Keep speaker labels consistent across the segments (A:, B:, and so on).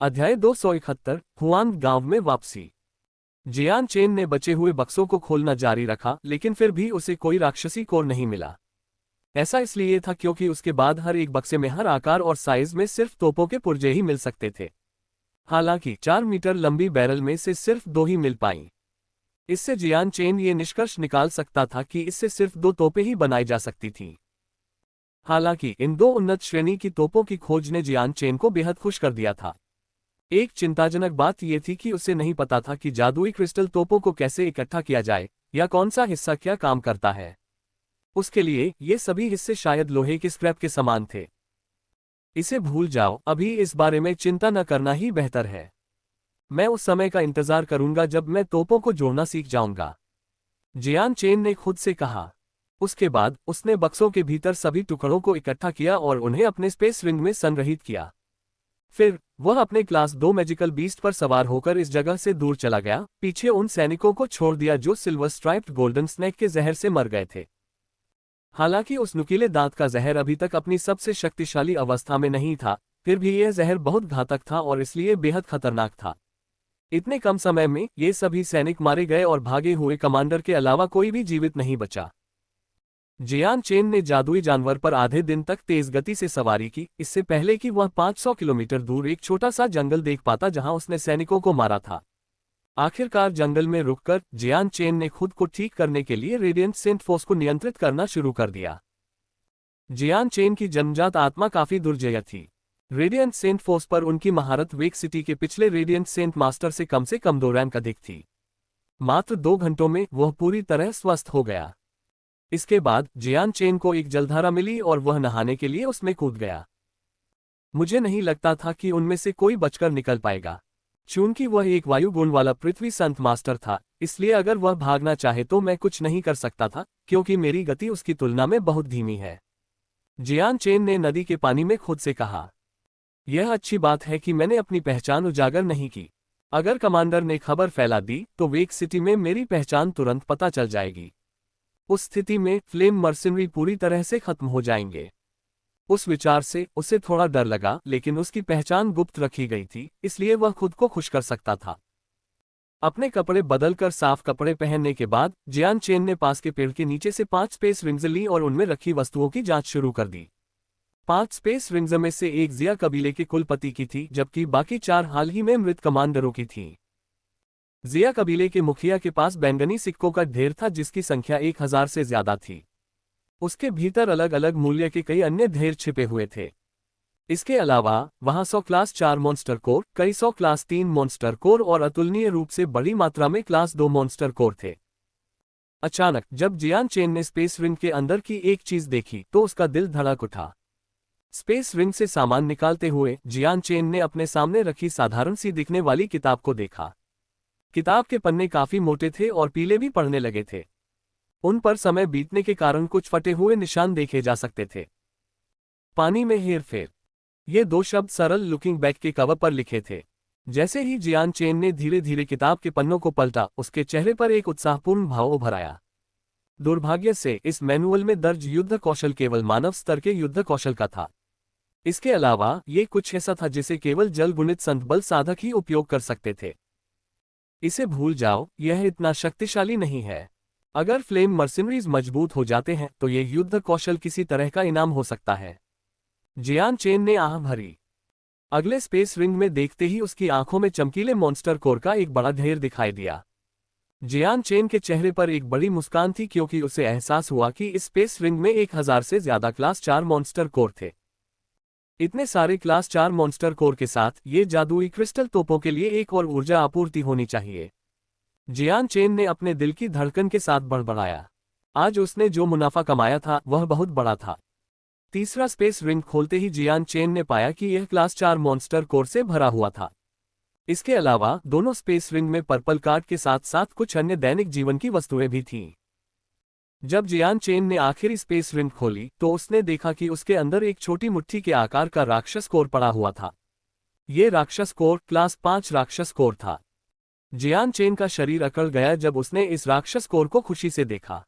A: अध्याय 271 हुआंग गांव में वापसी। जियान चेन ने बचे हुए बक्सों को खोलना जारी रखा, लेकिन फिर भी उसे कोई राक्षसी कोर नहीं मिला। ऐसा इसलिए था क्योंकि उसके बाद हर एक बक्से में हर आकार और साइज में सिर्फ तोपों के पुर्जे ही मिल सकते थे। हालांकि 4 मीटर लंबी बैरल में से सिर्फ 2 ही मिल पाईं। इससे जियान चेन ये निष्कर्ष निकाल सकता था कि इससे सिर्फ 2 तोपें ही बनाई जा सकती थीं। हालांकि इन 2 उन्नत श्रेणी की तोपों की खोज ने जियान चेन को बेहद खुश कर दिया था। एक चिंताजनक बात यह थी कि उसे नहीं पता था कि जादुई क्रिस्टल तोपों को कैसे इकट्ठा किया जाए या कौन सा हिस्सा क्या काम करता है। उसके लिए ये सभी हिस्से शायद लोहे के स्क्रैप के समान थे। इसे भूल जाओ, अभी इस बारे में चिंता न करना ही बेहतर है। मैं उस समय का इंतजार करूंगा जब मैं तोपों को जोड़ना सीख जाऊंगा, जियान चेन ने खुद से कहा। उसके बाद उसने बक्सों के भीतर सभी टुकड़ों को इकट्ठा किया और उन्हें अपने स्पेस रिंग में संग्रहित किया। फिर वह अपने क्लास 2 मैजिकल बीस्ट पर सवार होकर इस जगह से दूर चला गया, पीछे उन सैनिकों को छोड़ दिया जो सिल्वर स्ट्राइप्ड गोल्डन स्नेक के जहर से मर गए थे। हालांकि उस नुकीले दांत का जहर अभी तक अपनी सबसे शक्तिशाली अवस्था में नहीं था, फिर भी यह जहर बहुत घातक था और इसलिए बेहद खतरनाक था। इतने कम समय में ये सभी सैनिक मारे गए और भागे हुए कमांडर के अलावा कोई भी जीवित नहीं बचा। जियान चेन ने जादुई जानवर पर आधे दिन तक तेज गति से सवारी की, इससे पहले कि वह 500 किलोमीटर दूर एक छोटा सा जंगल देख पाता जहां उसने सैनिकों को मारा था। आखिरकार जंगल में रुककर जियान चेन ने खुद को ठीक करने के लिए रेडियंट सेंट फोर्स को नियंत्रित करना शुरू कर दिया। जियान चेन की जन्मजात आत्मा काफी दुर्जय थी। रेडियंट सेंट फोर्स पर उनकी महारत वेक सिटी के पिछले रेडियंट सेंट मास्टर से कम 2 रैंक अधिक थी। मात्र 2 घंटों में वह पूरी तरह स्वस्थ हो गया। इसके बाद जियान चेन को एक जलधारा मिली और वह नहाने के लिए उसमें कूद गया। मुझे नहीं लगता था कि उनमें से कोई बचकर निकल पाएगा। चूंकि वह एक वायु गुण वाला पृथ्वी संत मास्टर था, इसलिए अगर वह भागना चाहे तो मैं कुछ नहीं कर सकता था, क्योंकि मेरी गति उसकी तुलना में बहुत धीमी है। जियान चेन ने नदी के पानी में खुद से कहा। यह अच्छी बात है कि मैंने अपनी पहचान उजागर नहीं की। अगर कमांडर ने खबर फैला दी तो वेक सिटी में मेरी पहचान तुरंत पता चल जाएगी। उस स्थिति में फ्लेम मर्सिनरी पूरी तरह से खत्म हो जाएंगे। उस विचार से उसे थोड़ा डर लगा, लेकिन उसकी पहचान गुप्त रखी गई थी, इसलिए वह खुद को खुश कर सकता था। अपने कपड़े बदलकर साफ कपड़े पहनने के बाद जियान चेन ने पास के पेड़ के नीचे से 5 स्पेस रिंग्स ली और उनमें रखी वस्तुओं की जांच शुरू कर दी। 5 स्पेस रिंग्स में से एक जिया कबीले के कुलपति की थी, जबकि बाकी 4 हाल ही में मृत कमांडरों की थीं। जिया कबीले के मुखिया के पास बैंगनी सिक्कों का ढेर था जिसकी संख्या 1000 से ज्यादा थी। उसके भीतर अलग अलग मूल्य के कई अन्य ढेर छिपे हुए थे। इसके अलावा वहां 100 क्लास 4 मॉन्स्टर कोर, कई 100 क्लास 3 मॉन्स्टर कोर और अतुलनीय रूप से बड़ी मात्रा में क्लास 2 मॉन्स्टर कोर थे। अचानक जब जियान चेन ने स्पेस रिंग के अंदर की एक चीज देखी तो उसका दिल धड़क उठा। स्पेस रिंग से सामान निकालते हुए जियान चेन ने अपने सामने रखी साधारण सी दिखने वाली किताब को देखा। किताब के पन्ने काफी मोटे थे और पीले भी पड़ने लगे थे। उन पर समय बीतने के कारण कुछ फटे हुए निशान देखे जा सकते थे। पानी में हेरफेर, ये 2 शब्द सरल लुकिंग बैक के कवर पर लिखे थे। जैसे ही जियान चेन ने धीरे धीरे किताब के पन्नों को पलटा, उसके चेहरे पर एक उत्साहपूर्ण भाव उभर आया। दुर्भाग्य से इस मैनुअल में दर्ज युद्ध कौशल केवल मानव स्तर के युद्ध कौशल का था। इसके अलावा ये कुछ ऐसा था जिसे केवल जल गुणित संत बल साधक ही उपयोग कर सकते थे। इसे भूल जाओ, यह इतना शक्तिशाली नहीं है। अगर फ्लेम मर्सिनरीज मजबूत हो जाते हैं तो यह युद्ध कौशल किसी तरह का इनाम हो सकता है। जियान चेन ने आह भरी। अगले स्पेस रिंग में देखते ही उसकी आंखों में चमकीले मॉन्स्टर कोर का एक बड़ा ढेर दिखाई दिया। जियान चेन के चेहरे पर एक बड़ी मुस्कान थी, क्योंकि उसे एहसास हुआ कि इस स्पेस रिंग में 1000 से ज्यादा क्लास 4 मॉन्स्टर कोर थे। इतने सारे क्लास 4 मॉन्स्टर कोर के साथ ये जादुई क्रिस्टल तोपों के लिए एक और ऊर्जा आपूर्ति होनी चाहिए। जियान चेन ने अपने दिल की धड़कन के साथ बड़बड़ाया। आज उसने जो मुनाफा कमाया था वह बहुत बड़ा था। तीसरा स्पेस रिंग खोलते ही जियान चेन ने पाया कि यह क्लास 4 मॉन्स्टर कोर से भरा हुआ था। इसके अलावा दोनों स्पेस रिंग में पर्पल कार्ड के साथ साथ कुछ अन्य दैनिक जीवन की वस्तुएं भी थीं। जब जियान चेन ने आखिरी स्पेस रिंग खोली तो उसने देखा कि उसके अंदर एक छोटी मुट्ठी के आकार का राक्षस कोर पड़ा हुआ था। ये राक्षस कोर क्लास 5 राक्षस कोर था। जियान चेन का शरीर अकड़ गया जब उसने इस राक्षस कोर को खुशी से देखा।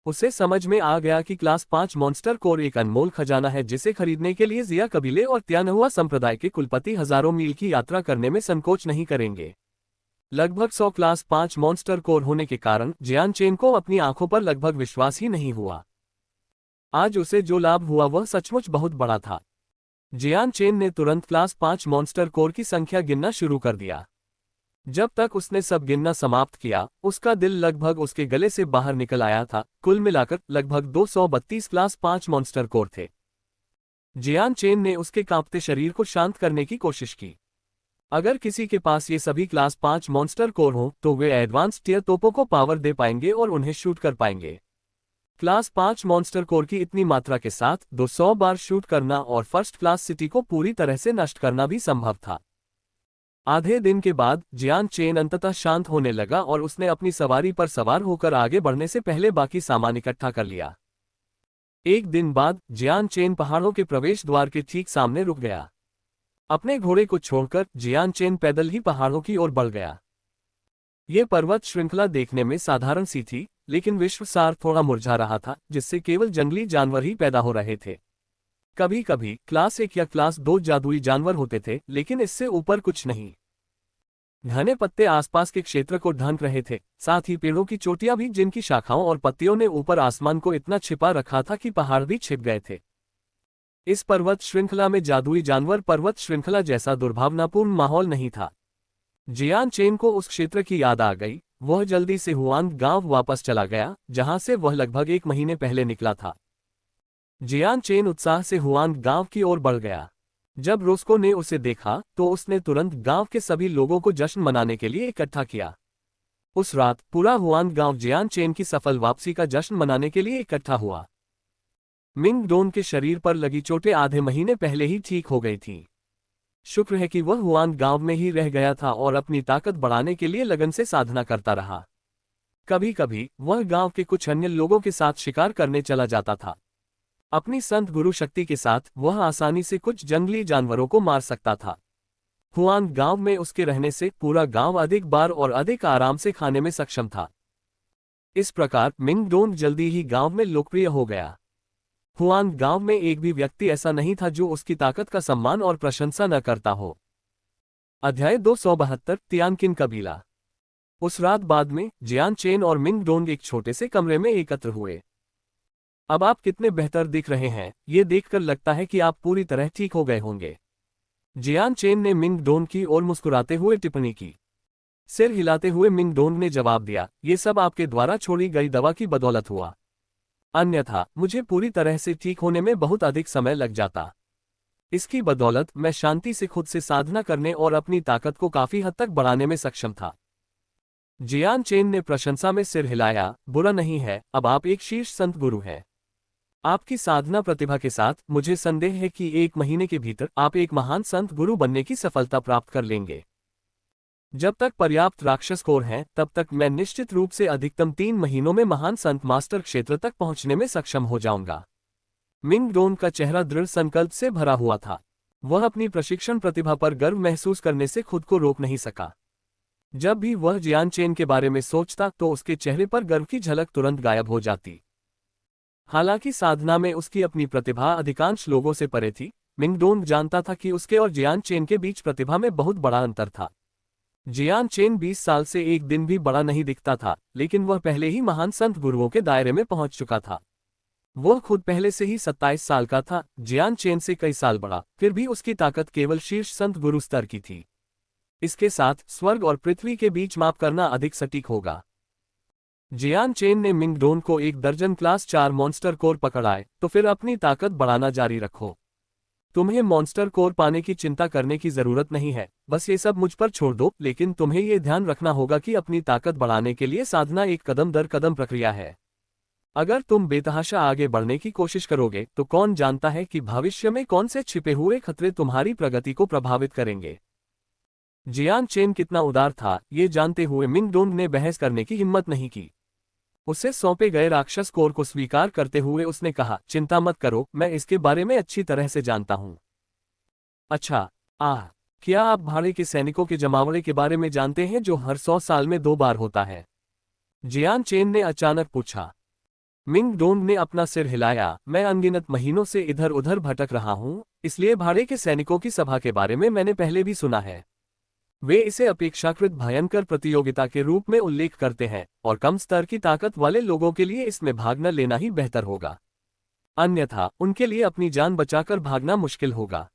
A: उसे समझ में आ गया कि क्लास 5 मॉन्स्टर कोर एक अनमोल खजाना है जिसे खरीदने के लिए जिया कबीले और त्यानहुआ संप्रदाय के कुलपति हजारों मील की यात्रा करने में संकोच नहीं करेंगे। लगभग 100 क्लास 5 मॉन्स्टर कोर होने के कारण जियान चेन को अपनी आंखों पर लगभग विश्वास ही नहीं हुआ। आज उसे जो लाभ हुआ वह सचमुच बहुत बड़ा था। जियान चेन ने तुरंत क्लास 5 मॉन्स्टर कोर की संख्या गिनना शुरू कर दिया। जब तक उसने सब गिनना समाप्त किया, उसका दिल लगभग उसके गले से बाहर निकल आया था। कुल मिलाकर लगभग 232 क्लास 5 मॉन्स्टर कोर थे। जियान चेन ने उसके कांपते शरीर को शांत करने की कोशिश की। अगर किसी के पास ये सभी क्लास 5 मॉन्स्टर कोर हों तो वे एडवांस टियर तोपों को पावर दे पाएंगे और उन्हें शूट कर पाएंगे। क्लास 5 मॉन्स्टर कोर की इतनी मात्रा के साथ 200 बार शूट करना और फर्स्ट क्लास सिटी को पूरी तरह से नष्ट करना भी संभव था। आधे दिन के बाद जियान चेन अंततः शांत होने लगा और उसने अपनी सवारी पर सवार होकर आगे बढ़ने से पहले बाकी सामान इकट्ठा कर लिया। एक दिन बाद जियान चेन पहाड़ों के प्रवेश द्वार के ठीक सामने रुक गया। अपने घोड़े को छोड़कर जियान चेन पैदल ही पहाड़ों की ओर बढ़ गया। ये पर्वत श्रृंखला देखने में साधारण सी थी, लेकिन विश्व सार थोड़ा मुरझा रहा था, जिससे केवल जंगली जानवर ही पैदा हो रहे थे। कभी कभी क्लास 1 या क्लास 2 जादुई जानवर होते थे, लेकिन इससे ऊपर कुछ नहीं। घने पत्ते आसपास के क्षेत्र को ढांक रहे थे, साथ ही पेड़ों की चोटियां भी, जिनकी शाखाओं और पत्तियों ने ऊपर आसमान को इतना छिपा रखा था कि पहाड़ भी छिप गए थे। इस पर्वत श्रृंखला में जादुई जानवर पर्वत श्रृंखला जैसा दुर्भावनापूर्ण माहौल नहीं था। जियान चेन को उस क्षेत्र की याद आ गई। वह जल्दी से हुआंग गांव वापस चला गया, जहां से वह लगभग 1 महीने पहले निकला था। जियान चेन उत्साह से हुआंग गांव की ओर बढ़ गया। जब रोस्को ने उसे देखा तो उसने तुरंत गांव के सभी लोगों को जश्न मनाने के लिए इकट्ठा किया। उस रात पूरा हुआंग गांव जियान चेन की सफल वापसी का जश्न मनाने के लिए इकट्ठा हुआ। मिंग डोन के शरीर पर लगी चोटें आधे महीने पहले ही ठीक हो गई थीं। शुक्र है कि वह हुआंग गांव में ही रह गया था और अपनी ताकत बढ़ाने के लिए लगन से साधना करता रहा। कभी कभी वह गांव के कुछ अन्य लोगों के साथ शिकार करने चला जाता था। अपनी संत गुरु शक्ति के साथ वह आसानी से कुछ जंगली जानवरों को मार सकता था। हुआंग गांव में उसके रहने से पूरा गांव अधिक बार और अधिक आराम से खाने में सक्षम था। इस प्रकार मिंग डोंग जल्दी ही गांव में लोकप्रिय हो गया। हुआंग गांव में एक भी व्यक्ति ऐसा नहीं था जो उसकी ताकत का सम्मान और प्रशंसा न करता हो। अध्याय 272 तियानकिन कबीला। उस रात बाद में जियान चेन और मिंग डोंग एक छोटे से कमरे में एकत्र हुए। अब आप कितने बेहतर दिख रहे हैं, ये देखकर लगता है कि आप पूरी तरह ठीक हो गए होंगे। जियान चेन ने मिंग डोंग की ओर मुस्कुराते हुए टिप्पणी की। सिर हिलाते हुए मिंग डोंग ने जवाब दिया, ये सब आपके द्वारा छोड़ी गई दवा की बदौलत हुआ। अन्यथा मुझे पूरी तरह से ठीक होने में बहुत अधिक समय लग जाता। इसकी बदौलत मैं शांति से खुद से साधना करने और अपनी ताकत को काफी हद तक बढ़ाने में सक्षम था। जियान चेन ने प्रशंसा में सिर हिलाया, बुरा नहीं है, अब आप एक शीर्ष संत गुरु हैं। आपकी साधना प्रतिभा के साथ मुझे संदेह है कि 1 महीने के भीतर आप एक महान संत गुरु बनने की सफलता प्राप्त कर लेंगे। जब तक पर्याप्त राक्षस कोर हैं, तब तक मैं निश्चित रूप से अधिकतम 3 महीनों में महान संत मास्टर क्षेत्र तक पहुंचने में सक्षम हो जाऊंगा। मिंग डोंग का चेहरा दृढ़ संकल्प से भरा हुआ था। वह अपनी प्रशिक्षण प्रतिभा पर गर्व महसूस करने से खुद को रोक नहीं सका। जब भी वह जियान चेन के बारे में सोचता तो उसके चेहरे पर गर्व की झलक तुरंत गायब हो जाती। हालांकि साधना में उसकी अपनी प्रतिभा अधिकांश लोगों से परे थी, मिंग डोंग जानता था कि उसके और जियान चेन के बीच प्रतिभा में बहुत बड़ा अंतर था। जियान चेन 20 साल से एक दिन भी बड़ा नहीं दिखता था, लेकिन वह पहले ही महान संत गुरुओं के दायरे में पहुंच चुका था। वह खुद पहले से ही 27 साल का था, जियान चेन से कई साल बड़ा, फिर भी उसकी ताकत केवल शीर्ष संत गुरु स्तर की थी। इसके साथ स्वर्ग और पृथ्वी के बीच माप करना अधिक सटीक होगा। जियान चेन ने मिंग डोंग को 1 दर्जन क्लास 4 मॉन्स्टर कोर पकड़ाए, तो फिर अपनी ताकत बढ़ाना जारी रखो। तुम्हें मॉन्स्टर कोर पाने की चिंता करने की जरूरत नहीं है, बस ये सब मुझ पर छोड़ दो। लेकिन तुम्हें ये ध्यान रखना होगा कि अपनी ताकत बढ़ाने के लिए साधना एक कदम दर कदम प्रक्रिया है। अगर तुम बेतहाशा आगे बढ़ने की कोशिश करोगे तो कौन जानता है कि भविष्य में कौन से छिपे हुए खतरे तुम्हारी प्रगति को प्रभावित करेंगे। जियान चेन कितना उदार था, ये जानते हुए मिंग डोंग ने बहस करने की हिम्मत नहीं की। उसे सौंपे गए राक्षस कोर को स्वीकार करते हुए उसने कहा, चिंता मत करो, मैं इसके बारे में अच्छी तरह से जानता हूं। अच्छा, क्या आप भाड़े के सैनिकों के जमावड़े के बारे में जानते हैं जो हर 100 साल में 2 बार होता है? जियान चेन ने अचानक पूछा। मिंग डोंग ने अपना सिर हिलाया। मैं अनगिनत महीनों से इधर उधर भटक रहा हूँ, इसलिए भाड़े के सैनिकों की सभा के बारे में मैंने पहले भी सुना है। वे इसे अपेक्षाकृत भयंकर प्रतियोगिता के रूप में उल्लेख करते हैं और कम स्तर की ताकत वाले लोगों के लिए इसमें भाग न लेना ही बेहतर होगा, अन्यथा उनके लिए अपनी जान बचाकर भागना मुश्किल होगा।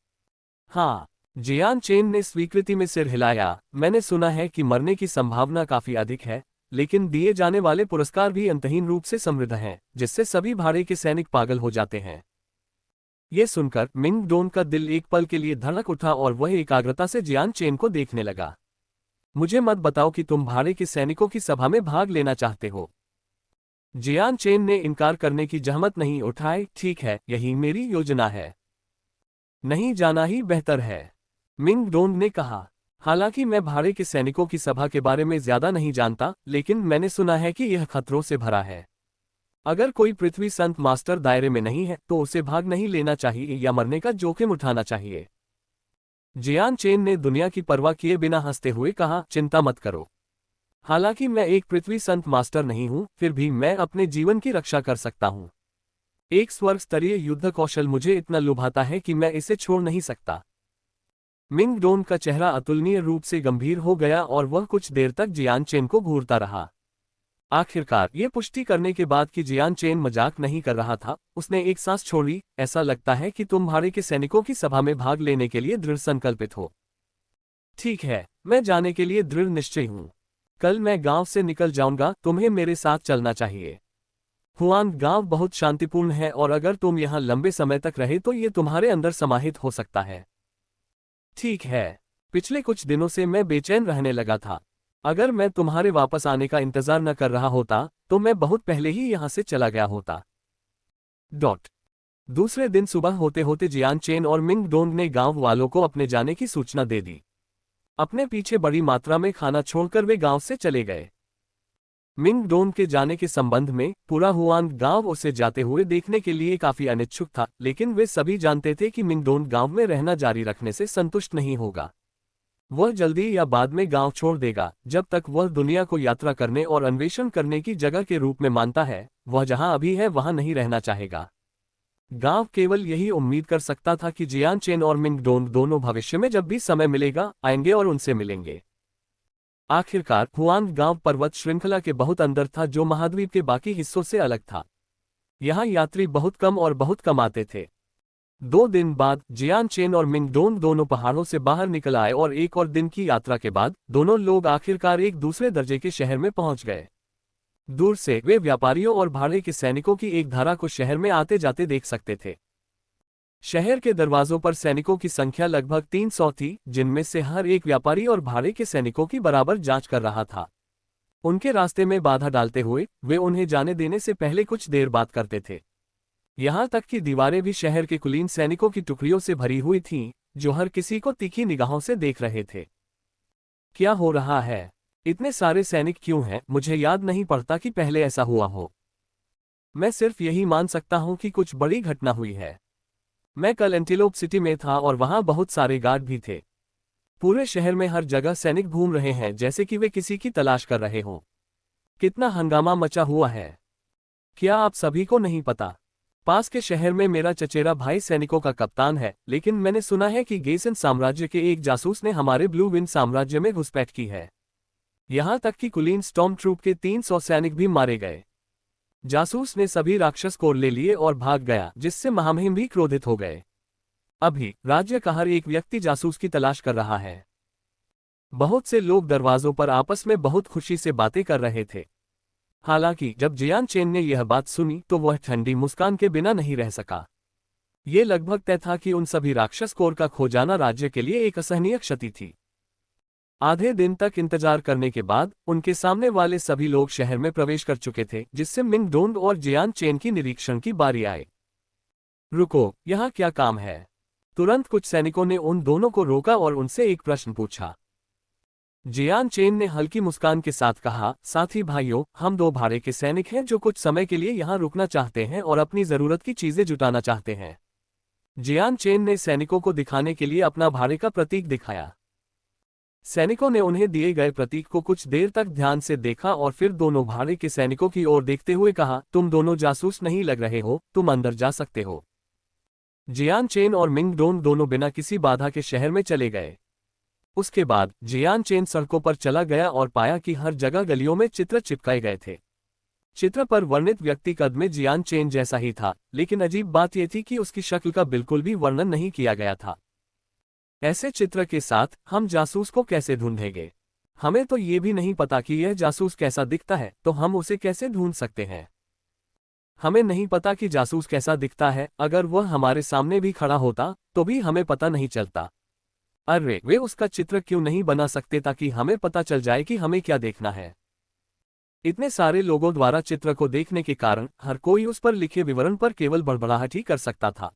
A: हाँ, जियान चेन ने स्वीकृति में सिर हिलाया। मैंने सुना है कि मरने की संभावना काफी अधिक है, लेकिन दिए जाने वाले पुरस्कार भी अंतहीन रूप से समृद्ध हैं, जिससे सभी भाड़े के सैनिक पागल हो जाते हैं। ये सुनकर मिंग डोन का दिल एक पल के लिए धड़क उठा और वह एकाग्रता से जियान चेन को देखने लगा। मुझे मत बताओ कि तुम भाड़े के सैनिकों की सभा में भाग लेना चाहते हो। जियान चेन ने इनकार करने की जहमत नहीं उठाई। ठीक है, यही मेरी योजना है। नहीं जाना ही बेहतर है, मिंग डोंग ने कहा। हालांकि मैं भाड़े के सैनिकों की सभा के बारे में ज्यादा नहीं जानता, लेकिन मैंने सुना है कि यह खतरों से भरा है। अगर कोई पृथ्वी संत मास्टर दायरे में नहीं है तो उसे भाग नहीं लेना चाहिए या मरने का जोखिम उठाना चाहिए। जियान चेन ने दुनिया की परवाह किए बिना हंसते हुए कहा, चिंता मत करो। हालांकि मैं एक पृथ्वी संत मास्टर नहीं हूं, फिर भी मैं अपने जीवन की रक्षा कर सकता हूं। एक स्वर्ग स्तरीय युद्ध कौशल मुझे इतना लुभाता है कि मैं इसे छोड़ नहीं सकता। मिंग डोन का चेहरा अतुलनीय रूप से गंभीर हो गया और वह कुछ देर तक जियान चेन को घूरता रहा। आखिरकार ये पुष्टि करने के बाद कि जियान चेन मजाक नहीं कर रहा था, उसने एक सांस छोड़ी। ऐसा लगता है कि तुम भाड़े के सैनिकों की सभा में भाग लेने के लिए दृढ़ संकल्पित हो। ठीक है, मैं जाने के लिए दृढ़ निश्चय हूं। कल मैं गांव से निकल जाऊंगा, तुम्हें मेरे साथ चलना चाहिए। हुआन गांव बहुत शांतिपूर्ण है और अगर तुम यहां लंबे समय तक रहे तो ये तुम्हारे अंदर समाहित हो सकता है। ठीक है, पिछले कुछ दिनों से मैं बेचैन रहने लगा था। अगर मैं तुम्हारे वापस आने का इंतजार न कर रहा होता तो मैं बहुत पहले ही यहां से चला गया होता। दूसरे दिन सुबह होते होते जियान चेन और मिंग डोंग ने गांव वालों को अपने जाने की सूचना दे दी। अपने पीछे बड़ी मात्रा में खाना छोड़कर वे गांव से चले गए। मिंग डोंग के जाने के संबंध में पूरा हुआन गांव उसे जाते हुए देखने के लिए काफी अनिच्छुक था, लेकिन वे सभी जानते थे कि मिंग डोंग गांव में रहना जारी रखने से संतुष्ट नहीं होगा। वह जल्दी या बाद में गांव छोड़ देगा। जब तक वह दुनिया को यात्रा करने और अन्वेषण करने की जगह के रूप में मानता है, वह जहां अभी है वहां नहीं रहना चाहेगा। गांव केवल यही उम्मीद कर सकता था कि जियान चेन और मिंग डोंग दोनों भविष्य में जब भी समय मिलेगा आएंगे और उनसे मिलेंगे। आखिरकार हुआन गांव पर्वत श्रृंखला के बहुत अंदर था, जो महाद्वीप के बाकी हिस्सों से अलग था। यहाँ यात्री बहुत कम और बहुत कम आते थे। 2 दिन बाद जियान चेन और मिंग डोंग दोनों पहाड़ों से बाहर निकल आए और एक और दिन की यात्रा के बाद दोनों लोग आखिरकार एक दूसरे दर्जे के शहर में पहुंच गए। दूर से वे व्यापारियों और भाड़े के सैनिकों की एक धारा को शहर में आते जाते देख सकते थे। शहर के दरवाजों पर सैनिकों की संख्या लगभग 300 थी, जिनमें से हर एक व्यापारी और भाड़े के सैनिकों की बराबर जांच कर रहा था। उनके रास्ते में बाधा डालते हुए वे उन्हें जाने देने से पहले कुछ देर बात करते थे। यहां तक कि दीवारें भी शहर के कुलीन सैनिकों की टुकड़ियों से भरी हुई थीं, जो हर किसी को तीखी निगाहों से देख रहे थे। क्या हो रहा है? इतने सारे सैनिक क्यों हैं? मुझे याद नहीं पड़ता कि पहले ऐसा हुआ हो। मैं सिर्फ यही मान सकता हूं कि कुछ बड़ी घटना हुई है। मैं कल एंटीलोप सिटी में था और वहां बहुत सारे गार्ड भी थे। पूरे शहर में हर जगह सैनिक घूम रहे हैं, जैसे कि वे किसी की तलाश कर रहे हों। कितना हंगामा मचा हुआ है। क्या आप सभी को नहीं पता? पास के शहर में मेरा चचेरा भाई सैनिकों का कप्तान है, लेकिन मैंने सुना है कि गेसन साम्राज्य के एक जासूस ने हमारे ब्लू विंड साम्राज्य में घुसपैठ की है। यहां तक कि कुलीन स्टॉर्म ट्रूप के 300 सैनिक भी मारे गए। जासूस ने सभी राक्षस कोर ले लिए और भाग गया, जिससे महामहिम भी क्रोधित हो गए। अभी राज्य का हर एक व्यक्ति जासूस की तलाश कर रहा है। बहुत से लोग दरवाजों पर आपस में बहुत खुशी से बातें कर रहे थे। हालांकि जब जियान चेन ने यह बात सुनी तो वह ठंडी मुस्कान के बिना नहीं रह सका। ये लगभग तय था कि उन सभी राक्षस कोर का खो जाना राज्य के लिए एक असहनीय क्षति थी। आधे दिन तक इंतजार करने के बाद उनके सामने वाले सभी लोग शहर में प्रवेश कर चुके थे, जिससे मिंग डोंग और जियान चेन की निरीक्षण की बारी आई। रुको, यहाँ क्या काम है? तुरंत कुछ सैनिकों ने उन दोनों को रोका और उनसे एक प्रश्न पूछा। जियान चेन ने हल्की मुस्कान के साथ कहा, साथी भाइयों, हम 2 भाड़े के सैनिक हैं जो कुछ समय के लिए यहाँ रुकना चाहते हैं और अपनी जरूरत की चीजें जुटाना चाहते हैं। जियान चेन ने सैनिकों को दिखाने के लिए अपना भाड़े का प्रतीक दिखाया। सैनिकों ने उन्हें दिए गए प्रतीक को कुछ देर तक ध्यान से देखा और फिर दोनों भाड़े के सैनिकों की ओर देखते हुए कहा, तुम दोनों जासूस नहीं लग रहे हो, तुम अंदर जा सकते हो। जियान चेन और मिंग डोंग दोनों बिना किसी बाधा के शहर में चले गए। उसके बाद जियान चेन सड़कों पर चला गया और पाया कि हर जगह गलियों में चित्र चिपकाए गए थे। चित्र पर वर्णित व्यक्ति कद में जियान चेन जैसा ही था, लेकिन अजीब बात यह थी कि उसकी शक्ल का बिल्कुल भी वर्णन नहीं किया गया था। ऐसे चित्र के साथ हम जासूस को कैसे ढूंढेंगे? हमें तो ये भी नहीं पता कि यह जासूस कैसा दिखता है, तो हम उसे कैसे ढूंढ सकते हैं? हमें नहीं पता कि जासूस कैसा दिखता है। अगर वह हमारे सामने भी खड़ा होता तो भी हमें पता नहीं चलता। अरे वे उसका चित्र क्यों नहीं बना सकते ताकि हमें पता चल जाए कि हमें क्या देखना है? इतने सारे लोगों द्वारा चित्र को देखने के कारण हर कोई उस पर लिखे विवरण पर केवल बड़बड़ाहट ही कर सकता था।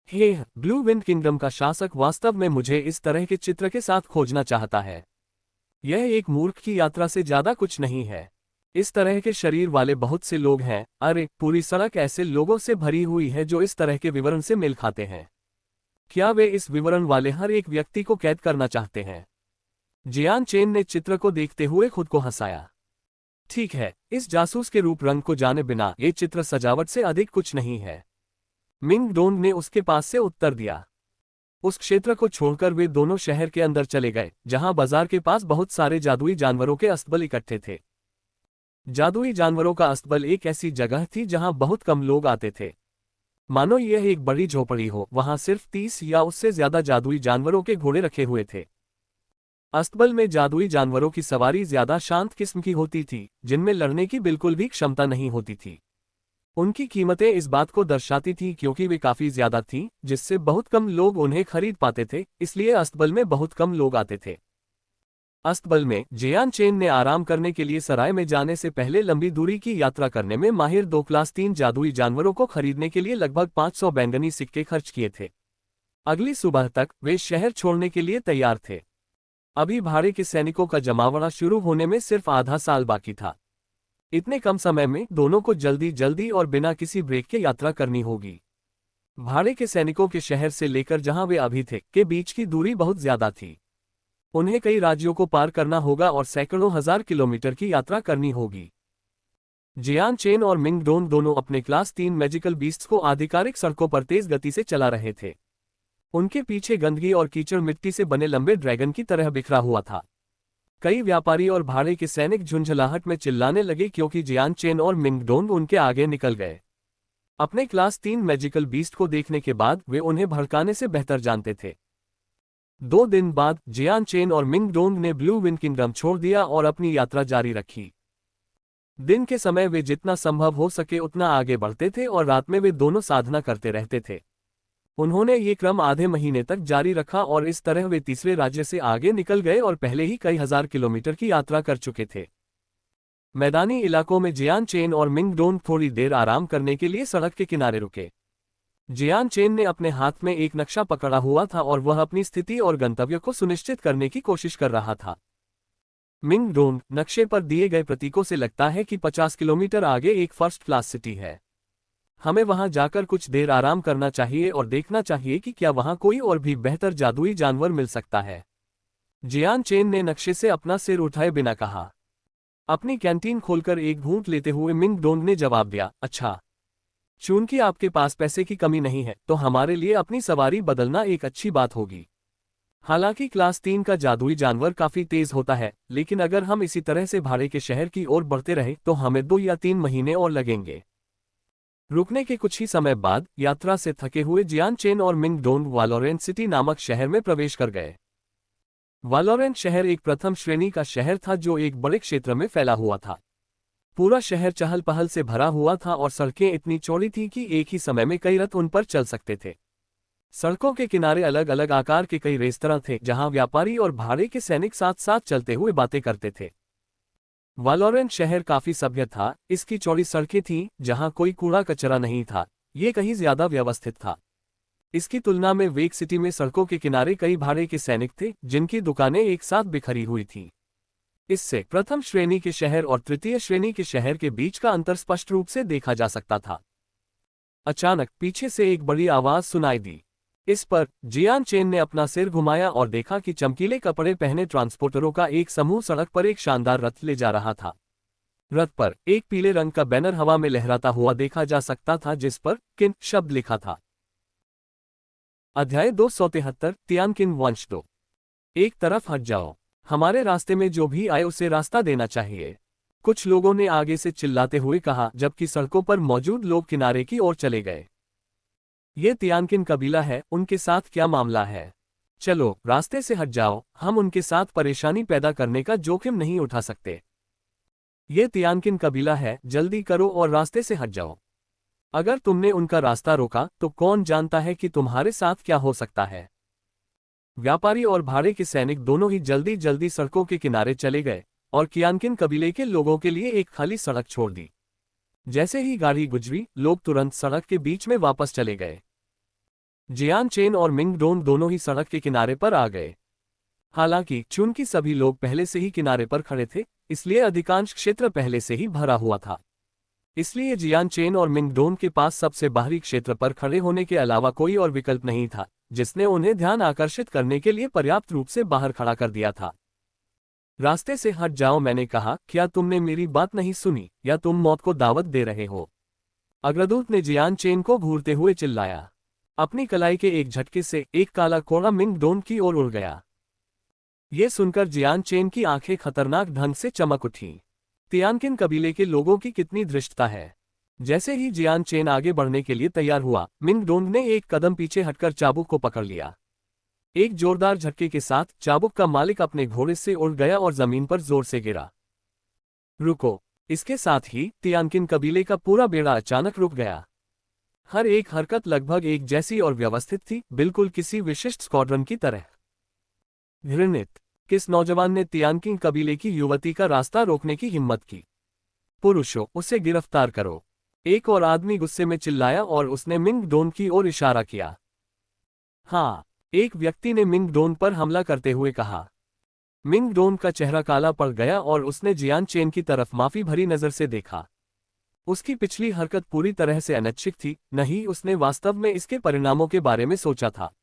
A: हे, ब्लू विंड किंगडम का शासक वास्तव में मुझे इस तरह के चित्र के साथ खोजना चाहता है। यह एक मूर्ख की यात्रा से ज्यादा कुछ नहीं है। इस तरह के शरीर वाले बहुत से लोग हैं। अरे, पूरी सड़क ऐसे लोगों से भरी हुई है जो इस तरह के विवरण से मेल खाते हैं। क्या वे इस विवरण वाले हर एक व्यक्ति को कैद करना चाहते हैं? जियान चेन ने चित्र को देखते हुए खुद को हंसाया। ठीक है, इस जासूस के रूप रंग को जाने बिना ये चित्र सजावट से अधिक कुछ नहीं है। मिंग डोंग ने उसके पास से उत्तर दिया। उस क्षेत्र को छोड़कर वे दोनों शहर के अंदर चले गए, जहां बाजार के पास बहुत सारे जादुई जानवरों के अस्तबल इकट्ठे थे। जादुई जानवरों का अस्तबल एक ऐसी जगह थी जहां बहुत कम लोग आते थे। मानो यह एक बड़ी झोपड़ी हो। वहां सिर्फ 30 या उससे ज्यादा जादुई जानवरों के घोड़े रखे हुए थे। अस्तबल में जादुई जानवरों की सवारी ज्यादा शांत किस्म की होती थी, जिनमें लड़ने की बिल्कुल भी क्षमता नहीं होती थी। उनकी कीमतें इस बात को दर्शाती थीं क्योंकि वे काफी ज्यादा थीं, जिससे बहुत कम लोग उन्हें खरीद पाते थे, इसलिए अस्तबल में बहुत कम लोग आते थे। अस्तबल में जियान चेन ने आराम करने के लिए सराय में जाने से पहले लंबी दूरी की यात्रा करने में माहिर 2 क्लास 3 जादुई जानवरों को खरीदने के लिए लगभग 500 बैंगनी सिक्के खर्च किए थे। अगली सुबह तक वे शहर छोड़ने के लिए तैयार थे। अभी भाड़े के सैनिकों का जमावड़ा शुरू होने में सिर्फ आधा साल बाकी था। इतने कम समय में दोनों को जल्दी जल्दी और बिना किसी ब्रेक के यात्रा करनी होगी। भाड़े के सैनिकों के शहर से लेकर जहां वे अभी थे के बीच की दूरी बहुत ज्यादा थी। उन्हें कई राज्यों को पार करना होगा और सैकड़ों हजार किलोमीटर की यात्रा करनी होगी। जियान चेन और मिंग डोंग दोनों अपने क्लास 3 मैजिकल बीस्ट्स को आधिकारिक सड़कों पर तेज गति से चला रहे थे। उनके पीछे गंदगी और कीचड़ मिट्टी से बने लंबे ड्रैगन की तरह बिखरा हुआ था। कई व्यापारी और भाड़े के सैनिक झुंझलाहट में चिल्लाने लगे क्योंकि जियान चेन और मिंग डोंग उनके आगे निकल गए। अपने क्लास 3 मैजिकल बीस्ट को देखने के बाद वे उन्हें भड़काने से बेहतर जानते थे। 2 दिन बाद जियान चेन और मिंग डोंग ने ब्लू विंड किंगडम छोड़ दिया और अपनी यात्रा जारी रखी। दिन के समय वे जितना संभव हो सके उतना आगे बढ़ते थे और रात में वे दोनों साधना करते रहते थे। उन्होंने ये क्रम आधे महीने तक जारी रखा और इस तरह वे तीसरे राज्य से आगे निकल गए और पहले ही कई हजार किलोमीटर की यात्रा कर चुके थे। मैदानी इलाकों में जियान चेन और मिंग डोंग थोड़ी देर आराम करने के लिए सड़क के किनारे रुके। जियान चेन ने अपने हाथ में एक नक्शा पकड़ा हुआ था और वह अपनी स्थिति और गंतव्य को सुनिश्चित करने की कोशिश कर रहा था। मिंग डोंग, नक्शे पर दिए गए प्रतीकों से लगता है कि 50 किलोमीटर आगे एक फर्स्ट क्लास सिटी है। हमें वहां जाकर कुछ देर आराम करना चाहिए और देखना चाहिए कि क्या वहां कोई और भी बेहतर जादुई जानवर मिल सकता है। जियान चेन ने नक्शे से अपना सिर उठाए बिना कहा। अपनी कैंटीन खोलकर एक घूंट लेते हुए मिंग डोंग ने जवाब दिया, अच्छा, चूंकि आपके पास पैसे की कमी नहीं है तो हमारे लिए अपनी सवारी बदलना एक अच्छी बात होगी। हालांकि क्लास 3 का जादुई जानवर काफी तेज होता है, लेकिन अगर हम इसी तरह से भाड़े के शहर की ओर बढ़ते रहे तो हमें 2 या 3 महीने और लगेंगे। रुकने के कुछ ही समय बाद यात्रा से थके हुए जियान चेन और मिंग डोंग वालोरेंट सिटी नामक शहर में प्रवेश कर गए। वालोरेंट शहर एक प्रथम श्रेणी का शहर था जो एक बड़े क्षेत्र में फैला हुआ था। पूरा शहर चहल पहल से भरा हुआ था और सड़कें इतनी चौड़ी थीं कि एक ही समय में कई रथ उन पर चल सकते थे। सड़कों के किनारे अलग अलग आकार के कई रेस्तरां थे जहां व्यापारी और भाड़े के सैनिक साथ साथ चलते हुए बातें करते थे। वालोरेंट शहर काफी सभ्य था। इसकी चौड़ी सड़कें थीं जहां कोई कूड़ा कचरा नहीं था। ये कहीं ज्यादा व्यवस्थित था। इसकी तुलना में वेक सिटी में सड़कों के किनारे कई भाड़े के सैनिक थे जिनकी दुकानें एक साथ बिखरी हुई थीं। इससे प्रथम श्रेणी के शहर और तृतीय श्रेणी के शहर के बीच का अंतर स्पष्ट रूप से देखा जा सकता था। अचानक पीछे से एक बड़ी आवाज सुनाई दी। इस पर जियान चेन ने अपना सिर घुमाया और देखा कि चमकीले कपड़े पहने ट्रांसपोर्टरों का एक समूह सड़क पर एक शानदार रथ ले जा रहा था। रथ पर एक पीले रंग का बैनर हवा में लहराता हुआ देखा जा सकता था जिस पर किन शब्द लिखा था। अध्याय 273 तियानकिन वंश 2। एक तरफ हट जाओ, हमारे रास्ते में जो भी आए उसे रास्ता देना चाहिए, कुछ लोगों ने आगे से चिल्लाते हुए कहा, जबकि सड़कों पर मौजूद लोग किनारे की ओर चले गए। ये तियानकिन कबीला है, उनके साथ क्या मामला है? चलो रास्ते से हट जाओ, हम उनके साथ परेशानी पैदा करने का जोखिम नहीं उठा सकते। ये तियानकिन कबीला है, जल्दी करो और रास्ते से हट जाओ। अगर तुमने उनका रास्ता रोका तो कौन जानता है कि तुम्हारे साथ क्या हो सकता है। व्यापारी और भाड़े के सैनिक दोनों ही जल्दी जल्दी सड़कों के किनारे चले गए और तियानकिन कबीले के लोगों के लिए एक खाली सड़क छोड़ दी। जैसे ही गाड़ी गुजरी, लोग तुरंत सड़क के बीच में वापस चले गए। जियान चेन और मिंग डोन दोनों ही सड़क के किनारे पर आ गए। हालांकि चूंकि सभी लोग पहले से ही किनारे पर खड़े थे, इसलिए अधिकांश क्षेत्र पहले से ही भरा हुआ था। इसलिए जियान चेन और मिंग डोन के पास सबसे बाहरी क्षेत्र पर खड़े होने के अलावा कोई और विकल्प नहीं था, जिसने उन्हें ध्यान आकर्षित करने के लिए पर्याप्त रूप से बाहर खड़ा कर दिया था। रास्ते से हट जाओ, मैंने कहा, क्या तुमने मेरी बात नहीं सुनी या तुम मौत को दावत दे रहे हो? अग्रदूत ने जियान चेन को घूरते हुए चिल्लाया। अपनी कलाई के एक झटके से एक काला कोड़ा मिंग डोन की ओर उड़ गया। ये सुनकर जियान चेन की आंखें खतरनाक ढंग से चमक उठीं। तियानकिन कबीले के लोगों की कितनी धृष्टता है। जैसे ही जियान चेन आगे बढ़ने के लिए तैयार हुआ, मिंग डोन ने एक कदम पीछे हटकर चाबुक को पकड़ लिया। एक जोरदार झटके के साथ चाबुक का मालिक अपने घोड़े से उड़ गया और जमीन पर जोर से गिरा। रुको! इसके साथ ही तियानकिन कबीले का पूरा बेड़ा अचानक रुक गया। हर एक हरकत लगभग एक जैसी और व्यवस्थित थी, बिल्कुल किसी विशिष्ट स्क्वाड्रन की तरह। घृणित! किस नौजवान ने तियानकिन कबीले की युवती का रास्ता रोकने की हिम्मत की? पुरुषों, उसे गिरफ्तार करो! एक और आदमी गुस्से में चिल्लाया और उसने मिंग डोन की ओर इशारा किया। हाँ, एक व्यक्ति ने मिंग डोन पर हमला करते हुए कहा। मिंग डोन का चेहरा काला पड़ गया और उसने जियान चेन की तरफ माफी भरी नजर से देखा। उसकी पिछली हरकत पूरी तरह से अनैच्छिक थी, नहीं उसने वास्तव में इसके परिणामों के बारे में सोचा था।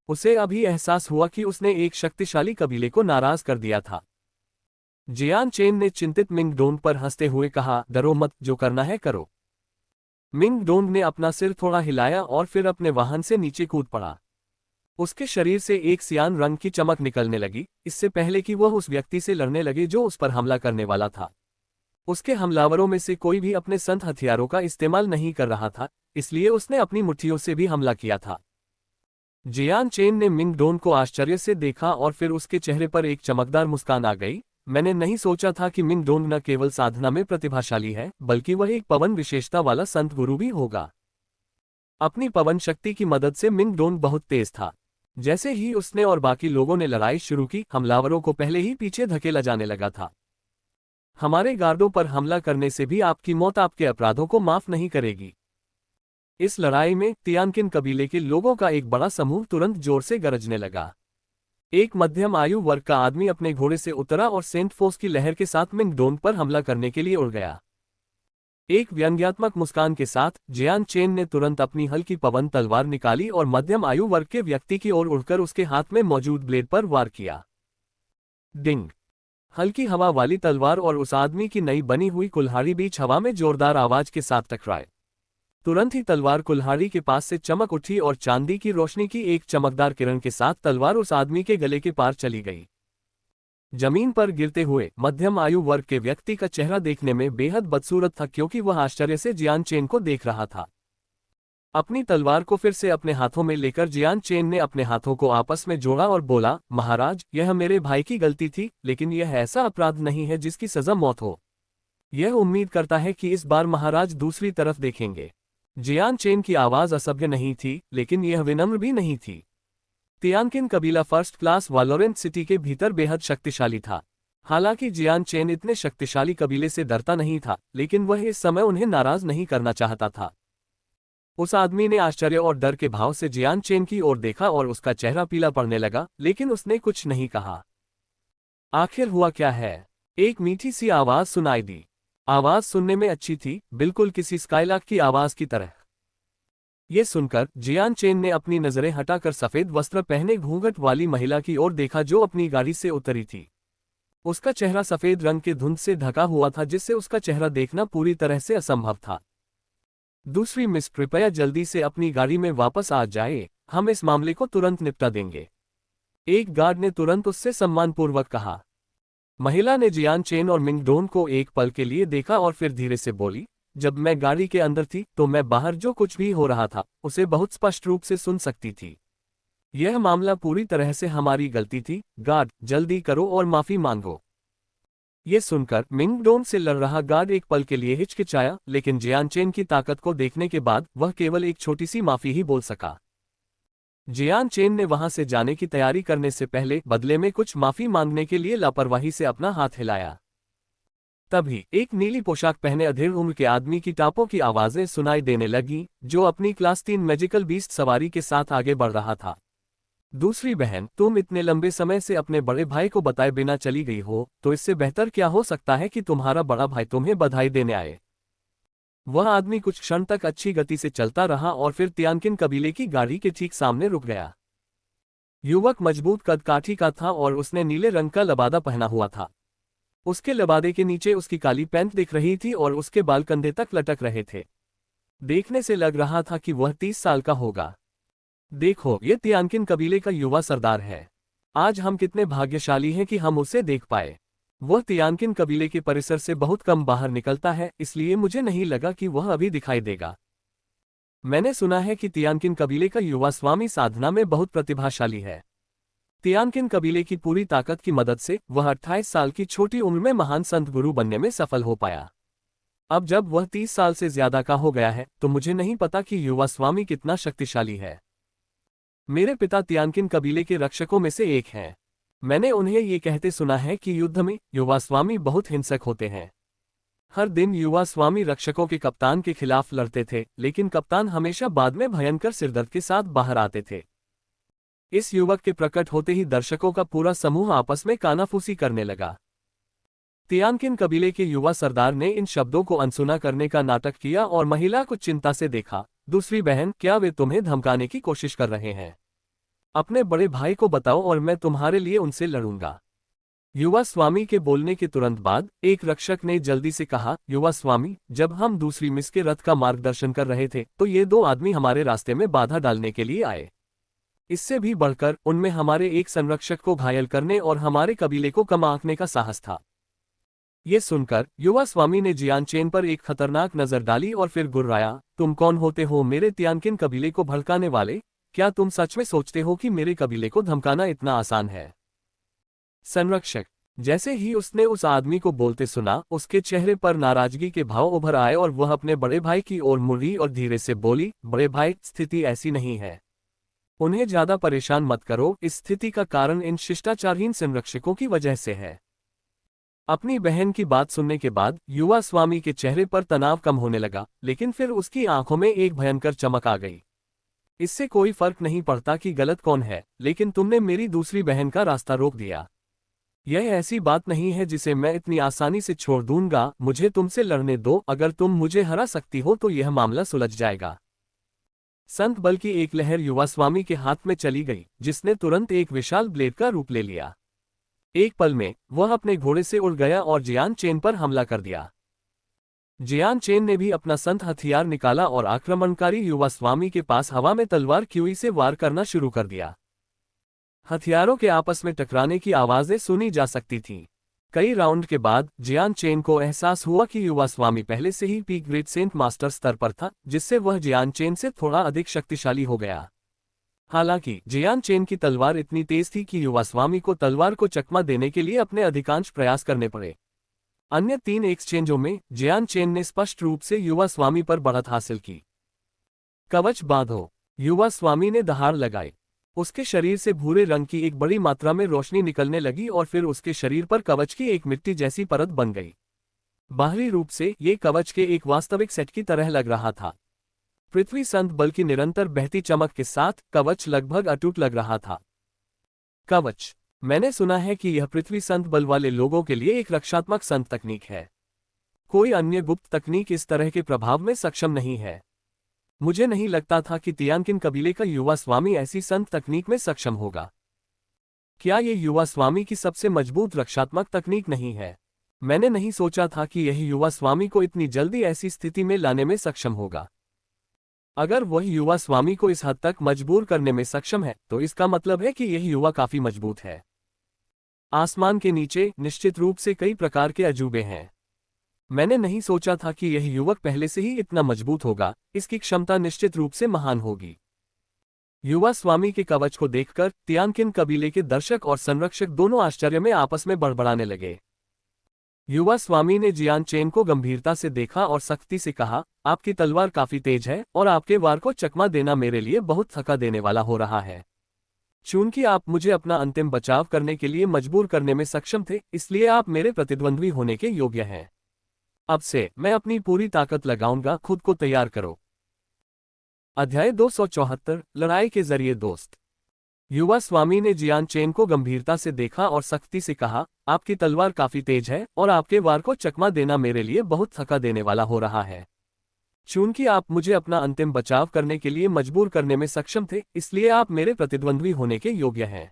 A: उसे अभी एहसास हुआ कि उसने एक शक्तिशाली कबीले को नाराज कर दिया था। जियान चेन ने चिंतित मिंग डोन पर हंसते हुए कहा, डरो मत, जो करना है करो। मिंग डोन ने अपना सिर थोड़ा हिलाया और फिर अपने वाहन से नीचे कूद पड़ा। उसके शरीर से एक सियान रंग की चमक निकलने लगी, इससे पहले कि वह उस व्यक्ति से लड़ने लगे जो उस पर हमला करने वाला था। उसके हमलावरों में से कोई भी अपने संत हथियारों का इस्तेमाल नहीं कर रहा था, इसलिए उसने अपनी मुट्ठियों से भी हमला किया था। जियान चेन ने मिंग डोन को आश्चर्य से देखा और फिर उसके चेहरे पर एक चमकदार मुस्कान आ गई। मैंने नहीं सोचा था कि मिंग डोन न केवल साधना में प्रतिभाशाली है, बल्कि वह एक पवन विशेषता वाला संत गुरु भी होगा। अपनी पवन शक्ति की मदद से मिंग डोन बहुत तेज था। जैसे ही उसने और बाकी लोगों ने लड़ाई शुरू की, हमलावरों को पहले ही पीछे धकेला जाने लगा था। हमारे गार्डों पर हमला करने से भी आपकी मौत आपके अपराधों को माफ नहीं करेगी। इस लड़ाई में तियानकिन कबीले के लोगों का एक बड़ा समूह तुरंत जोर से गरजने लगा। एक मध्यम आयु वर्ग का आदमी अपने घोड़े से उतरा और सेंट फोर्स की लहर के साथ मिंग डोन पर हमला करने के लिए उड़ गया। एक व्यंग्यात्मक मुस्कान के साथ जियान चेन ने तुरंत अपनी हल्की पवन तलवार निकाली और मध्यम आयु वर्ग के व्यक्ति की ओर उड़कर उसके हाथ में मौजूद ब्लेड पर वार किया। डिंग! हल्की हवा वाली तलवार और उस आदमी की नई बनी हुई कुल्हाड़ी बीच हवा में जोरदार आवाज के साथ टकराए। तुरंत ही तलवार कुल्हाड़ी के पास से चमक उठी और चांदी की रोशनी की एक चमकदार किरण के साथ तलवार उस आदमी के गले के पार चली गई। जमीन पर गिरते हुए मध्यम आयु वर्ग के व्यक्ति का चेहरा देखने में बेहद बदसूरत था, क्योंकि वह आश्चर्य से जियान चेन को देख रहा था। अपनी तलवार को फिर से अपने हाथों में लेकर जियान चेन ने अपने हाथों को आपस में जोड़ा और बोला, महाराज, यह मेरे भाई की गलती थी, लेकिन यह ऐसा अपराध नहीं है जिसकी सजा मौत हो। यह उम्मीद करता है कि इस बार महाराज दूसरी तरफ देखेंगे। जियान चेन की आवाज असभ्य नहीं थी, लेकिन यह विनम्र भी नहीं थी। तियानकिन कबीला फर्स्ट क्लास वॉलोरेंट सिटी के भीतर बेहद शक्तिशाली था। हालांकि जियान चेन इतने शक्तिशाली कबीले से डरता नहीं था, लेकिन वह इस समय उन्हें नाराज नहीं करना चाहता था। उस आदमी ने आश्चर्य और डर के भाव से जियान चेन की ओर देखा और उसका चेहरा पीला पड़ने लगा, लेकिन उसने कुछ नहीं कहा। आखिर हुआ क्या है? एक मीठी सी आवाज सुनाई दी। आवाज सुनने में अच्छी थी, बिल्कुल किसी स्काईलार्क की आवाज की तरह। ये सुनकर जियान चेन ने अपनी नजरें हटाकर सफेद वस्त्र पहने घूंघट वाली महिला की ओर देखा जो अपनी गाड़ी से उतरी थी। उसका चेहरा सफेद रंग के धुंध से ढका हुआ था जिससे उसका चेहरा देखना पूरी तरह से असंभव था। दूसरी मिस, कृपया जल्दी से अपनी गाड़ी में वापस आ जाए, हम इस मामले को तुरंत निपटा देंगे, एक गार्ड ने तुरंत उससे सम्मानपूर्वक कहा। महिला ने जियान चेन और मिंगडोन को एक पल के लिए देखा और फिर धीरे से बोली, जब मैं गाड़ी के अंदर थी तो मैं बाहर जो कुछ भी हो रहा था उसे बहुत स्पष्ट रूप से सुन सकती थी। यह मामला पूरी तरह से हमारी गलती थी, गार्ड जल्दी करो और माफी मांगो। ये सुनकर मिंगडोन से लड़ रहा गार्ड एक पल के लिए हिचकिचाया, लेकिन जियान चेन की ताकत को देखने के बाद वह केवल एक छोटी सी माफी ही बोल सका। जियान चेन ने वहां से जाने की तैयारी करने से पहले बदले में कुछ माफी मांगने के लिए लापरवाही से अपना हाथ हिलाया। तभी एक नीली पोशाक पहने अधेड़ उम्र के आदमी की टापों की आवाजें सुनाई देने लगीं, जो अपनी क्लास 3 मैजिकल बीस्ट सवारी के साथ आगे बढ़ रहा था। दूसरी बहन, तुम इतने लंबे समय से अपने बड़े भाई को बताए बिना चली गई हो, तो इससे बेहतर क्या हो सकता है कि तुम्हारा बड़ा भाई तुम्हें बधाई देने आए। वह आदमी कुछ क्षण तक अच्छी गति से चलता रहा और फिर तियानकिन कबीले की गाड़ी के ठीक सामने रुक गया। युवक मजबूत कदकाठी का था और उसने नीले रंग का लबादा पहना हुआ था। उसके लबादे के नीचे उसकी काली पैंट दिख रही थी और उसके बाल कंधे तक लटक रहे थे। देखने से लग रहा था कि वह 30 साल का होगा। देखो, ये तियानकिन कबीले का युवा सरदार है। आज हम कितने भाग्यशाली हैं कि हम उसे देख पाए। वह तियानकिन कबीले के परिसर से बहुत कम बाहर निकलता है, इसलिए मुझे नहीं लगा कि वह अभी दिखाई देगा। मैंने सुना है कि तियानकिन कबीले का युवा स्वामी साधना में बहुत प्रतिभाशाली है। तियानकिन कबीले की पूरी ताकत की मदद से वह 28 साल की छोटी उम्र में महान संत गुरु बनने में सफल हो पाया। अब जब वह 30 साल से ज्यादा का हो गया है तो मुझे नहीं पता कि युवा स्वामी कितना शक्तिशाली है। मेरे पिता तियानकिन कबीले के रक्षकों में से एक हैं। मैंने उन्हें ये कहते सुना है कि युद्ध में युवा स्वामी बहुत हिंसक होते हैं। हर दिन युवा स्वामी रक्षकों के कप्तान के खिलाफ लड़ते थे, लेकिन कप्तान हमेशा बाद में भयंकर सिरदर्द के साथ बाहर आते थे। इस युवक के प्रकट होते ही दर्शकों का पूरा समूह आपस में कानाफूसी करने लगा। तियानकिन कबीले के युवा सरदार ने इन शब्दों को अनसुना करने का नाटक किया और महिला को चिंता से देखा। दूसरी बहन, क्या वे तुम्हें धमकाने की कोशिश कर रहे हैं? अपने बड़े भाई को बताओ और मैं तुम्हारे लिए उनसे लड़ूंगा। युवा स्वामी के बोलने के तुरंत बाद एक रक्षक ने जल्दी से कहा, युवा स्वामी, जब हम दूसरी मिस के रथ का मार्गदर्शन कर रहे थे तो ये दो आदमी हमारे रास्ते में बाधा डालने के लिए आए। इससे भी बढ़कर उनमें हमारे एक संरक्षक को घायल करने और हमारे कबीले को कम आंकने का साहस था। ये सुनकर युवा स्वामी ने जियान चेन पर एक खतरनाक नजर डाली और फिर गुर्राया, तुम कौन होते हो मेरे तियानकिन कबीले को भड़काने वाले? क्या तुम सच में सोचते हो कि मेरे कबीले को धमकाना इतना आसान है? संरक्षक। जैसे ही उसने उस आदमी को बोलते सुना, उसके चेहरे पर नाराजगी के भाव उभर आए और वह अपने बड़े भाई की ओर मुड़ी और धीरे से बोली, बड़े भाई, स्थिति ऐसी नहीं है। उन्हें ज्यादा परेशान मत करो, इस स्थिति का कारण इन शिष्टाचारहीन संरक्षकों की वजह से है। अपनी बहन की बात सुनने के बाद युवा स्वामी के चेहरे पर तनाव कम होने लगा, लेकिन फिर उसकी आंखों में एक भयंकर चमक आ गई। इससे कोई फर्क नहीं पड़ता कि गलत कौन है, लेकिन तुमने मेरी दूसरी बहन का रास्ता रोक दिया। यह ऐसी बात नहीं है जिसे मैं इतनी आसानी से छोड़ दूंगा। मुझे तुमसे लड़ने दो, अगर तुम मुझे हरा सकती हो तो यह मामला सुलझ जाएगा। संत बल की एक लहर युवा स्वामी के हाथ में चली गई, जिसने तुरंत एक विशाल ब्लेड का रूप ले लिया। एक पल में वह अपने घोड़े से उड़ गया और जियान चेन पर हमला कर दिया। जियान चेन ने भी अपना संत हथियार निकाला और आक्रमणकारी युवा स्वामी के पास हवा में तलवार क्यूई से वार करना शुरू कर दिया। हथियारों के आपस में टकराने की आवाजें सुनी जा सकती थीं। कई राउंड के बाद जियान चेन को एहसास हुआ कि युवा स्वामी पहले से ही पीक ग्रेड सेंट मास्टर स्तर पर था, जिससे वह जियान चेन से थोड़ा अधिक शक्तिशाली हो गया। हालांकि जियान चेन की तलवार इतनी तेज थी कि युवा स्वामी को तलवार को चकमा देने के लिए अपने अधिकांश प्रयास करने पड़े। अन्य 3 एक्सचेंजों में जियान चेन ने स्पष्ट रूप से युवा स्वामी पर बढ़त हासिल की। कवच बांधो। युवा स्वामी ने दहाड़ लगाई। उसके शरीर से भूरे रंग की एक बड़ी मात्रा में रोशनी निकलने लगी और फिर उसके शरीर पर कवच की एक मिट्टी जैसी परत बन गई। बाहरी रूप से ये कवच के एक वास्तविक सेट की तरह लग रहा था। पृथ्वी संत बल की निरंतर बहती चमक के साथ कवच लगभग अटूट लग रहा था। कवच। मैंने सुना है कि यह पृथ्वी संत बल वाले लोगों के लिए एक रक्षात्मक संत तकनीक है। कोई अन्य गुप्त तकनीक इस तरह के प्रभाव में सक्षम नहीं है। मुझे नहीं लगता था कि तियानकिन कबीले का युवा स्वामी ऐसी संत तकनीक में सक्षम होगा। क्या ये युवा स्वामी की सबसे मजबूत रक्षात्मक तकनीक नहीं है? मैंने नहीं सोचा था कि यह युवा स्वामी को इतनी जल्दी ऐसी स्थिति में लाने में सक्षम होगा। अगर वह युवा स्वामी को इस हद तक मजबूर करने में सक्षम है, तो इसका मतलब है कि यह युवा काफी मजबूत है। आसमान के नीचे निश्चित रूप से कई प्रकार के अजूबे हैं। मैंने नहीं सोचा था कि यह युवक पहले से ही इतना मजबूत होगा, इसकी क्षमता निश्चित रूप से महान होगी। युवा स्वामी के कवच को देखकर तियानकिन कबीले के दर्शक और संरक्षक दोनों आश्चर्य में आपस में बड़बड़ाने लगे। युवा स्वामी ने जियान चेन को गंभीरता से देखा और सख्ती से कहा, आपकी तलवार काफी तेज है और आपके वार को चकमा देना मेरे लिए बहुत थका देने वाला हो रहा है। चूंकि आप मुझे अपना अंतिम बचाव करने के लिए मजबूर करने में सक्षम थे, इसलिए आप मेरे प्रतिद्वंद्वी होने के योग्य हैं। अब से मैं अपनी पूरी ताकत लगाऊंगा, खुद को तैयार करो। अध्याय 274 लड़ाई के जरिए दोस्त। युवा स्वामी ने जियान चेन को गंभीरता से देखा और सख्ती से कहा, आपकी तलवार काफी तेज है और आपके वार को चकमा देना मेरे लिए बहुत थका देने वाला हो रहा है। चूंकि आप मुझे अपना अंतिम बचाव करने के लिए मजबूर करने में सक्षम थे, इसलिए आप मेरे प्रतिद्वंद्वी होने के योग्य हैं।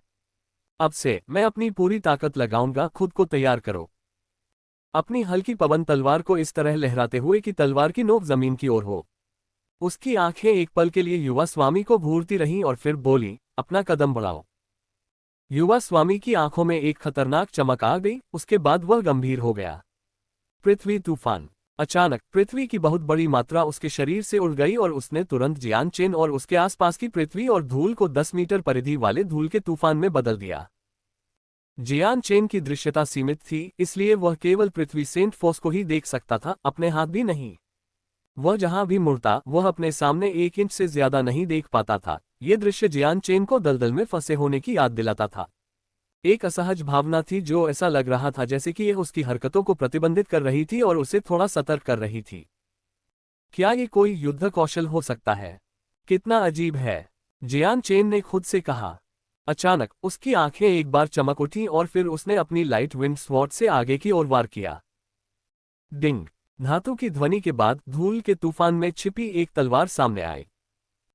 A: अब से मैं अपनी पूरी ताकत लगाऊंगा, खुद को तैयार करो। अपनी हल्की पवन तलवार को इस तरह लहराते हुए कि तलवार की नोक जमीन की ओर हो। उसकी आंखें एक पल के लिए युवा स्वामी को घूरती रहीं और फिर बोली, अपना कदम बढ़ाओ। युवा स्वामी की आंखों में एक खतरनाक चमक आ गई, उसके बाद वह गंभीर हो गया। पृथ्वी तूफान। अचानक पृथ्वी की बहुत बड़ी मात्रा उसके शरीर से उड़ गई और उसने तुरंत जियान चेन और उसके आसपास की पृथ्वी और धूल को 10 मीटर परिधि वाले धूल के तूफान में बदल दिया। जियान चेन की दृश्यता सीमित थी, इसलिए वह केवल पृथ्वी सेंट फोर्स को ही देख सकता था, अपने हाथ भी नहीं। वह जहां भी मुड़ता वह अपने सामने 1 इंच से ज्यादा नहीं देख पाता था। ये दृश्य जियान चेन को दलदल में फंसे होने की याद दिलाता था। एक असहज भावना थी जो ऐसा लग रहा था जैसे कि यह उसकी हरकतों को प्रतिबंधित कर रही थी और उसे थोड़ा सतर्क कर रही थी। क्या ये कोई युद्ध कौशल हो सकता है? कितना अजीब है, जियान चेन ने खुद से कहा। अचानक उसकी आंखें एक बार चमक उठी और फिर उसने अपनी लाइट विंड स्वॉर्ड से आगे की ओर वार किया। डिंग! धातु की ध्वनि के बाद धूल के तूफान में छिपी एक तलवार सामने आई।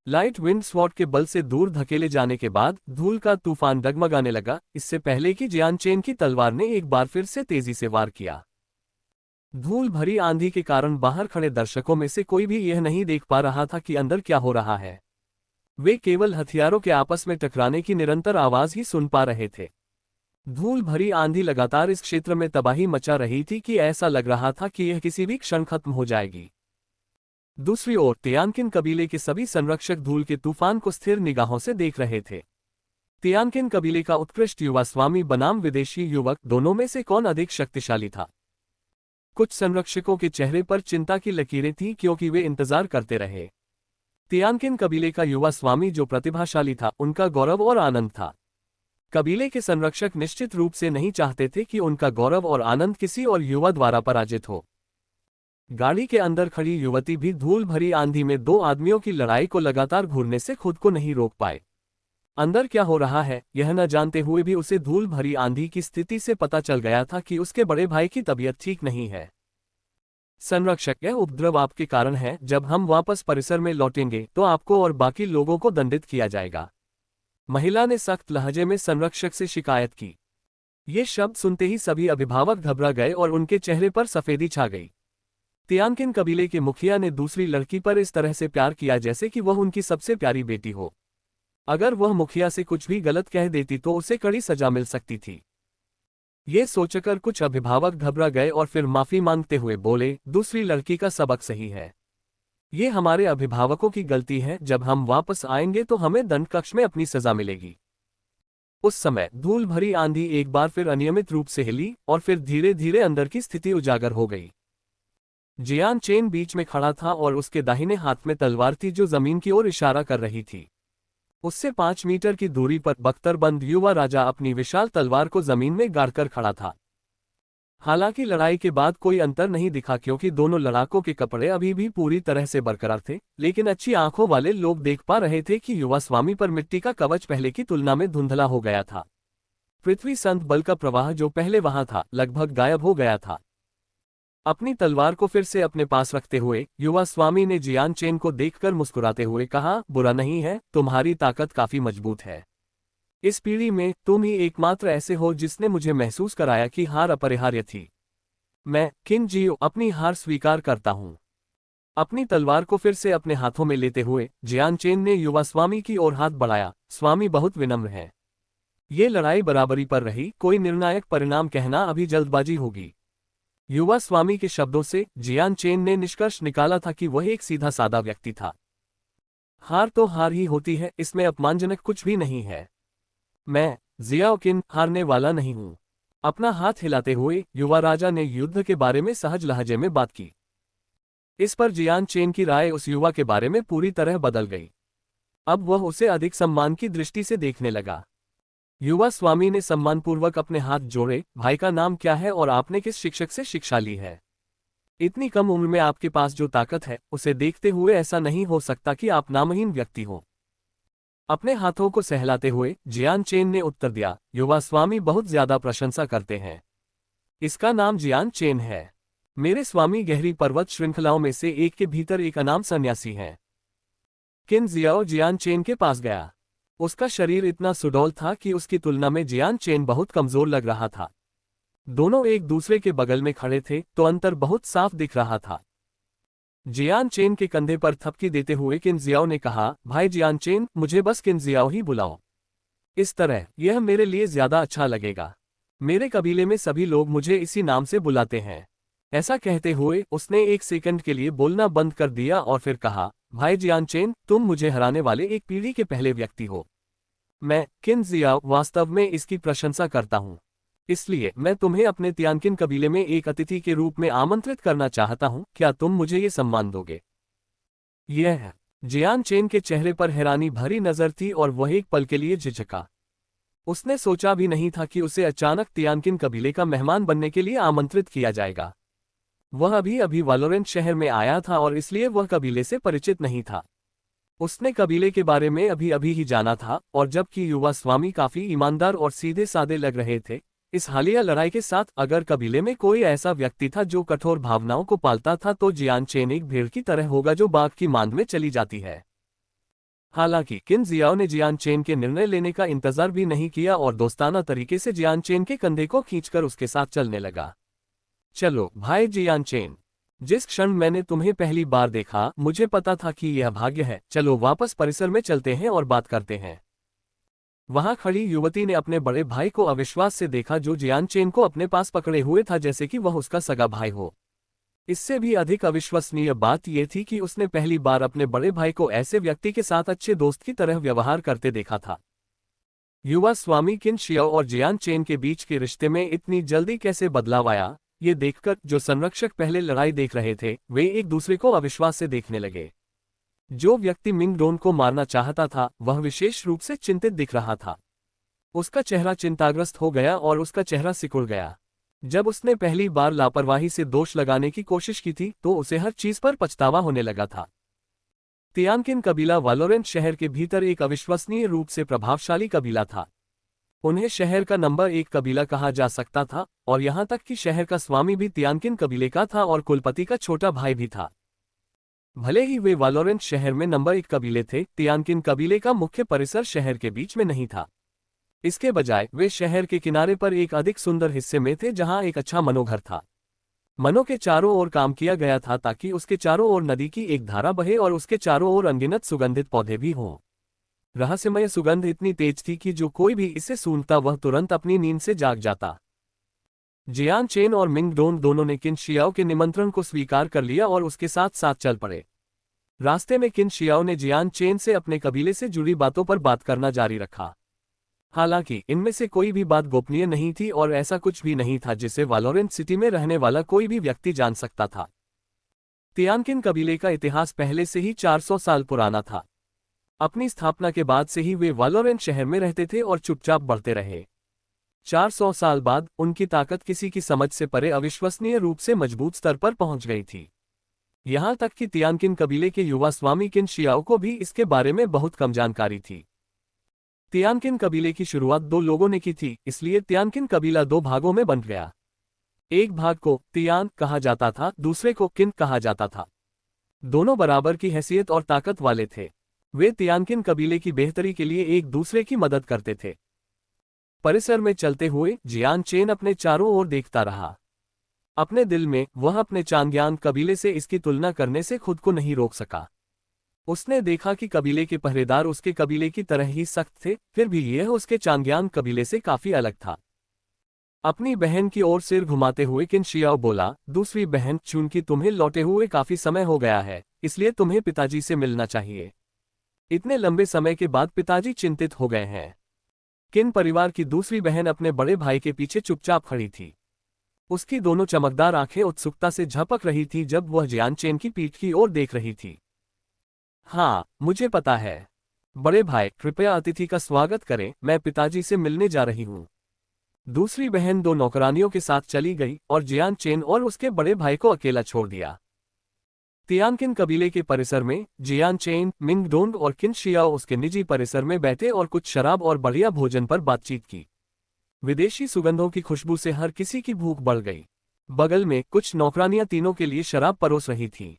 A: लाइट विंड स्वॉर्ड के बल से दूर धकेले जाने के बाद धूल का तूफान डगमगाने लगा, इससे पहले कि जियान चेन की तलवार ने एक बार फिर से तेजी से वार किया। धूल भरी आंधी के कारण बाहर खड़े दर्शकों में से कोई भी यह नहीं देख पा रहा था कि अंदर क्या हो रहा है। वे केवल हथियारों के आपस में टकराने की निरंतर आवाज ही सुन पा रहे थे। धूल भरी आंधी लगातार इस क्षेत्र में तबाही मचा रही थी कि ऐसा लग रहा था कि यह किसी भी क्षण खत्म हो जाएगी। दूसरी ओर तियानकिन कबीले के सभी संरक्षक धूल के तूफान को स्थिर निगाहों से देख रहे थे। तियानकिन कबीले का उत्कृष्ट युवा स्वामी बनाम विदेशी युवक, दोनों में से कौन अधिक शक्तिशाली था? कुछ संरक्षकों के चेहरे पर चिंता की लकीरें थीं क्योंकि वे इंतजार करते रहे। तियानकिन कबीले का युवा स्वामी जो प्रतिभाशाली था, उनका गौरव और आनंद था। कबीले के संरक्षक निश्चित रूप से नहीं चाहते थे कि उनका गौरव और आनंद किसी और युवा द्वारा पराजित हो। गाड़ी के अंदर खड़ी युवती भी धूल भरी आंधी में 2 आदमियों की लड़ाई को लगातार घूरने से खुद को नहीं रोक पाए। अंदर क्या हो रहा है यह न जानते हुए भी उसे धूल भरी आंधी की स्थिति से पता चल गया था कि उसके बड़े भाई की तबीयत ठीक नहीं है। संरक्षक, यह उपद्रव आपके कारण है। जब हम वापस परिसर में लौटेंगे तो आपको और बाकी लोगों को दंडित किया जाएगा। महिला ने सख्त लहजे में संरक्षक से शिकायत की। ये शब्द सुनते ही सभी अभिभावक घबरा गए और उनके चेहरे पर सफेदी छा गई। तियानकिन कबीले के मुखिया ने दूसरी लड़की पर इस तरह से प्यार किया जैसे कि वह उनकी सबसे प्यारी बेटी हो। अगर वह मुखिया से कुछ भी गलत कह देती तो उसे कड़ी सजा मिल सकती थी। ये सोचकर कुछ अभिभावक घबरा गए और फिर माफी मांगते हुए बोले, दूसरी लड़की का सबक सही है। ये हमारे अभिभावकों की गलती है। जब हम वापस आएंगे तो हमें दंड कक्ष में अपनी सजा मिलेगी। उस समय धूल भरी आंधी एक बार फिर अनियमित रूप से हिली और फिर धीरे धीरे अंदर की स्थिति उजागर हो गई। जियान चेन बीच में खड़ा था और उसके दाहिने हाथ में तलवार थी जो जमीन की ओर इशारा कर रही थी। उससे 5 मीटर की दूरी पर बख्तरबंद युवा राजा अपनी विशाल तलवार को जमीन में गाड़कर खड़ा था। हालांकि लड़ाई के बाद कोई अंतर नहीं दिखा क्योंकि दोनों लड़ाकों के कपड़े अभी भी पूरी तरह से बरकरार थे, लेकिन अच्छी आंखों वाले लोग देख पा रहे थे कि युवा स्वामी पर मिट्टी का कवच पहले की तुलना में धुंधला हो गया था। पृथ्वी संत बल का प्रवाह जो पहले वहां था लगभग गायब हो गया था। अपनी तलवार को फिर से अपने पास रखते हुए युवा स्वामी ने जियान चेन को देखकर मुस्कुराते हुए कहा, बुरा नहीं है, तुम्हारी ताकत काफी मजबूत है। इस पीढ़ी में तुम ही एकमात्र ऐसे हो जिसने मुझे महसूस कराया कि हार अपरिहार्य थी। मैं किन जियो अपनी हार स्वीकार करता हूँ। अपनी तलवार को फिर से अपने हाथों में लेते हुए जियान चेन ने युवा स्वामी की ओर हाथ बढ़ाया। स्वामी बहुत विनम्र है। ये लड़ाई बराबरी पर रही, कोई निर्णायक परिणाम कहना अभी जल्दबाजी होगी। युवा स्वामी के शब्दों से जियान चेन ने निष्कर्ष निकाला था कि वह एक सीधा साधा व्यक्ति था। हार तो हार ही होती है, इसमें अपमानजनक कुछ भी नहीं है। मैं जियाओ किन हारने वाला नहीं हूं। अपना हाथ हिलाते हुए युवा राजा ने युद्ध के बारे में सहज लहजे में बात की। इस पर जियान चेन की राय उस युवा के बारे में पूरी तरह बदल गई। अब वह उसे अधिक सम्मान की दृष्टि से देखने लगा। युवा स्वामी ने सम्मानपूर्वक अपने हाथ जोड़े। भाई का नाम क्या है और आपने किस शिक्षक से शिक्षा ली है? इतनी कम उम्र में आपके पास जो ताकत है, उसे देखते हुए ऐसा नहीं हो सकता कि आप नामहीन व्यक्ति हो। अपने हाथों को सहलाते हुए जियान चेन ने उत्तर दिया, युवा स्वामी बहुत ज्यादा प्रशंसा करते हैं। इसका नाम जियान चेन है। मेरे स्वामी गहरी पर्वत श्रृंखलाओं में से एक के भीतर एक अनाम सन्यासी हैं। किन जियाओ जियान चेन के पास गया। उसका शरीर इतना सुडौल था कि उसकी तुलना में जियान चेन बहुत कमजोर लग रहा था। दोनों एक दूसरे के बगल में खड़े थे तो अंतर बहुत साफ दिख रहा था। जियान चेन के कंधे पर थपकी देते हुए किन जियाओ ने कहा, भाई जियान चेन, मुझे बस किन जियाओ ही बुलाओ। इस तरह यह मेरे लिए ज्यादा अच्छा लगेगा। मेरे कबीले में सभी लोग मुझे इसी नाम से बुलाते हैं। ऐसा कहते हुए उसने एक सेकंड के लिए बोलना बंद कर दिया और फिर कहा, भाई जियान चेन, तुम मुझे हराने वाले एक पीढ़ी के पहले व्यक्ति हो। मैं किन जियाओ वास्तव में इसकी प्रशंसा करता हूँ। इसलिए मैं तुम्हें अपने तियानकिन कबीले में एक अतिथि के रूप में आमंत्रित करना चाहता हूँ। क्या तुम मुझे ये सम्मान दोगे? यह है। जियान चेन के चेहरे पर हैरानी भरी नजर थी और वह एक पल के लिए झिझका। उसने सोचा भी नहीं था कि उसे अचानक तियानकिन कबीले का मेहमान बनने के लिए आमंत्रित किया जाएगा। वह अभी अभी वलोरेंट शहर में आया था और इसलिए वह कबीले से परिचित नहीं था। उसने कबीले के बारे में अभी अभी ही जाना था और जबकि युवा स्वामी काफी ईमानदार और सीधे साधे लग रहे थे, इस हालिया लड़ाई के साथ अगर कबीले में कोई ऐसा व्यक्ति था जो कठोर भावनाओं को पालता था तो जियान चेन एक भेड़ की तरह होगा जो बाघ की मांद में चली जाती है। हालांकि किन जियाओ ने जियान चेन के निर्णय लेने का इंतजार भी नहीं किया और दोस्ताना तरीके से जियान चेन के कंधे को खींचकर उसके साथ चलने लगा। चलो भाई जियान चेन, जिस क्षण मैंने तुम्हें पहली बार देखा मुझे पता था कि यह भाग्य है। चलो वापस परिसर में चलते हैं और बात करते हैं। वहां खड़ी युवती ने अपने बड़े भाई को अविश्वास से देखा जो जियान चेन को अपने पास पकड़े हुए था जैसे कि वह उसका सगा भाई हो। इससे भी अधिक अविश्वसनीय बात यह थी कि उसने पहली बार अपने बड़े भाई को ऐसे व्यक्ति के साथ अच्छे दोस्त की तरह व्यवहार करते देखा था। युवा स्वामी किन शियाओ और जियान चेन के बीच के रिश्ते में इतनी जल्दी कैसे बदलाव आया, ये देखकर जो संरक्षक पहले लड़ाई देख रहे थे वे एक दूसरे को अविश्वास से देखने लगे। जो व्यक्ति मिंग डोन को मारना चाहता था वह विशेष रूप से चिंतित दिख रहा था। उसका चेहरा चिंताग्रस्त हो गया और उसका चेहरा सिकुड़ गया। जब उसने पहली बार लापरवाही से दोष लगाने की कोशिश की थी तो उसे हर चीज पर पछतावा होने लगा था। तियानकिन कबीला वलोरेंट शहर के भीतर एक अविश्वसनीय रूप से प्रभावशाली कबीला था। उन्हें शहर का नंबर 1 कबीला कहा जा सकता था और यहां तक कि शहर का स्वामी भी तियानकिन कबीले का था और कुलपति का छोटा भाई भी था। भले ही वे वलोरेंट शहर में नंबर 1 कबीले थे, तियानकिन कबीले का मुख्य परिसर शहर के बीच में नहीं था। इसके बजाय वे शहर के किनारे पर एक अधिक सुंदर हिस्से में थे जहां एक अच्छा मनोघर था। मनो के चारों ओर काम किया गया था ताकि उसके चारों ओर नदी की एक धारा बहे और उसके चारों ओर अनगिनत सुगंधित पौधे भी हों। रहस्यमय सुगंध इतनी तेज थी कि जो कोई भी इसे सूंघता वह तुरंत अपनी नींद से जाग जाता। जियान चेन और मिंग डोन दोनों ने किन शियाओ के निमंत्रण को स्वीकार कर लिया और उसके साथ साथ चल पड़े। रास्ते में किन शियाओ ने जियान चेन से अपने कबीले से जुड़ी बातों पर बात करना जारी रखा। हालांकि इनमें से कोई भी बात गोपनीय नहीं थी और ऐसा कुछ भी नहीं था जिसे वलोरेंट सिटी में रहने वाला कोई भी व्यक्ति जान सकता था। तियानकिन कबीले का इतिहास पहले से ही 400 साल पुराना था। अपनी स्थापना के बाद से ही वे वलोरेंट शहर में रहते थे और चुपचाप बढ़ते रहे। 400 साल बाद उनकी ताकत किसी की समझ से परे अविश्वसनीय रूप से मजबूत स्तर पर पहुंच गई थी। यहां तक कि तियानकिन कबीले के युवा स्वामी किन शियाओ को भी इसके बारे में बहुत कम जानकारी थी। तियानकिन कबीले की शुरुआत 2 लोगों ने की थी, इसलिए तियानकिन कबीला 2 भागों में बंट गया। एक भाग को तियान कहा जाता था, दूसरे को किन कहा जाता था। दोनों बराबर की हैसियत और ताकत वाले थे। वे तियानकिन कबीले की बेहतरी के लिए एक दूसरे की मदद करते थे। परिसर में चलते हुए जियान चेन अपने चारों ओर देखता रहा। अपने दिल में वह अपने चांग्यान कबीले से इसकी तुलना करने से खुद को नहीं रोक सका। उसने देखा कि कबीले के पहरेदार उसके कबीले की तरह ही सख्त थे, फिर भी यह उसके चांग्यान कबीले से काफी अलग था। अपनी बहन की ओर सिर घुमाते हुए किन शियाओ बोला, दूसरी बहन चूंकि तुम्हें लौटे हुए काफी समय हो गया है, इसलिए तुम्हें पिताजी से मिलना चाहिए। इतने लंबे समय के बाद पिताजी चिंतित हो गए हैं। किन परिवार की दूसरी बहन अपने बड़े भाई के पीछे चुपचाप खड़ी थी। उसकी दोनों चमकदार आंखें उत्सुकता से झपक रही थी जब वह जियान चेन की पीठ की ओर देख रही थी। हाँ, मुझे पता है। बड़े भाई, कृपया अतिथि का स्वागत करें, मैं पिताजी से मिलने जा रही हूँ। दूसरी बहन दो नौकरानियों के साथ चली गई और जियान चेन और उसके बड़े भाई को अकेला छोड़ दिया। तियानकिन कबीले के परिसर में जियान चेन, मिंग डोंग और किन शियाओ उसके निजी परिसर में बैठे और कुछ शराब और बढ़िया भोजन पर बातचीत की। विदेशी सुगंधों की खुशबू से हर किसी की भूख बढ़ गई। बगल में कुछ नौकरानियां तीनों के लिए शराब परोस रही थीं।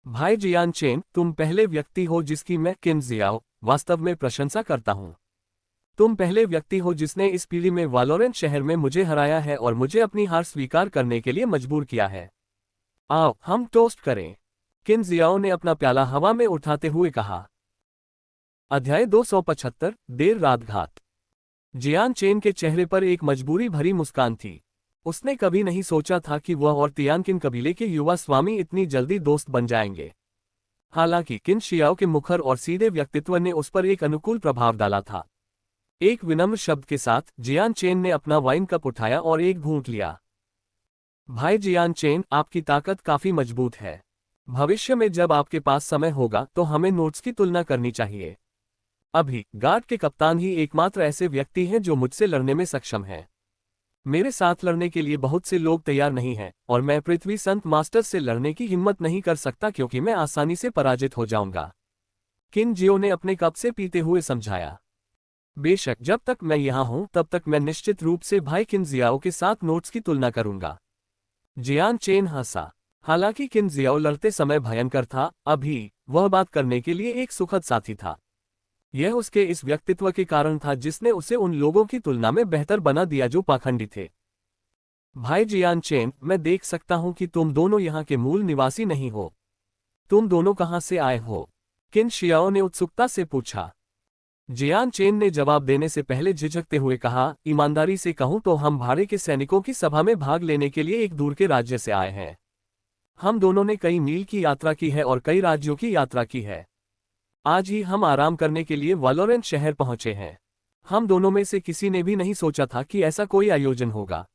A: भाई जियान चेन, तुम पहले व्यक्ति हो जिसकी मैं किन जियाओ वास्तव में प्रशंसा करता हूं। तुम पहले व्यक्ति हो जिसने इस पीढ़ी में वालोरेंट शहर में मुझे हराया है और मुझे अपनी हार स्वीकार करने के लिए मजबूर किया है। आओ हम टोस्ट करें। किन जियाओ ने अपना प्याला हवा में उठाते हुए कहा। अध्याय 275 देर रात घात। जियान चेन के चेहरे पर एक मजबूरी भरी मुस्कान थी। उसने कभी नहीं सोचा था कि वह और तियानकिन कबीले के युवा स्वामी इतनी जल्दी दोस्त बन जाएंगे। हालांकि किन शियाओ के मुखर और सीधे व्यक्तित्व ने उस पर एक अनुकूल प्रभाव डाला था। एक विनम्र शब्द के साथ जियान चेन ने अपना वाइन कप उठाया और एक घूंट लिया। भाई जियान चेन, आपकी ताकत काफी मजबूत है। भविष्य में जब आपके पास समय होगा तो हमें नोट्स की तुलना करनी चाहिए। अभी गार्ड के कप्तान ही एकमात्र ऐसे व्यक्ति हैं जो मुझसे लड़ने में सक्षम हैं। मेरे साथ लड़ने के लिए बहुत से लोग तैयार नहीं हैं और मैं पृथ्वी संत मास्टर्स से लड़ने की हिम्मत नहीं कर सकता क्योंकि मैं आसानी से पराजित हो जाऊंगा। किन जियो ने अपने कप से पीते हुए समझाया। बेशक, जब तक मैं यहां हूं तब तक मैं निश्चित रूप से भाई किन जियाओ के साथ नोट्स की तुलना करूंगा। जियान चेन हंसा। हालांकि किन जियाओ लड़ते समय भयंकर था, अभी वह बात करने के लिए एक सुखद साथी था। यह उसके इस व्यक्तित्व के कारण था जिसने उसे उन लोगों की तुलना में बेहतर बना दिया जो पाखंडी थे। भाई जियान चेन, मैं देख सकता हूं कि तुम दोनों यहाँ के मूल निवासी नहीं हो। तुम दोनों कहां से आए हो? किन शियाओ ने उत्सुकता से पूछा। जियान चेन ने जवाब देने से पहले झिझकते हुए कहा, ईमानदारी से कहूं तो हम भाड़े के सैनिकों की सभा में भाग लेने के लिए एक दूर के राज्य से आए हैं। हम दोनों ने कई मील की यात्रा की है और कई राज्यों की यात्रा की है। आज ही हम आराम करने के लिए वालोरेंट शहर पहुंचे हैं। हम दोनों में से किसी ने भी नहीं सोचा था कि ऐसा कोई आयोजन होगा।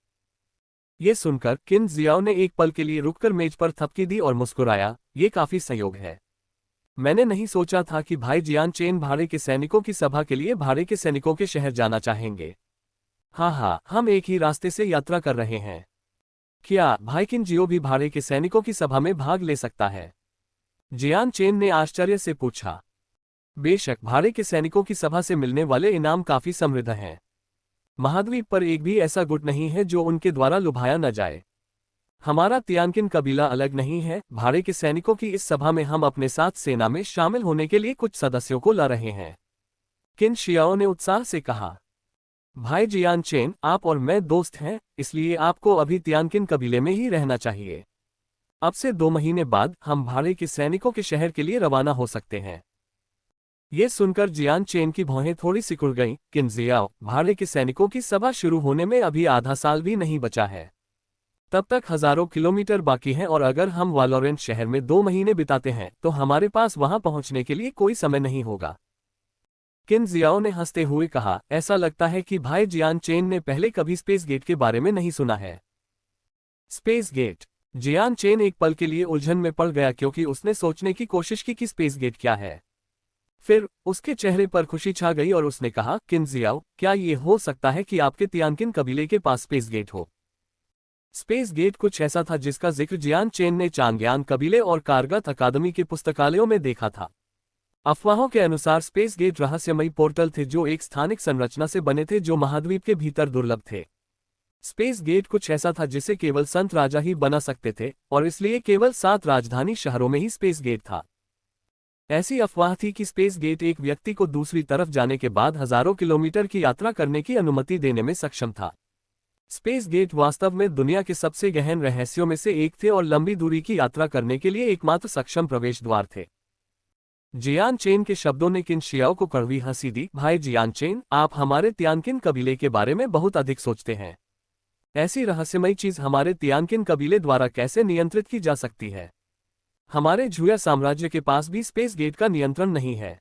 A: ये सुनकर किन जियाओ ने एक पल के लिए रुककर मेज पर थपकी दी और मुस्कुराया, ये काफी संयोग है। मैंने नहीं सोचा था कि भाई जियान चेन भाड़े के सैनिकों की सभा के लिए भाड़े के सैनिकों के शहर जाना चाहेंगे। हाँ, हम एक ही रास्ते से यात्रा कर रहे हैं। क्या भाई किन जियो भी भाड़े के सैनिकों की सभा में भाग ले सकता है? जियान चेन ने आश्चर्य से पूछा। बेशक, भाड़े के सैनिकों की सभा से मिलने वाले इनाम काफी समृद्ध हैं। महाद्वीप पर एक भी ऐसा गुट नहीं है जो उनके द्वारा लुभाया न जाए। हमारा तियानकिन कबीला अलग नहीं है। भाड़े के सैनिकों की इस सभा में हम अपने साथ सेना में शामिल होने के लिए कुछ सदस्यों को ला रहे हैं। किन शियाओ ने उत्साह से कहा। भाई जियान चेन, आप और मैं दोस्त हैं, इसलिए आपको अभी तियानकिन कबीले में ही रहना चाहिए। अब से 2 महीने बाद हम भाड़े के सैनिकों के शहर के लिए रवाना हो सकते हैं। ये सुनकर जियान चेन की भौहें थोड़ी सिकुड़ गईं। किन जियाओ, भाड़े के सैनिकों की सभा शुरू होने में अभी आधा साल भी नहीं बचा है। तब तक हजारों किलोमीटर बाकी हैं और अगर हम वालोरेंट शहर में 2 महीने बिताते हैं तो हमारे पास वहां पहुंचने के लिए कोई समय नहीं होगा। किन जियाओ ने हंसते हुए कहा, ऐसा लगता है कि भाई जियान चेन ने पहले कभी स्पेस गेट के बारे में नहीं सुना है। Space gate. जियान चेन एक पल के लिए उलझन में पड़ गया क्योंकि उसने सोचने की कोशिश की कि स्पेस गेट क्या है। फिर उसके चेहरे पर खुशी छा गई और उसने कहा, किन जियाओ, क्या ये हो सकता है कि आपके तियानकिन कबीले के पास स्पेस गेट हो? स्पेस गेट कुछ ऐसा था जिसका जिक्र जियान चेन ने चांग्यान कबीले और कारगत अकादमी के पुस्तकालयों में देखा था। अफवाहों के अनुसार स्पेस गेट रहस्यमयी पोर्टल थे जो एक स्थानिक संरचना से बने थे जो महाद्वीप के भीतर दुर्लभ थे। स्पेस गेट कुछ ऐसा था जिसे केवल संत राजा ही बना सकते थे, और इसलिए केवल 7 राजधानी शहरों में ही स्पेस गेट था। ऐसी अफवाह थी कि स्पेस गेट एक व्यक्ति को दूसरी तरफ जाने के बाद हजारों किलोमीटर की यात्रा करने की अनुमति देने में सक्षम था। स्पेस गेट वास्तव में दुनिया के सबसे गहन रहस्यों में से एक थे और लंबी दूरी की यात्रा करने के लिए एकमात्र सक्षम प्रवेश द्वार थे। जियान चेन के शब्दों ने किन शियाओ को कड़वी हंसी दी। भाई जियान चेन, आप हमारे तियानकिन कबीले के बारे में बहुत अधिक सोचते हैं। ऐसी रहस्यमयी चीज हमारे तियानकिन कबीले द्वारा कैसे नियंत्रित की जा सकती है? हमारे झुया साम्राज्य के पास भी स्पेस गेट का नियंत्रण नहीं है।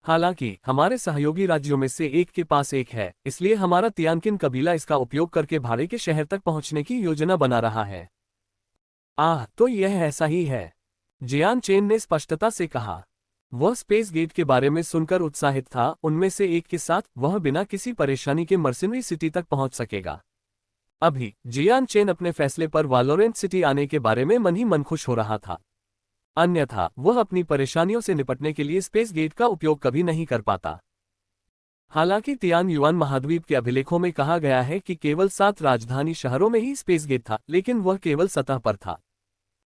A: हालांकि हमारे सहयोगी राज्यों में से एक के पास एक है, इसलिए हमारा तियानकिन कबीला इसका उपयोग करके भाड़े के शहर तक पहुंचने की योजना बना रहा है। तो यह ऐसा ही है, जियान चेन ने स्पष्टता से कहा। वह स्पेस गेट के बारे में सुनकर उत्साहित था। उनमें से एक के साथ वह बिना किसी परेशानी के मर्सिनरी सिटी तक पहुंच सकेगा। अभी जियान चेन अपने फैसले पर वैलोरेंट सिटी आने के बारे में मन ही मन खुश हो रहा था। अन्यथा वह अपनी परेशानियों से निपटने के लिए स्पेस गेट का उपयोग कभी नहीं कर पाता। हालांकि तियान युआन महाद्वीप के अभिलेखों में कहा गया है कि केवल 7 राजधानी शहरों में ही स्पेस गेट था, लेकिन वह केवल सतह पर था।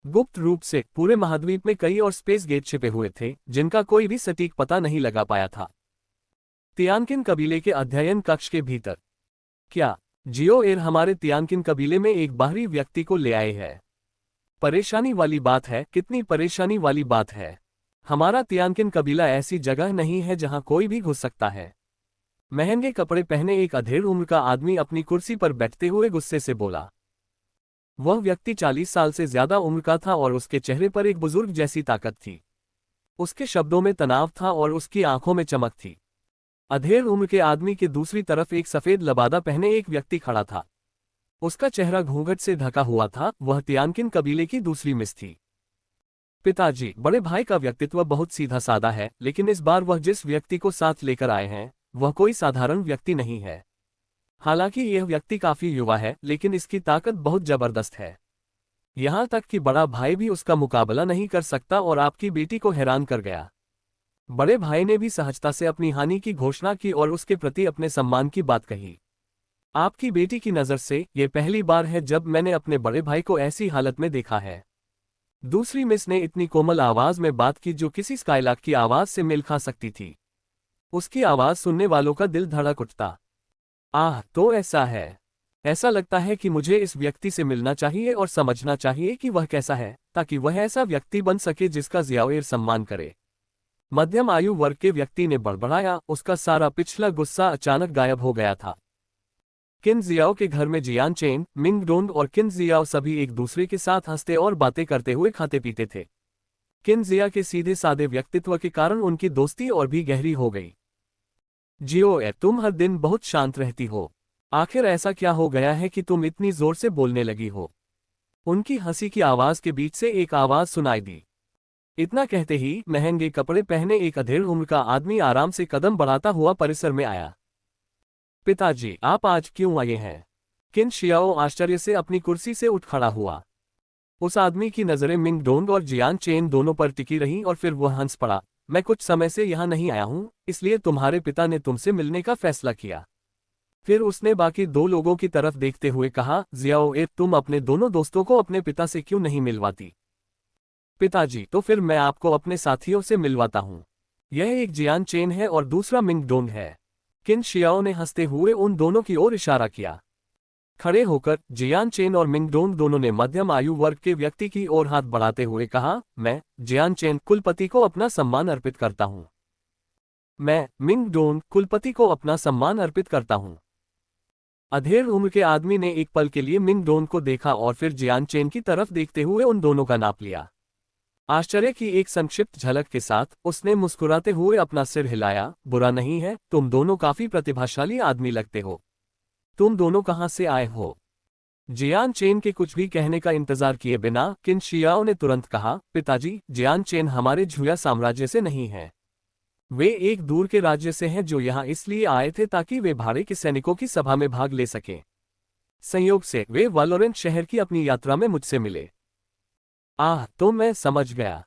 A: गुप्त रूप से पूरे महाद्वीप में कई और स्पेस गेट छिपे हुए थे, जिनका कोई भी सटीक पता नहीं लगा पाया था। तियानकिन कबीले के अध्ययन कक्ष के भीतर क्या जियो एर हमारे तियानकिन कबीले में एक बाहरी व्यक्ति को ले आए हैं? परेशानी वाली बात है, कितनी परेशानी वाली बात है। हमारा तियानकिन कबीला ऐसी जगह नहीं है जहां कोई भी घुस सकता है। महंगे कपड़े पहने एक अधेड़ उम्र का आदमी अपनी कुर्सी पर बैठते हुए गुस्से से बोला। वह व्यक्ति 40 साल से ज्यादा उम्र का था और उसके चेहरे पर एक बुजुर्ग जैसी ताकत थी। उसके शब्दों में तनाव था और उसकी आंखों में चमक थी। अधेड़ उम्र के आदमी के दूसरी तरफ एक सफेद लबादा पहने एक व्यक्ति खड़ा था। उसका चेहरा घूंघट से ढका हुआ था। वह तियानकिन कबीले की दूसरी मिस थी। पिताजी, बड़े भाई का व्यक्तित्व बहुत सीधा सादा है, लेकिन इस बार वह जिस व्यक्ति को साथ लेकर आए हैं वह कोई साधारण व्यक्ति नहीं है। हालांकि यह व्यक्ति काफी युवा है, लेकिन इसकी ताकत बहुत जबरदस्त है। यहां तक कि बड़ा भाई भी उसका मुकाबला नहीं कर सकता और आपकी बेटी को हैरान कर गया। बड़े भाई ने भी सहजता से अपनी हानि की घोषणा की और उसके प्रति अपने सम्मान की बात कही। आपकी बेटी की नज़र से यह पहली बार है जब मैंने अपने बड़े भाई को ऐसी हालत में देखा है। दूसरी मिस ने इतनी कोमल आवाज में बात की जो किसी स्काईलार्क की आवाज से मेल खा सकती थी। उसकी आवाज सुनने वालों का दिल धड़क उठता। तो ऐसा है। ऐसा लगता है कि मुझे इस व्यक्ति से मिलना चाहिए और समझना चाहिए कि वह कैसा है, ताकि वह ऐसा व्यक्ति बन सके जिसका जियाओ सम्मान करे। मध्यम आयु वर्ग के व्यक्ति ने बड़बड़ाया। उसका सारा पिछला गुस्सा अचानक गायब हो गया था। किन जियाओ के घर में जियान चेन, मिंग डोंग और किन जियाओ सभी एक दूसरे के साथ हंसते और बातें करते हुए खाते पीते थे। किन जिया के सीधे सादे व्यक्तित्व के कारण उनकी दोस्ती और भी गहरी हो गई। जियो, तुम हर दिन बहुत शांत रहती हो। आखिर ऐसा क्या हो गया है कि तुम इतनी जोर से बोलने लगी हो? उनकी हंसी की आवाज के बीच से एक आवाज सुनाई दी। इतना कहते ही महंगे कपड़े पहने एक अधेड़ उम्र का आदमी आराम से कदम बढ़ाता हुआ परिसर में आया। पिताजी, आप आज क्यों आए हैं? किन शियाओ आश्चर्य से अपनी कुर्सी से उठ खड़ा हुआ। उस आदमी की नजरें मिंग डोंग और जियान चेन दोनों पर टिकी रहीं और फिर वह हंस पड़ा। मैं कुछ समय से यहाँ नहीं आया हूँ, इसलिए तुम्हारे पिता ने तुमसे मिलने का फैसला किया। फिर उसने बाकी 2 लोगों की तरफ देखते हुए कहा, जियाओ ए, तुम अपने दोनों दोस्तों को अपने पिता से क्यों नहीं मिलवाती? पिताजी, तो फिर मैं आपको अपने साथियों से मिलवाता हूँ। यह एक जियान चेन है और दूसरा मिंग डोंग है। किन शियाओ ने हंसते हुए उन दोनों की ओर इशारा किया। खड़े होकर जियान चेन और मिंग डोंग दोनों ने मध्यम आयु वर्ग के व्यक्ति की ओर हाथ बढ़ाते हुए कहा, मैं जियान चेन कुलपति को अपना सम्मान अर्पित करता हूँ। मैं मिंग डोंग कुलपति को अपना सम्मान अर्पित करता हूँ। अधेड़ उम्र के आदमी ने एक पल के लिए मिंग डोंग को देखा और फिर जियान चेन की तरफ देखते हुए उन दोनों का नाप लिया। आश्चर्य की एक संक्षिप्त झलक के साथ उसने मुस्कुराते हुए अपना सिर हिलाया। बुरा नहीं है, तुम दोनों काफी प्रतिभाशाली आदमी लगते हो। तुम दोनों कहां से आए हो? जियान चेन के कुछ भी कहने का इंतजार किए बिना किन शियाओ ने तुरंत कहा, पिताजी, जियान चेन हमारे झुया साम्राज्य से नहीं है। वे एक दूर के राज्य से हैं जो यहाँ इसलिए आए थे ताकि वे भाड़े के सैनिकों की सभा में भाग ले सकें। संयोग से वे वैलोरेंट शहर की अपनी यात्रा में मुझसे मिले। तो मैं समझ गया।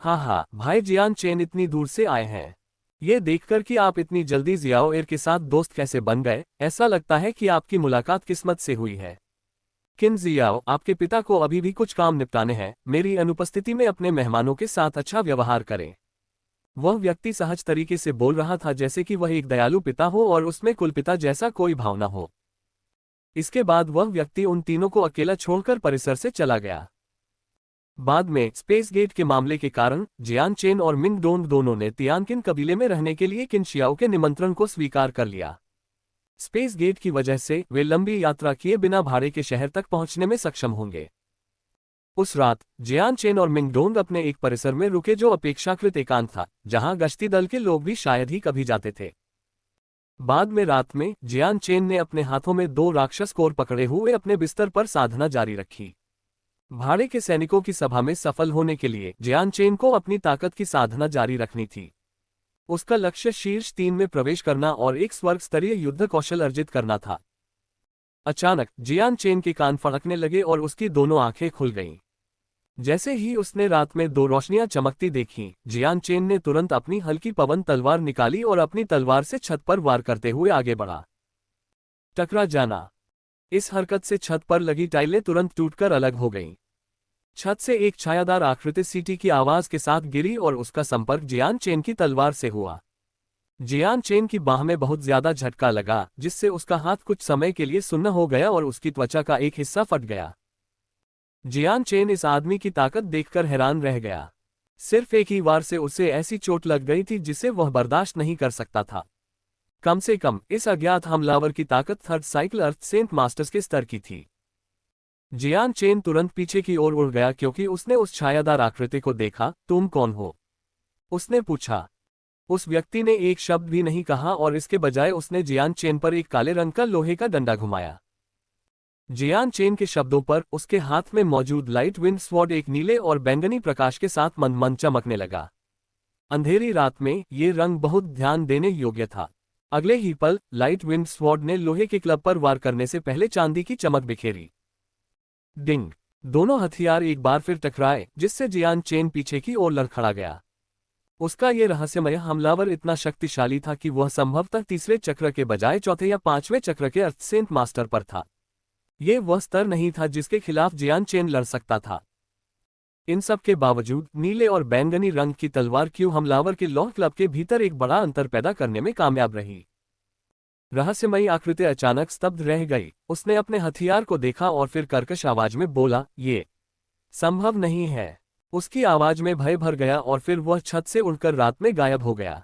A: हाँ, भाई जियान चेन इतनी दूर से आए हैं। ये देखकर कि आप इतनी जल्दी जियाओ एर के साथ दोस्त कैसे बन गए, ऐसा लगता है कि आपकी मुलाकात किस्मत से हुई है। किन जियाओ, आपके पिता को अभी भी कुछ काम निपटाने हैं, मेरी अनुपस्थिति में अपने मेहमानों के साथ अच्छा व्यवहार करें। वह व्यक्ति सहज तरीके से बोल रहा था जैसे कि वह एक दयालु पिता हो और उसमें कुलपिता जैसा कोई भावना हो। इसके बाद वह व्यक्ति उन तीनों को अकेला छोड़कर परिसर से चला गया। बाद में स्पेस गेट के मामले के कारण जियान चेन और मिंग डोंग दोनों ने तियानकिन कबीले में रहने के लिए किन शियाओ के निमंत्रण को स्वीकार कर लिया। स्पेस गेट की वजह से वे लंबी यात्रा किए बिना भाड़े के शहर तक पहुंचने में सक्षम होंगे। उस रात जियान चेन और मिंग डोंग अपने एक परिसर में रुके जो अपेक्षाकृत एकांत था, जहां गश्ती दल के लोग भी शायद ही कभी जाते थे। बाद में रात में जियान चेन ने अपने हाथों में 2 राक्षस कोर पकड़े हुए अपने बिस्तर पर साधना जारी रखी। भाड़े के सैनिकों की सभा में सफल होने के लिए जियान चेन को अपनी ताकत की साधना जारी रखनी थी। उसका लक्ष्य शीर्ष 3 में प्रवेश करना और एक स्वर्ग स्तरीय युद्ध कौशल अर्जित करना था। अचानक जियान चेन के कान फड़कने लगे और उसकी दोनों आंखें खुल गईं। जैसे ही उसने रात में 2 रोशनियां चमकती देखीं, जियान चेन ने तुरंत अपनी हल्की पवन तलवार निकाली और अपनी तलवार से छत पर वार करते हुए आगे बढ़ा। टकरा जाना। इस हरकत से छत पर लगी टाइलें तुरंत टूटकर अलग हो गईं। छत से एक छायादार आकृति सीटी की आवाज के साथ गिरी और उसका संपर्क जियान चेन की तलवार से हुआ। जियान चेन की बाह में बहुत ज्यादा झटका लगा, जिससे उसका हाथ कुछ समय के लिए सुन्न हो गया और उसकी त्वचा का एक हिस्सा फट गया। जियान चेन इस आदमी की ताकत देखकर हैरान रह गया। सिर्फ एक ही वार से उसे ऐसी चोट लग गई थी जिसे वह बर्दाश्त नहीं कर सकता था। कम से कम इस अज्ञात हमलावर की ताकत 3rd साइकिल अर्थ सेंट मास्टर्स के स्तर की थी। जियान चेन तुरंत पीछे की ओर उड़ गया क्योंकि उसने उस छायादार आकृति को देखा। तुम कौन हो? उसने पूछा। उस व्यक्ति ने एक शब्द भी नहीं कहा और इसके बजाय उसने जियान चेन पर एक काले रंग का लोहे का डंडा घुमाया। जियान चेन के शब्दों पर उसके हाथ में मौजूद लाइट विंड स्वॉर्ड एक नीले और बैंगनी प्रकाश के साथ मंद मंद चमकने लगा। अंधेरी रात में ये रंग बहुत ध्यान देने योग्य था। अगले ही पल लाइट विंड स्वॉर्ड ने लोहे के क्लब पर वार करने से पहले चांदी की चमक बिखेरी। डिंग! दोनों हथियार एक बार फिर टकराए, जिससे जियान चेन पीछे की ओर लड़खड़ा गया। उसका ये रहस्यमय हमलावर इतना शक्तिशाली था कि वह संभवतः 3रे चक्र के बजाय 4थे या 5वें चक्र के अर्थ सेंट मास्टर पर था। ये वह स्तर नहीं था जिसके खिलाफ जियान चेन लड़ सकता था। इन सब के बावजूद नीले और बैंगनी रंग की तलवार क्यू हमलावर के लौह क्लब के भीतर एक बड़ा अंतर पैदा करने में कामयाब रही। रहस्यमयी आकृति अचानक स्तब्ध रह गई। उसने अपने हथियार को देखा और फिर कर्कश आवाज में बोला, ये संभव नहीं है। उसकी आवाज में भय भर गया और फिर वह छत से उड़कर रात में गायब हो गया।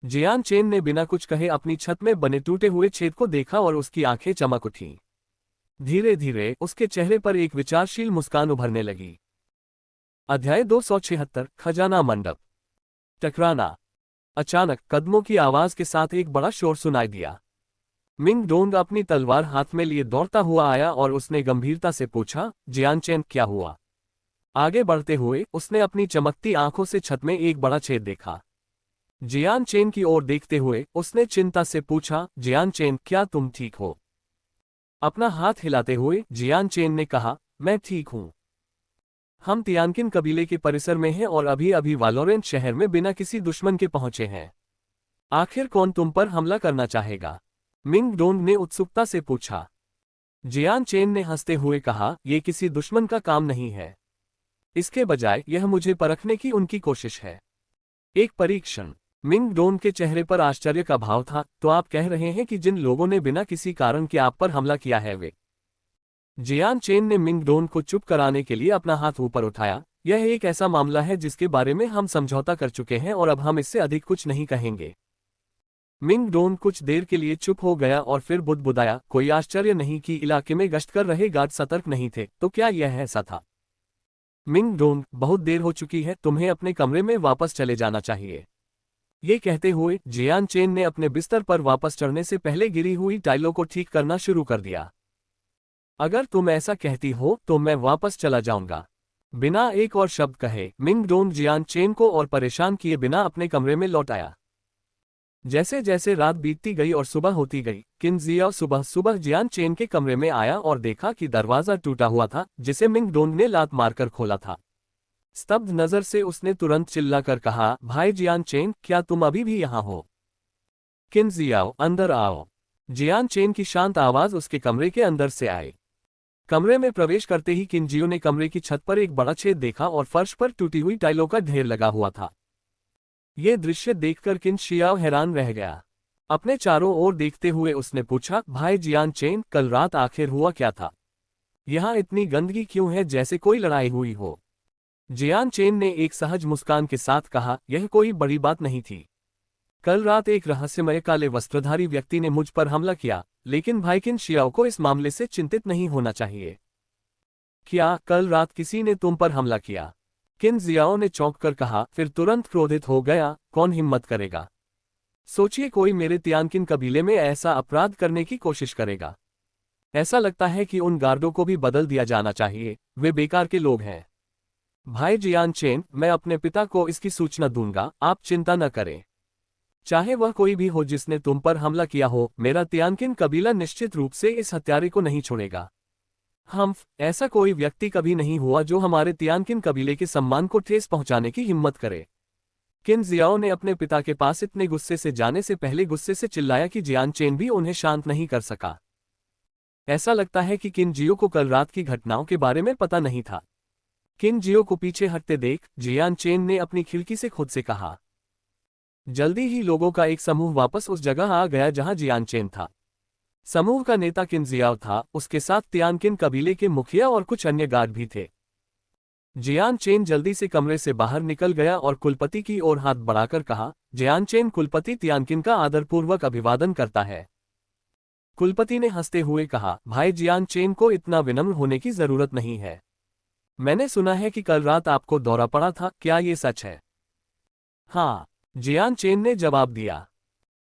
A: जियान चेन ने बिना कुछ कहे अपनी छत में बने टूटे हुए छेद को देखा और उसकी आंखें चमक उठीं। धीरे धीरे उसके चेहरे पर एक विचारशील मुस्कान उभरने लगी। अध्याय 276 खजाना मंडप। टकराना। अचानक कदमों की आवाज के साथ एक बड़ा शोर सुनाई दिया। मिंग डोंग अपनी तलवार हाथ में लिए दौड़ता हुआ आया और उसने गंभीरता से पूछा, जियान चेन क्या हुआ? आगे बढ़ते हुए उसने अपनी चमकती आंखों से छत में एक बड़ा छेद देखा। जियान चेन की ओर देखते हुए उसने चिंता से पूछा, जियान चेन क्या तुम ठीक हो? अपना हाथ हिलाते हुए जियान चेन ने कहा, मैं ठीक हूं। हम तियानकिन कबीले के परिसर में हैं और अभी अभी वालोरेंट शहर में बिना किसी दुश्मन के पहुंचे हैं। आखिर कौन तुम पर हमला करना चाहेगा? मिंग डोंग ने उत्सुकता से पूछा। जियान चेन ने हंसते हुए कहा, यह किसी दुश्मन का काम नहीं है। इसके बजाय यह मुझे परखने की उनकी कोशिश है। एक परीक्षण। मिंग डोंग के चेहरे पर आश्चर्य का भाव था। तो आप कह रहे हैं कि जिन लोगों ने बिना किसी कारण के आप पर हमला किया है वे? जियान चेन ने मिंग डोंग को चुप कराने के लिए अपना हाथ ऊपर उठाया। यह एक ऐसा मामला है जिसके बारे में हम समझौता कर चुके हैं और अब हम इससे अधिक कुछ नहीं कहेंगे। मिंग डोंग कुछ देर के लिए चुप हो गया और फिर बुदबुदाया, कोई आश्चर्य नहीं कि इलाके में गश्त कर रहे गार्ड सतर्क नहीं थे। तो क्या यह ऐसा था? मिंग डोंग, बहुत देर हो चुकी है, तुम्हें अपने कमरे में वापस चले जाना चाहिए। ये कहते हुए जियान चेन ने अपने बिस्तर पर वापस चढ़ने से पहले गिरी हुई टाइलों को ठीक करना शुरू कर दिया। अगर तुम ऐसा कहती हो तो मैं वापस चला जाऊंगा। बिना एक और शब्द कहे मिंग डोंग जियान चेन को और परेशान किए बिना अपने कमरे में लौट आया। जैसे जैसे रात बीतती गई और सुबह होती गई, किन जियाओ सुबह सुबह जियान चेन के कमरे में आया और देखा कि दरवाजा टूटा हुआ था, जिसे मिंग डोंग ने लात मारकर खोला था। स्तब्ध नजर से उसने तुरंत चिल्लाकर कहा, भाई जियान चेन, क्या तुम अभी भी यहाँ हो? किन जियाओ, अंदर आओ। जियान चेन की शांत आवाज उसके कमरे के अंदर से आई। कमरे में प्रवेश करते ही किन जियो ने कमरे की छत पर एक बड़ा छेद देखा और फर्श पर टूटी हुई टाइलों का ढेर लगा हुआ था। यह दृश्य देखकर किन शियाओ हैरान रह गया। अपने चारों ओर देखते हुए उसने पूछा, भाई जियान चेन, कल रात आखिर हुआ क्या था? यहाँ इतनी गंदगी क्यों है, जैसे कोई लड़ाई हुई हो? जियान चेन ने एक सहज मुस्कान के साथ कहा, यह कोई बड़ी बात नहीं थी। कल रात एक रहस्यमय काले वस्त्रधारी व्यक्ति ने मुझ पर हमला किया, लेकिन भाई किन शियाओ को इस मामले से चिंतित नहीं होना चाहिए। क्या कल रात किसी ने तुम पर हमला किया? किन जियाओ ने चौंक कर कहा, फिर तुरंत क्रोधित हो गया, कौन हिम्मत करेगा? सोचिए, कोई मेरे तियानकिन कबीले में ऐसा अपराध करने की कोशिश करेगा। ऐसा लगता है कि उन गार्डों को भी बदल दिया जाना चाहिए, वे बेकार के लोग हैं। भाई जियान चेन, मैं अपने पिता को इसकी सूचना दूंगा, आप चिंता न करें। चाहे वह कोई भी हो जिसने तुम पर हमला किया हो, मेरा तियानकिन कबीला निश्चित रूप से इस हत्यारे को नहीं छोड़ेगा। ऐसा कोई व्यक्ति कभी नहीं हुआ जो हमारे तियानकिन कबीले के सम्मान को ठेस पहुंचाने की हिम्मत करे। किन जियाओ ने अपने पिता के पास इतने गुस्से से जाने से पहले गुस्से से चिल्लाया कि जियान चेन भी उन्हें शांत नहीं कर सका। ऐसा लगता है कि किन जियो को कल रात की घटनाओं के बारे में पता नहीं था। किन जियो को पीछे हटते देख जियान चेन ने अपनी खिड़की से खुद से कहा। जल्दी ही लोगों का एक समूह वापस उस जगह आ गया जहां जियान चेन था। समूह का नेता किन जियाओ था, उसके साथ तियानकिन कबीले के मुखिया और कुछ अन्य गार्ड भी थे। जियान चेन जल्दी से कमरे से बाहर निकल गया और कुलपति की ओर हाथ बढ़ाकर कहा, जियान चेन, कुलपति तियानकिन का आदरपूर्वक अभिवादन करता है। कुलपति ने हंसते हुए कहा, भाई जियान चेन को इतना विनम्र होने की जरूरत नहीं है। मैंने सुना है कि कल रात आपको दौरा पड़ा था, क्या ये सच है? हाँ, जियान चेन ने जवाब दिया।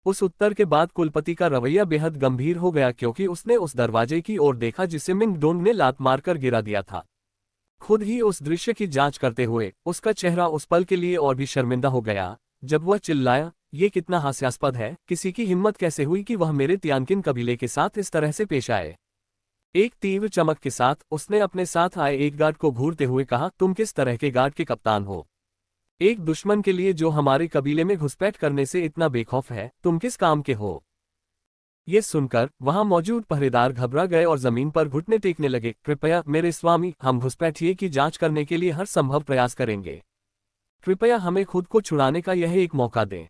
A: उस उत्तर के बाद कुलपति का रवैया बेहद गंभीर हो गया, क्योंकि उसने उस दरवाजे की ओर देखा जिसे मिंग डोंग ने लात मारकर गिरा दिया था। खुद ही उस दृश्य की जांच करते हुए उसका चेहरा उस पल के लिए और भी शर्मिंदा हो गया, जब वह चिल्लाया, ये कितना हास्यास्पद है, किसी की हिम्मत कैसे हुई कि वह मेरे तियानकिन कबीले के साथ इस तरह से पेश आए। एक तीव्र चमक के साथ उसने अपने साथ आए एक गार्ड को घूरते हुए कहा, तुम किस तरह के गार्ड के कप्तान हो? एक दुश्मन के लिए जो हमारे कबीले में घुसपैठ करने से इतना बेखौफ है, तुम किस काम के हो? ये सुनकर वहां मौजूद पहरेदार घबरा गए और जमीन पर घुटने टेकने लगे। कृपया मेरे स्वामी, हम घुसपैठिए की जांच करने के लिए हर संभव प्रयास करेंगे। कृपया हमें खुद को छुड़ाने का यह एक मौका दें।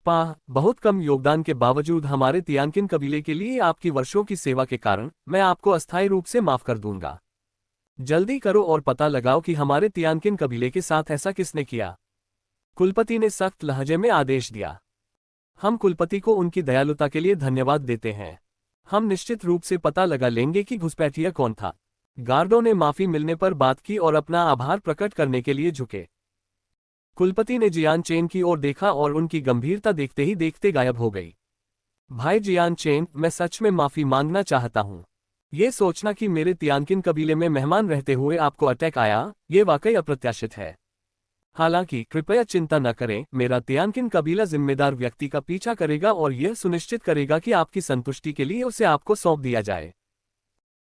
A: बहुत कम योगदान के बावजूद हमारे तियानकिन कबीले के लिए आपकी वर्षों की सेवा के कारण मैं आपको अस्थायी रूप से माफ कर दूंगा। जल्दी करो और पता लगाओ कि हमारे तियानकिन कबीले के साथ ऐसा किसने किया। कुलपति ने सख्त लहजे में आदेश दिया। हम कुलपति को उनकी दयालुता के लिए धन्यवाद देते हैं। हम निश्चित रूप से पता लगा लेंगे कि घुसपैठिया कौन था। गार्डों ने माफी मिलने पर बात की और अपना आभार प्रकट करने के लिए झुके। कुलपति ने जियान चेन की ओर देखा और उनकी गंभीरता देखते ही देखते गायब हो गई। भाई जियान चेन, मैं सच में माफी मांगना चाहता हूँ। ये सोचना कि मेरे तियानकिन कबीले में मेहमान रहते हुए आपको अटैक आया, ये वाकई अप्रत्याशित है। हालांकि कृपया चिंता न करें, मेरा तियानकिन कबीला जिम्मेदार व्यक्ति का पीछा करेगा और यह सुनिश्चित करेगा कि आपकी संतुष्टि के लिए उसे आपको सौंप दिया जाए।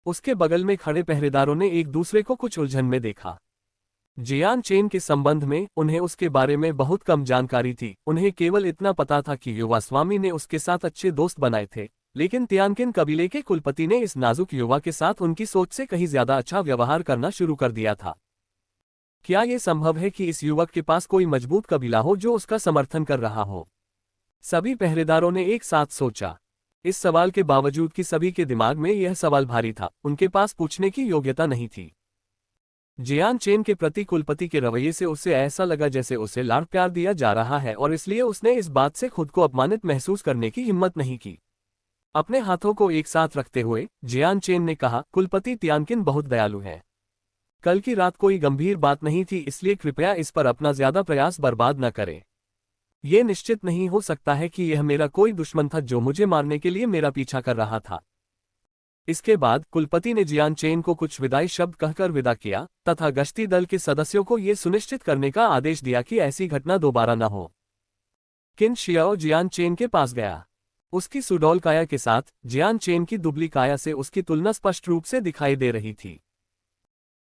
A: उसके बगल में खड़े पहरेदारों ने एक दूसरे को कुछ उलझन में देखा। जियान चेन के संबंध में उन्हें उसके बारे में बहुत कम जानकारी थी। उन्हें केवल इतना पता था कि युवा स्वामी ने उसके साथ अच्छे दोस्त बनाए थे, लेकिन तियानकिन कबीले के कुलपति ने इस नाजुक युवा के साथ उनकी सोच से कहीं ज्यादा अच्छा व्यवहार करना शुरू कर दिया था। क्या यह संभव है कि इस युवक के पास कोई मजबूत कबीला हो जो उसका समर्थन कर रहा हो? सभी पहरेदारों ने एक साथ सोचा। इस सवाल के बावजूद कि सभी के दिमाग में यह सवाल भारी था, उनके पास पूछने की योग्यता नहीं थी। जियान चेन के प्रति कुलपति के रवैये से उसे ऐसा लगा जैसे उसे लाड़ प्यार दिया जा रहा है, और इसलिए उसने इस बात से खुद को अपमानित महसूस करने की हिम्मत नहीं की। अपने हाथों को एक साथ रखते हुए जियान चेन ने कहा, कुलपति तियानकिन बहुत दयालु है। कल की रात कोई गंभीर बात नहीं थी, इसलिए कृपया इस पर अपना ज्यादा प्रयास बर्बाद न करें। यह निश्चित नहीं हो सकता है कि यह मेरा कोई दुश्मन था जो मुझे मारने के लिए मेरा पीछा कर रहा था। इसके बाद कुलपति ने जियान चेन को कुछ विदाई शब्द कहकर विदा किया तथा गश्ती दल के सदस्यों को यह सुनिश्चित करने का आदेश दिया कि ऐसी घटना दोबारा न हो। किन शियाओ जियान चेन के पास गया। उसकी सुडौल काया के साथ जियान चेन की दुबली काया से उसकी तुलना स्पष्ट रूप से दिखाई दे रही थी।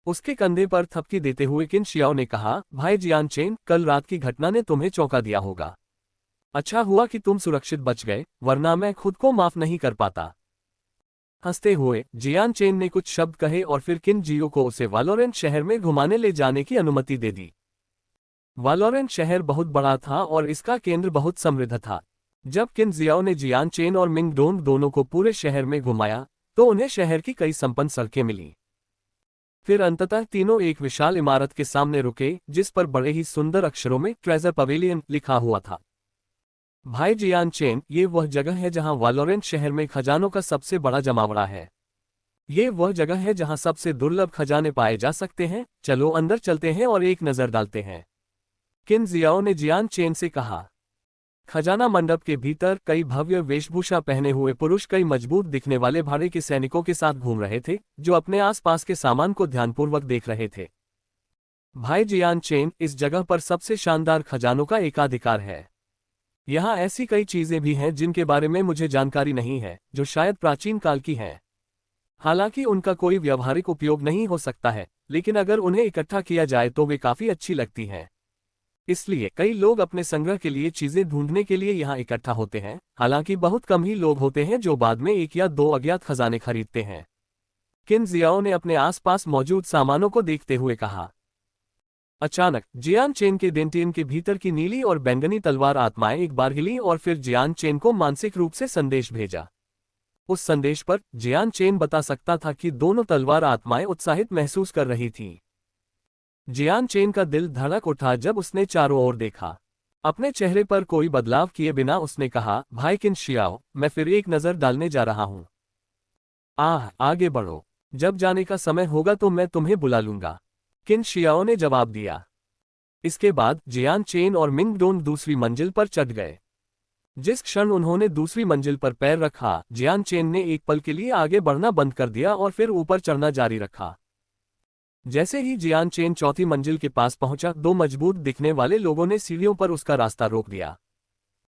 A: उसके कंधे पर थपकी देते हुए किन शियाओ ने कहा, भाई जियान चेन, कल रात की घटना ने तुम्हें चौंका दिया होगा। अच्छा हुआ कि तुम सुरक्षित बच गए, वरना मैं खुद को माफ नहीं कर पाता। हंसते हुए जियान चेन ने कुछ शब्द कहे और फिर किन जियो को उसे वालोरेंट शहर में घुमाने ले जाने की अनुमति दे दी। वालोरेंट शहर बहुत बड़ा था और इसका केंद्र बहुत समृद्ध था। जब किन जियाओ ने जियान चेन और मिंग डोंग दोनों को पूरे शहर में घुमाया तो उन्हें शहर की कई संपन्न सड़कें मिली। फिर अंततः तीनों एक विशाल इमारत के सामने रुके जिस पर बड़े ही सुंदर अक्षरों में ट्रेजर पवेलियन लिखा हुआ था। भाई जियान चेन, ये वह जगह है जहां वालोरेंट शहर में खजानों का सबसे बड़ा जमावड़ा है। ये वह जगह है जहां सबसे दुर्लभ खजाने पाए जा सकते हैं। चलो अंदर चलते हैं और एक नजर डालते हैं, किन जियाओ ने जियान चेन से कहा। खजाना मंडप के भीतर कई भव्य वेशभूषा पहने हुए पुरुष कई मजबूत दिखने वाले भाड़े के सैनिकों के साथ घूम रहे थे, जो अपने आसपास के सामान को ध्यानपूर्वक देख रहे थे। भाई जियान चेन, इस जगह पर सबसे शानदार खजानों का एकाधिकार है। यहाँ ऐसी कई चीजें भी हैं जिनके बारे में मुझे जानकारी नहीं है, जो शायद प्राचीन काल की हैं। हालांकि उनका कोई व्यावहारिक उपयोग नहीं हो सकता है, लेकिन अगर उन्हें इकट्ठा किया जाए तो वे काफी अच्छी लगती हैं। इसलिए कई लोग अपने संग्रह के लिए चीजें ढूंढने के लिए यहाँ इकट्ठा होते हैं। हालांकि बहुत कम ही लोग होते हैं जो बाद में एक या दो अज्ञात खजाने खरीदते हैं, किन जियाओ ने अपने आसपास मौजूद सामानों को देखते हुए कहा। अचानक जियान चेन के डेंटिन के भीतर की नीली और बैंगनी तलवार आत्माएं एक बार हिली और फिर जियान चेन को मानसिक रूप से संदेश भेजा। उस संदेश पर जियान चेन बता सकता था कि दोनों तलवार आत्माएं उत्साहित महसूस कर रही थीं। जियान चेन का दिल धड़क उठा जब उसने चारों ओर देखा। अपने चेहरे पर कोई बदलाव किए बिना उसने कहा, भाई किन शियाओ, मैं फिर एक नजर डालने जा रहा हूं। आगे बढ़ो, जब जाने का समय होगा तो मैं तुम्हें बुला लूंगा, किन शियाओ ने जवाब दिया। इसके बाद जियान चेन और मिंग डोंग दूसरी मंजिल पर चढ़ गए। जिस क्षण उन्होंने दूसरी मंजिल पर पैर रखा, जियान चेन ने एक पल के लिए आगे बढ़ना बंद कर दिया और फिर ऊपर चढ़ना जारी रखा। जैसे ही जियान चेन चौथी मंजिल के पास पहुंचा, दो मजबूत दिखने वाले लोगों ने सीढ़ियों पर उसका रास्ता रोक दिया।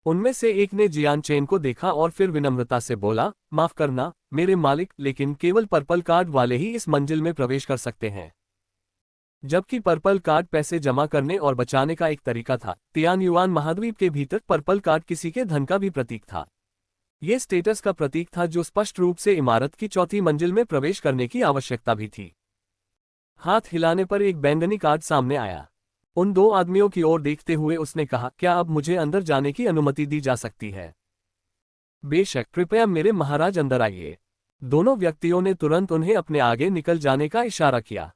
A: उनमें से एक ने जियान चेन को देखा और फिर विनम्रता से बोला, माफ करना मेरे मालिक, लेकिन केवल पर्पल कार्ड वाले ही इस मंजिल में प्रवेश कर सकते हैं। जबकि पर्पल कार्ड पैसे जमा करने और बचाने का एक तरीका था, तियान युआन महाद्वीप के भीतर पर्पल कार्ड किसी के धन का भी प्रतीक था। ये स्टेटस का प्रतीक था जो स्पष्ट रूप से इमारत की चौथी मंजिल में प्रवेश करने की आवश्यकता भी थी। हाथ हिलाने पर एक बैंगनी कार्ड सामने आया। उन दो आदमियों की ओर देखते हुए उसने कहा, क्या अब मुझे अंदर जाने की अनुमति दी जा सकती है? बेशक, कृपया मेरे महाराज अंदर आइए। दोनों व्यक्तियों ने तुरंत उन्हें अपने आगे निकल जाने का इशारा किया।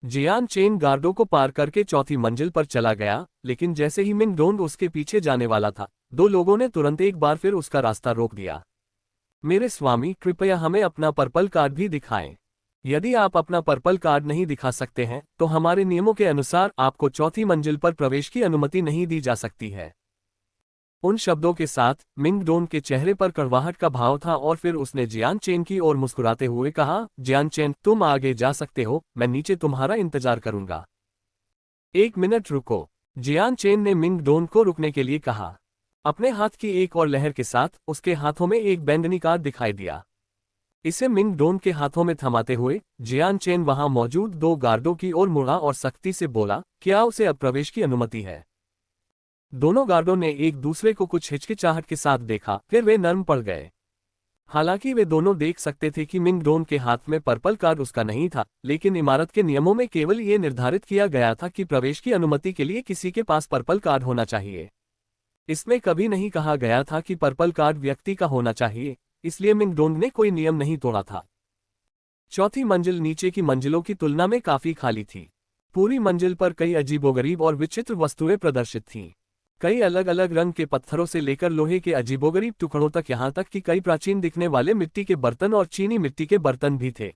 A: जियान चेन गार्डों को पार करके चौथी मंजिल पर चला गया, लेकिन जैसे ही मिंग डोंग उसके पीछे जाने वाला था, दो लोगों ने तुरंत एक बार फिर उसका रास्ता रोक दिया। मेरे स्वामी, कृपया हमें अपना पर्पल कार्ड भी दिखाएं। यदि आप अपना पर्पल कार्ड नहीं दिखा सकते हैं तो हमारे नियमों के अनुसार आपको चौथी मंजिल पर प्रवेश की अनुमति नहीं दी जा सकती है। उन शब्दों के साथ मिंग डोंग के चेहरे पर कड़वाहट का भाव था और फिर उसने जियान चेन की ओर मुस्कुराते हुए कहा, जियान चेन, तुम आगे जा सकते हो, मैं नीचे तुम्हारा इंतजार करूंगा। एक मिनट रुको, जियान चेन ने मिंग डोंग को रुकने के लिए कहा। अपने हाथ की एक और लहर के साथ उसके हाथों में एक बैंगनी कार्ड दिखाई दिया। इसे मिंग डोंग के हाथों में थमाते हुए जियान चेन वहां मौजूद दो गार्डों की ओर मुड़ा और सख्ती से बोला, क्या उसे अब प्रवेश की अनुमति है? दोनों गार्डों ने एक दूसरे को कुछ हिचकिचाहट के साथ देखा, फिर वे नर्म पड़ गए। हालांकि वे दोनों देख सकते थे कि मिंग डोंग के हाथ में पर्पल कार्ड उसका नहीं था, लेकिन इमारत के नियमों में केवल ये निर्धारित किया गया था कि प्रवेश की अनुमति के लिए किसी के पास पर्पल कार्ड होना चाहिए। इसमें कभी नहीं कहा गया था कि पर्पल कार्ड व्यक्ति का होना चाहिए, इसलिए मिंग डोंग ने कोई नियम नहीं तोड़ा था। चौथी मंजिल नीचे की मंजिलों की तुलना में काफी खाली थी। पूरी मंजिल पर कई अजीबोगरीब और विचित्र वस्तुएं प्रदर्शित थीं। कई अलग अलग रंग के पत्थरों से लेकर लोहे के अजीबोगरीब टुकड़ों तक, यहाँ तक कि कई प्राचीन दिखने वाले मिट्टी के बर्तन और चीनी मिट्टी के बर्तन भी थे।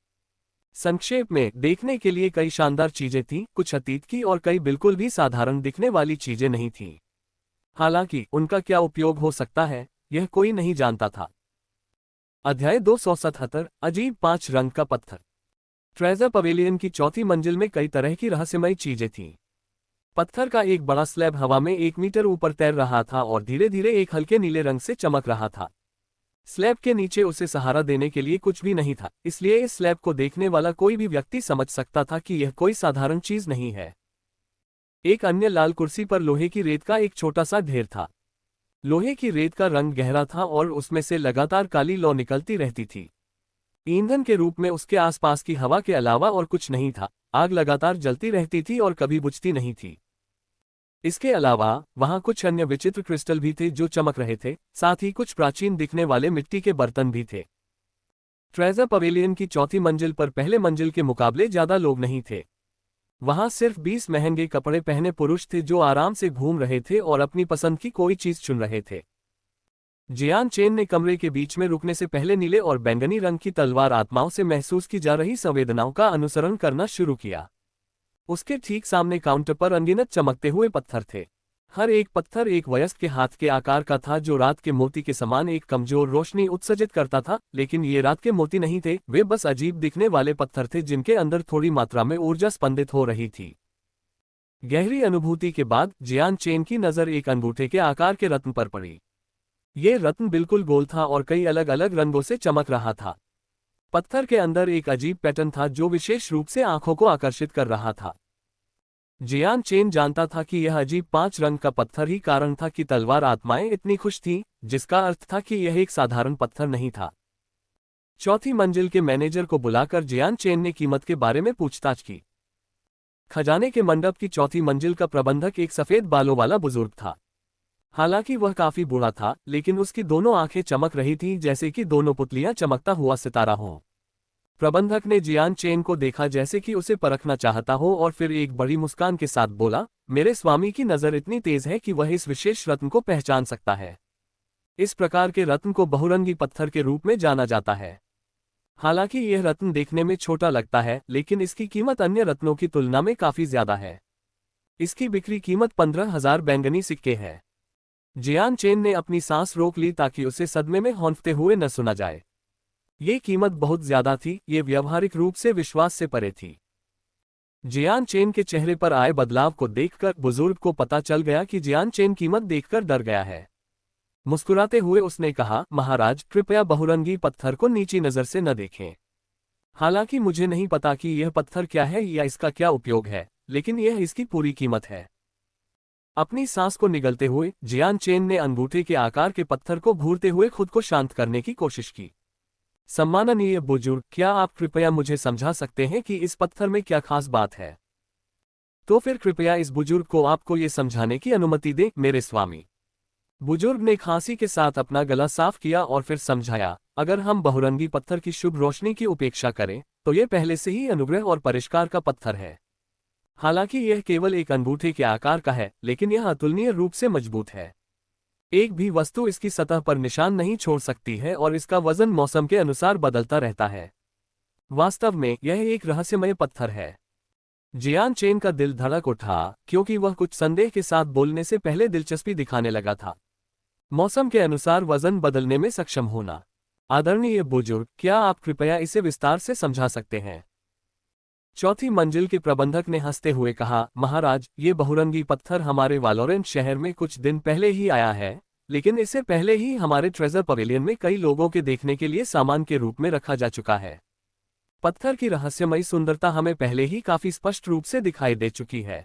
A: संक्षेप में, देखने के लिए कई शानदार चीजें थीं, कुछ अतीत की और कई बिल्कुल भी साधारण दिखने वाली चीजें नहीं थीं। हालांकि उनका क्या उपयोग हो सकता है, यह कोई नहीं जानता था। अध्याय 277, अजीब 5 रंग का पत्थर। ट्रेजर पवेलियन की चौथी मंजिल में कई तरह की रहस्यमयी चीजें थीं। पत्थर का एक बड़ा स्लैब हवा में 1 मीटर ऊपर तैर रहा था और धीरे धीरे एक हल्के नीले रंग से चमक रहा था। स्लैब के नीचे उसे सहारा देने के लिए कुछ भी नहीं था, इसलिए इस स्लैब को देखने वाला कोई भी व्यक्ति समझ सकता था कि यह कोई साधारण चीज नहीं है। एक अन्य लाल कुर्सी पर लोहे की रेत का एक छोटा सा ढेर था। लोहे की रेत का रंग गहरा था और उसमें से लगातार काली लौ निकलती रहती थी। ईंधन के रूप में उसके आसपास की हवा के अलावा और कुछ नहीं था। आग लगातार जलती रहती थी और कभी बुझती नहीं थी। इसके अलावा वहां कुछ अन्य विचित्र क्रिस्टल भी थे जो चमक रहे थे, साथ ही कुछ प्राचीन दिखने वाले मिट्टी के बर्तन भी थे। ट्रेजर पवेलियन की चौथी मंजिल पर पहले मंजिल के मुकाबले ज्यादा लोग नहीं थे। वहां सिर्फ 20 महंगे कपड़े पहने पुरुष थे जो आराम से घूम रहे थे और अपनी पसंद की कोई चीज चुन रहे थे। जियान चेन ने कमरे के बीच में रुकने से पहले नीले और बैंगनी रंग की तलवार आत्माओं से महसूस की जा रही संवेदनाओं का अनुसरण करना शुरू किया। उसके ठीक सामने काउंटर पर अनगिनत चमकते हुए पत्थर थे। हर एक पत्थर एक वयस्क के हाथ के आकार का था जो रात के मोती के समान एक कमजोर रोशनी उत्सर्जित करता था, लेकिन ये रात के मोती नहीं थे, वे बस अजीब दिखने वाले पत्थर थे जिनके अंदर थोड़ी मात्रा में ऊर्जा स्पंदित हो रही थी। गहरी अनुभूति के बाद जियान चेन की नजर एक अंगूठे के आकार के रत्न पर पड़ी। ये रत्न बिल्कुल गोल था और कई अलग अलग रंगों से चमक रहा था। पत्थर के अंदर एक अजीब पैटर्न था जो विशेष रूप से आंखों को आकर्षित कर रहा था। जियान चेन जानता था कि यह अजीब 5 रंग का पत्थर ही कारण था कि तलवार आत्माएं इतनी खुश थीं, जिसका अर्थ था कि यह एक साधारण पत्थर नहीं था। चौथी मंजिल के मैनेजर को बुलाकर जियान चेन ने कीमत के बारे में पूछताछ की। खजाने के मंडप की चौथी मंजिल का प्रबंधक एक सफेद बालों वाला बुजुर्ग था। हालांकि वह काफी बूढ़ा था, लेकिन उसकी दोनों आंखें चमक रही थीं जैसे कि दोनों पुतलियां चमकता हुआ सितारा हों। प्रबंधक ने जियान चेन को देखा जैसे कि उसे परखना चाहता हो और फिर एक बड़ी मुस्कान के साथ बोला, मेरे स्वामी की नज़र इतनी तेज है कि वह इस विशेष रत्न को पहचान सकता है। इस प्रकार के रत्न को बहुरंगी पत्थर के रूप में जाना जाता है। हालांकि यह रत्न देखने में छोटा लगता है, लेकिन इसकी कीमत अन्य रत्नों की तुलना में काफी ज्यादा है। इसकी बिक्री कीमत 15,000 बैंगनी सिक्के है। जियान चेन ने अपनी सांस रोक ली ताकि उसे सदमे में हौंफते हुए न सुना जाए। ये कीमत बहुत ज्यादा थी, ये व्यावहारिक रूप से विश्वास से परे थी। जियान चेन के चेहरे पर आए बदलाव को देखकर बुजुर्ग को पता चल गया कि जियान चेन कीमत देखकर डर गया है। मुस्कुराते हुए उसने कहा, महाराज कृपया बहुरंगी पत्थर को नीची नजर से न देखें। हालांकि मुझे नहीं पता कि यह पत्थर क्या है या इसका क्या उपयोग है, लेकिन यह इसकी पूरी कीमत है। अपनी सांस को निगलते हुए जियान चेन ने अंगूठे के आकार के पत्थर को घूरते हुए खुद को शांत करने की कोशिश की। सम्माननीय बुजुर्ग, क्या आप कृपया मुझे समझा सकते हैं कि इस पत्थर में क्या खास बात है? तो फिर कृपया इस बुजुर्ग को आपको ये समझाने की अनुमति दें, मेरे स्वामी। बुजुर्ग ने खांसी के साथ अपना गला साफ किया और फिर समझाया, अगर हम बहुरंगी पत्थर की शुभ रोशनी की उपेक्षा करें, तो यह पहले से ही अनुग्रह और परिष्कार का पत्थर है। हालांकि यह केवल एक अंगूठे के आकार का है, लेकिन यह अतुलनीय रूप से मजबूत है। एक भी वस्तु इसकी सतह पर निशान नहीं छोड़ सकती है और इसका वजन मौसम के अनुसार बदलता रहता है। वास्तव में यह एक रहस्यमय पत्थर है। जियान चेन का दिल धड़क उठा, क्योंकि वह कुछ संदेह के साथ बोलने से पहले दिलचस्पी दिखाने लगा था। मौसम के अनुसार वजन बदलने में सक्षम होना। आदरणीय बुजुर्ग, क्या आप कृपया इसे विस्तार से समझा सकते हैं? चौथी मंजिल के प्रबंधक ने हंसते हुए कहा, महाराज, ये बहुरंगी पत्थर हमारे वालोरेंट शहर में कुछ दिन पहले ही आया है, लेकिन इससे पहले ही हमारे ट्रेजर पवेलियन में कई लोगों के देखने के लिए सामान के रूप में रखा जा चुका है। पत्थर की रहस्यमयी सुंदरता हमें पहले ही काफी स्पष्ट रूप से दिखाई दे चुकी है।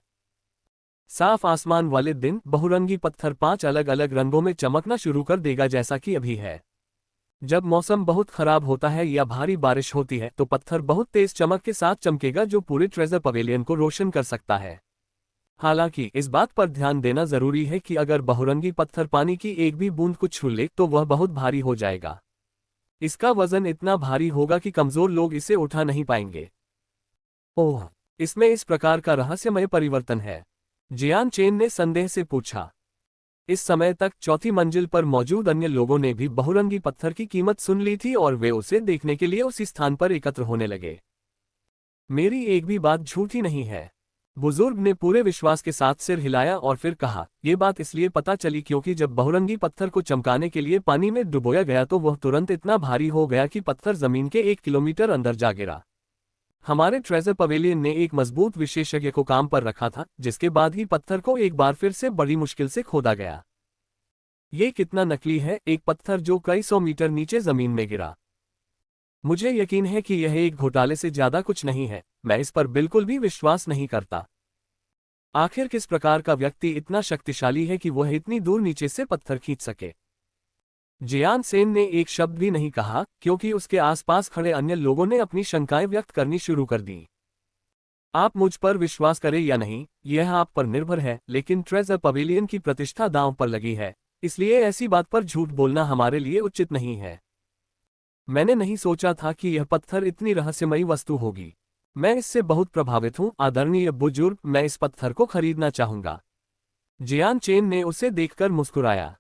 A: साफ आसमान वाले दिन बहुरंगी पत्थर 5 अलग अलग रंगों में चमकना शुरू कर देगा, जैसा कि अभी है। जब मौसम बहुत खराब होता है या भारी बारिश होती है तो पत्थर बहुत तेज चमक के साथ चमकेगा जो पूरे ट्रेजर पवेलियन को रोशन कर सकता है। हालांकि इस बात पर ध्यान देना जरूरी है कि अगर बहुरंगी पत्थर पानी की एक भी बूंद को छू ले तो वह बहुत भारी हो जाएगा। इसका वजन इतना भारी होगा कि कमजोर लोग इसे उठा नहीं पाएंगे। ओह, इसमें इस प्रकार का रहस्यमय परिवर्तन है? जियान चेन ने संदेह से पूछा। इस समय तक चौथी मंजिल पर मौजूद अन्य लोगों ने भी बहुरंगी पत्थर की कीमत सुन ली थी और वे उसे देखने के लिए उसी स्थान पर एकत्र होने लगे। मेरी एक भी बात झूठी नहीं है। बुजुर्ग ने पूरे विश्वास के साथ सिर हिलाया और फिर कहा, यह बात इसलिए पता चली क्योंकि जब बहुरंगी पत्थर को चमकाने के लिए पानी में डुबोया गया तो वह तुरंत इतना भारी हो गया कि पत्थर जमीन के 1 किलोमीटर अंदर जा गिरा। हमारे ट्रेजर पवेलियन ने एक मजबूत विशेषज्ञ को काम पर रखा था, जिसके बाद ही पत्थर को एक बार फिर से बड़ी मुश्किल से खोदा गया। ये कितना नकली है, एक पत्थर जो कई 100 मीटर नीचे जमीन में गिरा। मुझे यकीन है कि यह एक घोटाले से ज्यादा कुछ नहीं है, मैं इस पर बिल्कुल भी विश्वास नहीं करता। आखिर किस प्रकार का व्यक्ति इतना शक्तिशाली है कि वह इतनी दूर नीचे से पत्थर खींच सके? जियान सेन ने एक शब्द भी नहीं कहा, क्योंकि उसके आसपास खड़े अन्य लोगों ने अपनी शंकाएं व्यक्त करनी शुरू कर दी। आप मुझ पर विश्वास करें या नहीं, यह आप पर निर्भर है, लेकिन ट्रेजर पवेलियन की प्रतिष्ठा दांव पर लगी है, इसलिए ऐसी बात पर झूठ बोलना हमारे लिए उचित नहीं है। मैंने नहीं सोचा था कि यह पत्थर इतनी रहस्यमयी वस्तु होगी। मैं इससे बहुत प्रभावित हूं, आदरणीय बुजुर्ग, मैं इस पत्थर को खरीदना चाहूंगा। जियान चेन ने उसे देखकर मुस्कुराया।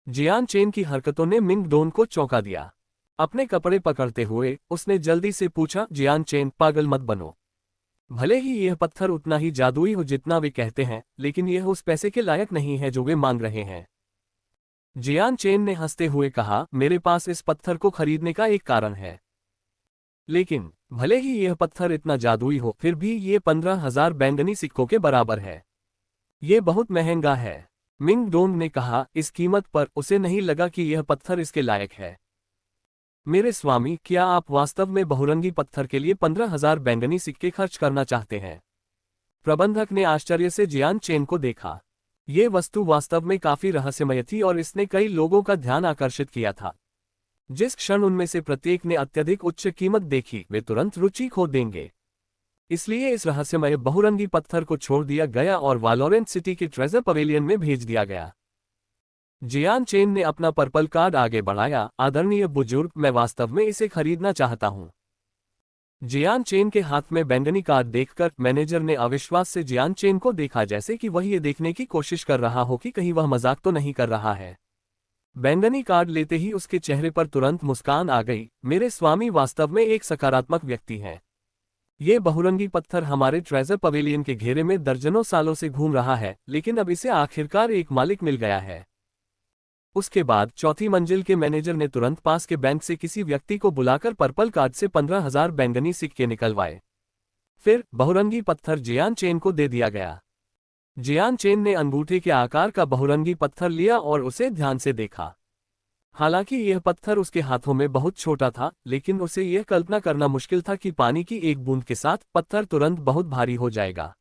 A: जियान चेन की हरकतों ने मिंग डोन को चौंका दिया। अपने कपड़े पकड़ते हुए उसने जल्दी से पूछा, जियान चेन, पागल मत बनो। भले ही यह पत्थर उतना ही जादुई हो जितना वे कहते हैं, लेकिन यह उस पैसे के लायक नहीं है जो वे मांग रहे हैं। जियान चेन ने हंसते हुए कहा, मेरे पास इस पत्थर को खरीदने का एक कारण है। लेकिन भले ही यह पत्थर इतना जादुई हो, फिर भी ये 15,000 बैंगनी सिक्कों के बराबर है। ये बहुत महंगा है। मिंग डोंग ने कहा, इस कीमत पर उसे नहीं लगा कि यह पत्थर इसके लायक है। मेरे स्वामी, क्या आप वास्तव में बहुरंगी पत्थर के लिए 15,000 बैंगनी सिक्के खर्च करना चाहते हैं? प्रबंधक ने आश्चर्य से जियान चेन को देखा। ये वस्तु वास्तव में काफी रहस्यमय थी और इसने कई लोगों का ध्यान आकर्षित किया था। जिस क्षण उनमें से प्रत्येक ने अत्यधिक उच्च कीमत देखी, वे तुरंत रुचि खो देंगे। इसलिए इस रहस्यमय बहुरंगी पत्थर को छोड़ दिया गया और वालोरेंट सिटी के ट्रेजर पवेलियन में भेज दिया गया। जियान चेन ने अपना पर्पल कार्ड आगे बढ़ाया, आदरणीय बुजुर्ग, मैं वास्तव में इसे खरीदना चाहता हूं। जियान चेन के हाथ में बैंगनी कार्ड देखकर मैनेजर ने अविश्वास से जियान चेन को देखा, जैसे कि वह ये देखने की कोशिश कर रहा हो कि कहीं वह मजाक तो नहीं कर रहा है। बैंगनी कार्ड लेते ही उसके चेहरे पर तुरंत मुस्कान आ गई। मेरे स्वामी वास्तव में एक सकारात्मक व्यक्ति हैं। ये बहुरंगी पत्थर हमारे ट्रेजर पवेलियन के घेरे में दर्जनों सालों से घूम रहा है, लेकिन अब इसे आखिरकार एक मालिक मिल गया है। उसके बाद चौथी मंजिल के मैनेजर ने तुरंत पास के बैंक से किसी व्यक्ति को बुलाकर पर्पल कार्ड से 15,000 बैंगनी सिक्के निकलवाए। फिर बहुरंगी पत्थर जियान चेन को दे दिया गया। जियान चेन ने अंगूठे के आकार का बहुरंगी पत्थर लिया और उसे ध्यान से देखा। हालांकि यह पत्थर उसके हाथों में बहुत छोटा था, लेकिन उसे यह कल्पना करना मुश्किल था कि पानी की एक बूंद के साथ पत्थर तुरंत बहुत भारी हो जाएगा।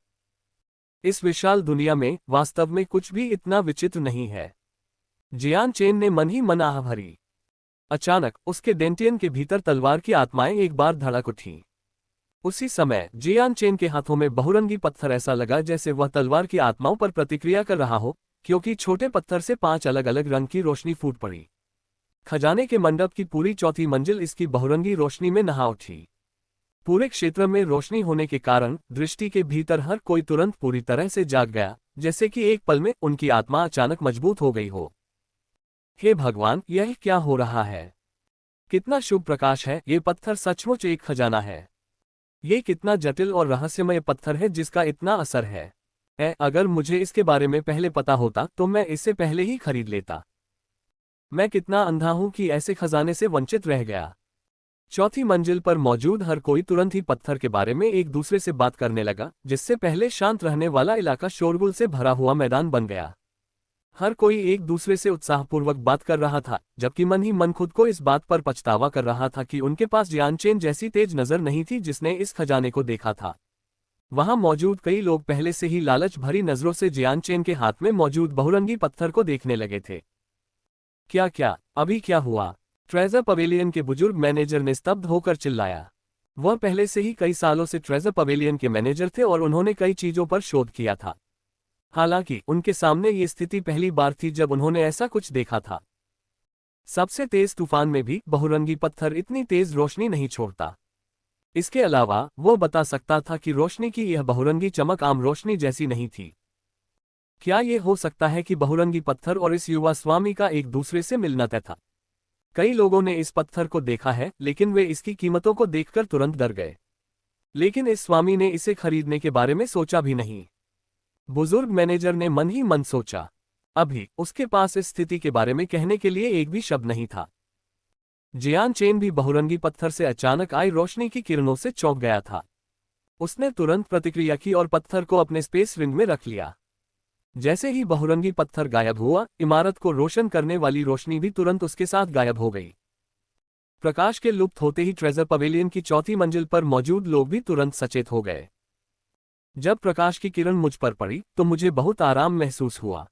A: इस विशाल दुनिया में वास्तव में कुछ भी इतना विचित्र नहीं है। जियान चेन ने मन ही मन आह भरी। अचानक उसके डेंटियन के भीतर तलवार की आत्माएं एक बार धड़क उठीं। उसी समय जियान चेन के हाथों में बहुरंगी पत्थर ऐसा लगा जैसे वह तलवार की आत्माओं पर प्रतिक्रिया कर रहा हो, क्योंकि छोटे पत्थर से 5 अलग अलग रंग की रोशनी फूट पड़ी। खजाने के मंडप की पूरी चौथी मंजिल इसकी बहुरंगी रोशनी में नहा उठी। पूरे क्षेत्र में रोशनी होने के कारण दृष्टि के भीतर हर कोई तुरंत पूरी तरह से जाग गया, जैसे कि एक पल में उनकी आत्मा अचानक मजबूत हो गई हो। हे भगवान, यह क्या हो रहा है? कितना शुभ प्रकाश है! ये पत्थर सचमुच एक खजाना है। ये कितना जटिल और रहस्यमय पत्थर है जिसका इतना असर है। अगर मुझे इसके बारे में पहले पता होता तो मैं इसे पहले ही खरीद लेता। मैं कितना अंधा हूं कि ऐसे खजाने से वंचित रह गया। चौथी मंजिल पर मौजूद हर कोई तुरंत ही पत्थर के बारे में एक दूसरे से बात करने लगा, जिससे पहले शांत रहने वाला इलाका शोरगुल से भरा हुआ मैदान बन गया। हर कोई एक दूसरे से उत्साहपूर्वक बात कर रहा था, जबकि मन ही मन खुद को इस बात पर पछतावा कर रहा था कि उनके पास जियान चेन जैसी तेज नजर नहीं थी जिसने इस खजाने को देखा था। वहां मौजूद कई लोग पहले से ही लालच भरी नजरों से जियान चेन के हाथ में मौजूद बहुरंगी पत्थर को देखने लगे थे। क्या अभी क्या हुआ? ट्रेजर पवेलियन के बुजुर्ग मैनेजर ने स्तब्ध होकर चिल्लाया। वह पहले से ही कई सालों से ट्रेजर पवेलियन के मैनेजर थे और उन्होंने कई चीजों पर शोध किया था। हालांकि उनके सामने ये स्थिति पहली बार थी जब उन्होंने ऐसा कुछ देखा था। सबसे तेज तूफान में भी बहुरंगी पत्थर इतनी तेज रोशनी नहीं छोड़ता। इसके अलावा वो बता सकता था कि रोशनी की यह बहुरंगी चमक आम रोशनी जैसी नहीं थी। क्या ये हो सकता है कि बहुरंगी पत्थर और इस युवा स्वामी का एक दूसरे से मिलना तय था? कई लोगों ने इस पत्थर को देखा है, लेकिन वे इसकी कीमतों को देखकर तुरंत डर गए। लेकिन इस स्वामी ने इसे खरीदने के बारे में सोचा भी नहीं। बुजुर्ग मैनेजर ने मन ही मन सोचा। अभी उसके पास इस स्थिति के बारे में कहने के लिए एक भी शब्द नहीं था। जियान चेन भी बहुरंगी पत्थर से अचानक आई रोशनी की किरणों से चौंक गया था। उसने तुरंत प्रतिक्रिया की और पत्थर को अपने स्पेस रिंग में रख लिया। जैसे ही बहुरंगी पत्थर गायब हुआ, इमारत को रोशन करने वाली रोशनी भी तुरंत उसके साथ गायब हो गई। प्रकाश के लुप्त होते ही ट्रेजर पवेलियन की चौथी मंजिल पर मौजूद लोग भी तुरंत सचेत हो गए। जब प्रकाश की किरण मुझ पर पड़ी तो मुझे बहुत आराम महसूस हुआ।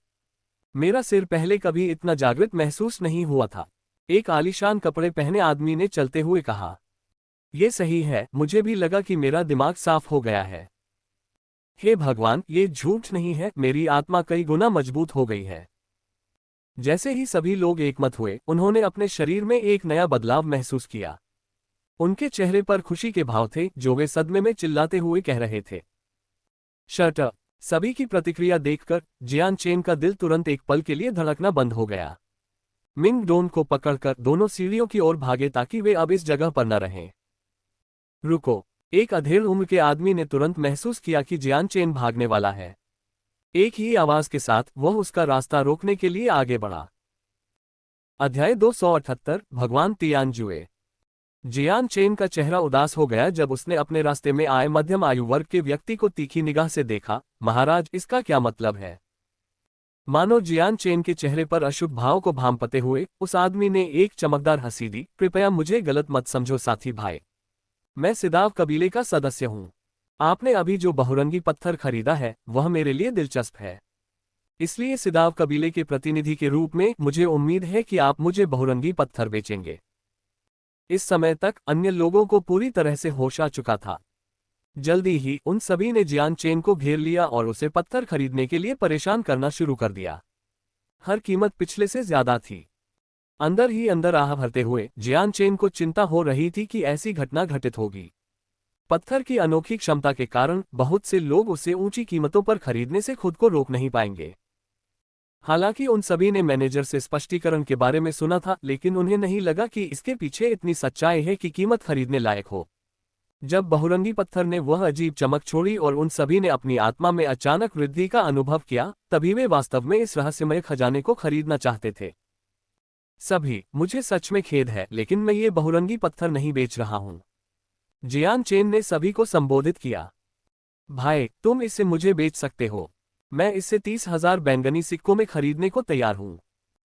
A: मेरा सिर पहले कभी इतना जागृत महसूस नहीं हुआ था। एक आलीशान कपड़े पहने आदमी ने चलते हुए कहा। ये सही है, मुझे भी लगा कि मेरा दिमाग साफ हो गया है। हे भगवान, ये झूठ नहीं है, मेरी आत्मा कई गुना मजबूत हो गई है। जैसे ही सभी लोग एकमत हुए, उन्होंने अपने शरीर में एक नया बदलाव महसूस किया। उनके चेहरे पर खुशी के भाव थे, जो वे सदमे में चिल्लाते हुए कह रहे थे, शट अप। सभी की प्रतिक्रिया देखकर जियान चेन का दिल तुरंत एक पल के लिए धड़कना बंद हो गया। मिंग डोन को पकड़कर दोनों सीढ़ियों की ओर भागे ताकि वे अब इस जगह पर न रहें। रुको, एक अधेड़ उम्र के आदमी ने तुरंत महसूस किया कि जियान चेन भागने वाला है। एक ही आवाज के साथ वह उसका रास्ता रोकने के लिए आगे बढ़ा। अध्याय 278 भगवान तियानजुए। जियान चेन का चेहरा उदास हो गया जब उसने अपने रास्ते में आए मध्यम आयु वर्ग के व्यक्ति को तीखी निगाह से देखा। महाराज, इसका क्या मतलब है? मानो जियान चेन के चेहरे पर अशुभ भाव को भांपते हुए उस आदमी ने एक चमकदार हंसी दी। कृपया मुझे गलत मत समझो साथी भाई, मैं सिदाव कबीले का सदस्य हूं। आपने अभी जो बहुरंगी पत्थर खरीदा है वह मेरे लिए दिलचस्प है, इसलिए सिदाव कबीले के प्रतिनिधि के रूप में मुझे उम्मीद है कि आप मुझे बहुरंगी पत्थर बेचेंगे। इस समय तक अन्य लोगों को पूरी तरह से होश आ चुका था। जल्दी ही उन सभी ने जियान चेन को घेर लिया और उसे पत्थर खरीदने के लिए परेशान करना शुरू कर दिया। हर कीमत पिछले से ज्यादा थी। अंदर ही अंदर आह भरते हुए जियान चेन को चिंता हो रही थी कि ऐसी घटना घटित होगी। पत्थर की अनोखी क्षमता के कारण बहुत से लोग उसे ऊंची कीमतों पर खरीदने से खुद को रोक नहीं पाएंगे। हालांकि उन सभी ने मैनेजर से स्पष्टीकरण के बारे में सुना था, लेकिन उन्हें नहीं लगा कि इसके पीछे इतनी सच्चाई है कि कीमत खरीदने लायक हो। जब बहुरंगी पत्थर ने वह अजीब चमक छोड़ी और उन सभी ने अपनी आत्मा में अचानक वृद्धि का अनुभव किया, तभी वे वास्तव में इस रहस्यमय खजाने को खरीदना चाहते थे। सभी, मुझे सच में खेद है, लेकिन मैं ये बहुरंगी पत्थर नहीं बेच रहा हूं। जियान चेन ने सभी को संबोधित किया। भाई, तुम इसे मुझे बेच सकते हो। मैं इसे 30,000 बैंगनी सिक्कों में खरीदने को तैयार हूं।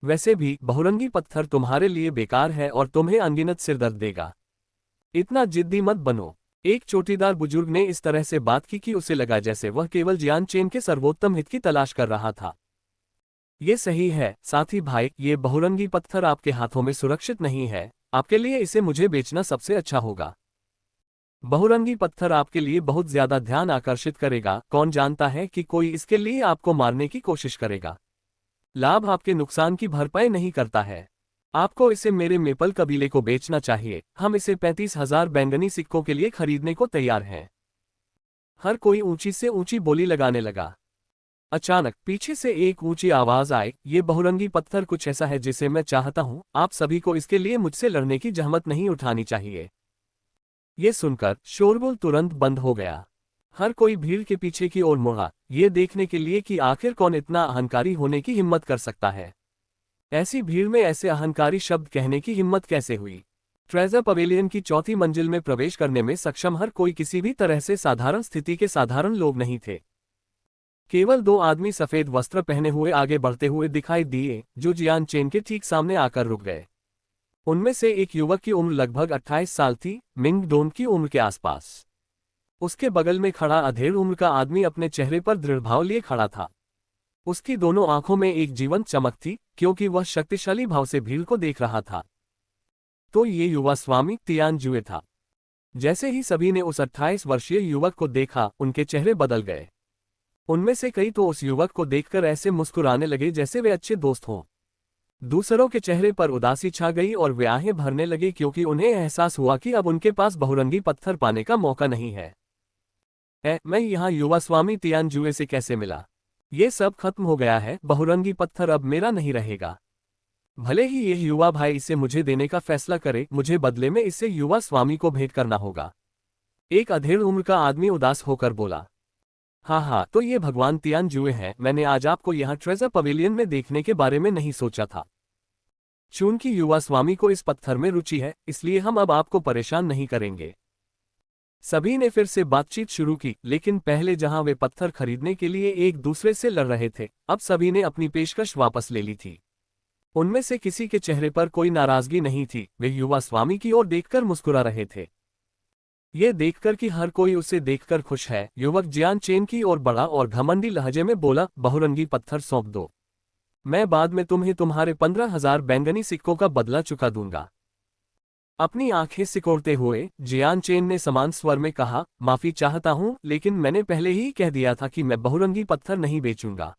A: वैसे भी बहुरंगी पत्थर तुम्हारे लिए बेकार है और तुम्हें अनगिनत सिरदर्द देगा। इतना जिद्दी मत बनो। एक चोटीदार बुजुर्ग ने इस तरह से बात की कि उसे लगा जैसे वह केवल जियान चेन के सर्वोत्तम हित की तलाश कर रहा था। ये सही है साथी भाई, ये बहुरंगी पत्थर आपके हाथों में सुरक्षित नहीं है। आपके लिए इसे मुझे बेचना सबसे अच्छा होगा। बहुरंगी पत्थर आपके लिए बहुत ज्यादा ध्यान आकर्षित करेगा। कौन जानता है कि कोई इसके लिए आपको मारने की कोशिश करेगा। लाभ आपके नुकसान की भरपाई नहीं करता है। आपको इसे मेरे मेपल कबीले को बेचना चाहिए। हम इसे 35,000 बैंगनी सिक्कों के लिए खरीदने को तैयार हैं। हर कोई ऊंची से ऊंची बोली लगाने लगा। अचानक पीछे से एक ऊंची आवाज आई, ये बहुरंगी पत्थर कुछ ऐसा है जिसे मैं चाहता हूं। आप सभी को इसके लिए मुझसे लड़ने की जहमत नहीं उठानी चाहिए। ये सुनकर शोरगुल तुरंत बंद हो गया। हर कोई भीड़ के पीछे की ओर मुड़ा, ये देखने के लिए कि आखिर कौन इतना अहंकारी होने की हिम्मत कर सकता है। ऐसी भीड़ में ऐसे अहंकारी शब्द कहने की हिम्मत कैसे हुई? ट्रेजर पवेलियन की चौथी मंजिल में प्रवेश करने में सक्षम हर कोई किसी भी तरह से साधारण स्थिति के साधारण लोग नहीं थे। केवल 2 आदमी सफेद वस्त्र पहने हुए आगे बढ़ते हुए दिखाई दिए, जो जियान चेन के ठीक सामने आकर रुक गए। उनमें से एक युवक की उम्र लगभग 28 साल थी, मिंग डोन की उम्र के आसपास। उसके बगल में खड़ा अधेड़ उम्र का आदमी अपने चेहरे पर दृढ़ भाव लिए खड़ा था। उसकी दोनों आंखों में एक जीवंत चमक थी, क्योंकि वह शक्तिशाली भाव से भीड़ को देख रहा था। तो ये युवा स्वामी तियानजुए था। जैसे ही सभी ने उस 28 वर्षीय युवक को देखा, उनके चेहरे बदल गए। उनमें से कई तो उस युवक को देखकर ऐसे मुस्कुराने लगे जैसे वे अच्छे दोस्त हों। दूसरों के चेहरे पर उदासी छा गई और वे आहें भरने लगे, क्योंकि उन्हें एहसास हुआ कि अब उनके पास बहुरंगी पत्थर पाने का मौका नहीं है। मैं यहाँ युवा स्वामी तियानजुए से कैसे मिला? ये सब खत्म हो गया है। बहुरंगी पत्थर अब मेरा नहीं रहेगा। भले ही यह युवा भाई इसे मुझे देने का फैसला करे, मुझे बदले में इसे युवा स्वामी को भेंट करना होगा। एक अधेड़ उम्र का आदमी उदास होकर बोला। हाँ, तो ये भगवान तियानजुए हैं। मैंने आज आपको यहाँ ट्रेजर पवेलियन में देखने के बारे में नहीं सोचा था। चूंकि युवा स्वामी को इस पत्थर में रुचि है, इसलिए हम अब आपको परेशान नहीं करेंगे। सभी ने फिर से बातचीत शुरू की, लेकिन पहले जहां वे पत्थर खरीदने के लिए एक दूसरे से लड़ रहे थे, अब सभी ने अपनी पेशकश वापस ले ली थी। उनमें से किसी के चेहरे पर कोई नाराजगी नहीं थी, वे युवा स्वामी की ओर देखकर मुस्कुरा रहे थे। ये देखकर कि हर कोई उसे देखकर खुश है, युवक जियान चेन की ओर बढ़ा और घमंडी लहजे में बोला, बहुरंगी पत्थर सौंप दो। मैं बाद में तुम्हें तुम्हारे 15,000 बैंगनी सिक्कों का बदला चुका दूंगा। अपनी आंखें सिकोड़ते हुए जियान चेन ने समान स्वर में कहा, माफी चाहता हूं, लेकिन मैंने पहले ही कह दिया था कि मैं बहुरंगी पत्थर नहीं बेचूंगा।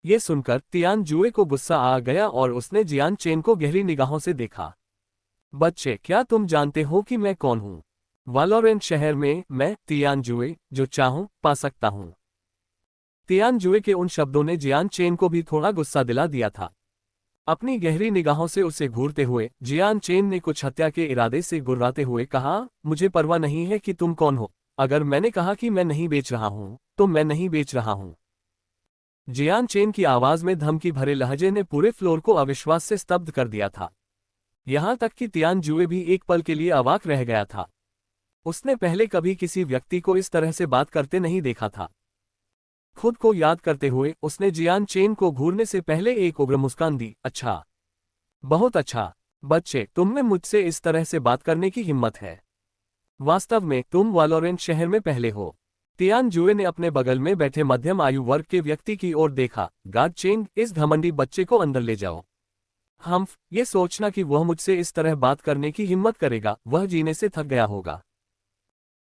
A: ये सुनकर तियान जुए को गुस्सा आ गया और उसने जियान चेन को गहरी निगाहों से देखा। बच्चे, क्या तुम जानते हो कि मैं कौन हूं? वलोरेंट शहर में मैं तियान जुए जो चाहूं पा सकता हूं। तियान जुए के उन शब्दों ने जियान चेन को भी थोड़ा गुस्सा दिला दिया था। अपनी गहरी निगाहों से उसे घूरते हुए जियान चेन ने कुछ हत्या के इरादे से गुर्राते हुए कहा, मुझे परवाह नहीं है कि तुम कौन हो। अगर मैंने कहा कि मैं नहीं बेच रहा हूं, तो मैं नहीं बेच रहा हूं। जियान चेन की आवाज में धमकी भरे लहजे ने पूरे फ्लोर को अविश्वास से स्तब्ध कर दिया था। यहां तक कि तियान जुए भी एक पल के लिए अवाक रह गया था। उसने पहले कभी किसी व्यक्ति को इस तरह से बात करते नहीं देखा था। खुद को याद करते हुए उसने जियान चेन को घूरने से पहले एक उग्र मुस्कान दी। अच्छा, बहुत अच्छा। बच्चे, तुम में मुझसे इस तरह से बात करने की हिम्मत है। वास्तव में तुम वलोरेंट शहर में पहले हो। तियान जुए ने अपने बगल में बैठे मध्यम आयु वर्ग के व्यक्ति की ओर देखा। गार्ड चेंग, इस घमंडी बच्चे को अंदर ले जाओ। हम्फ, ये सोचना कि वह मुझसे इस तरह बात करने की हिम्मत करेगा, वह जीने से थक गया होगा।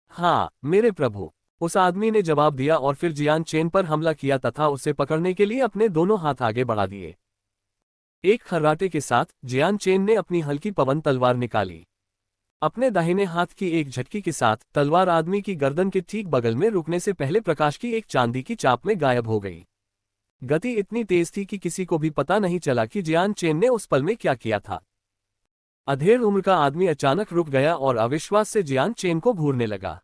A: हाँ मेरे प्रभु, उस आदमी ने जवाब दिया और फिर जियान चेन पर हमला किया तथा उसे पकड़ने के लिए अपने दोनों हाथ आगे बढ़ा दिए। एक खर्राटे के साथ जियान चेन ने अपनी हल्की पवन तलवार निकाली। अपने दाहिने हाथ की एक झटकी के साथ तलवार आदमी की गर्दन के ठीक बगल में रुकने से पहले प्रकाश की एक चांदी की चाप में गायब हो गई। गति इतनी तेज थी कि किसी को भी पता नहीं चला कि जियान चेन ने उस पल में क्या किया था। अधेड़ उम्र का आदमी अचानक रुक गया और अविश्वास से जियान चेन को घूरने लगा।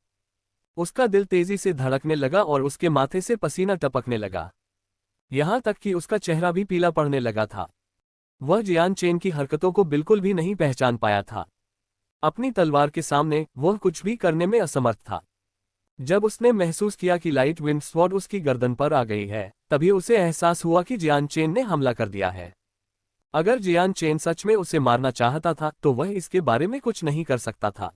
A: उसका दिल तेजी से धड़कने लगा और उसके माथे से पसीना टपकने लगा। यहां तक कि उसका चेहरा भी पीला पड़ने लगा था। वह जियान चेन की हरकतों को बिल्कुल भी नहीं पहचान पाया था। अपनी तलवार के सामने वह कुछ भी करने में असमर्थ था। जब उसने महसूस किया कि लाइट विंड स्वॉर्ड उसकी गर्दन पर आ गई है, तभी उसे एहसास हुआ कि जियान चेन ने हमला कर दिया है। अगर जियान चेन सच में उसे मारना चाहता था तो वह इसके बारे में कुछ नहीं कर सकता था।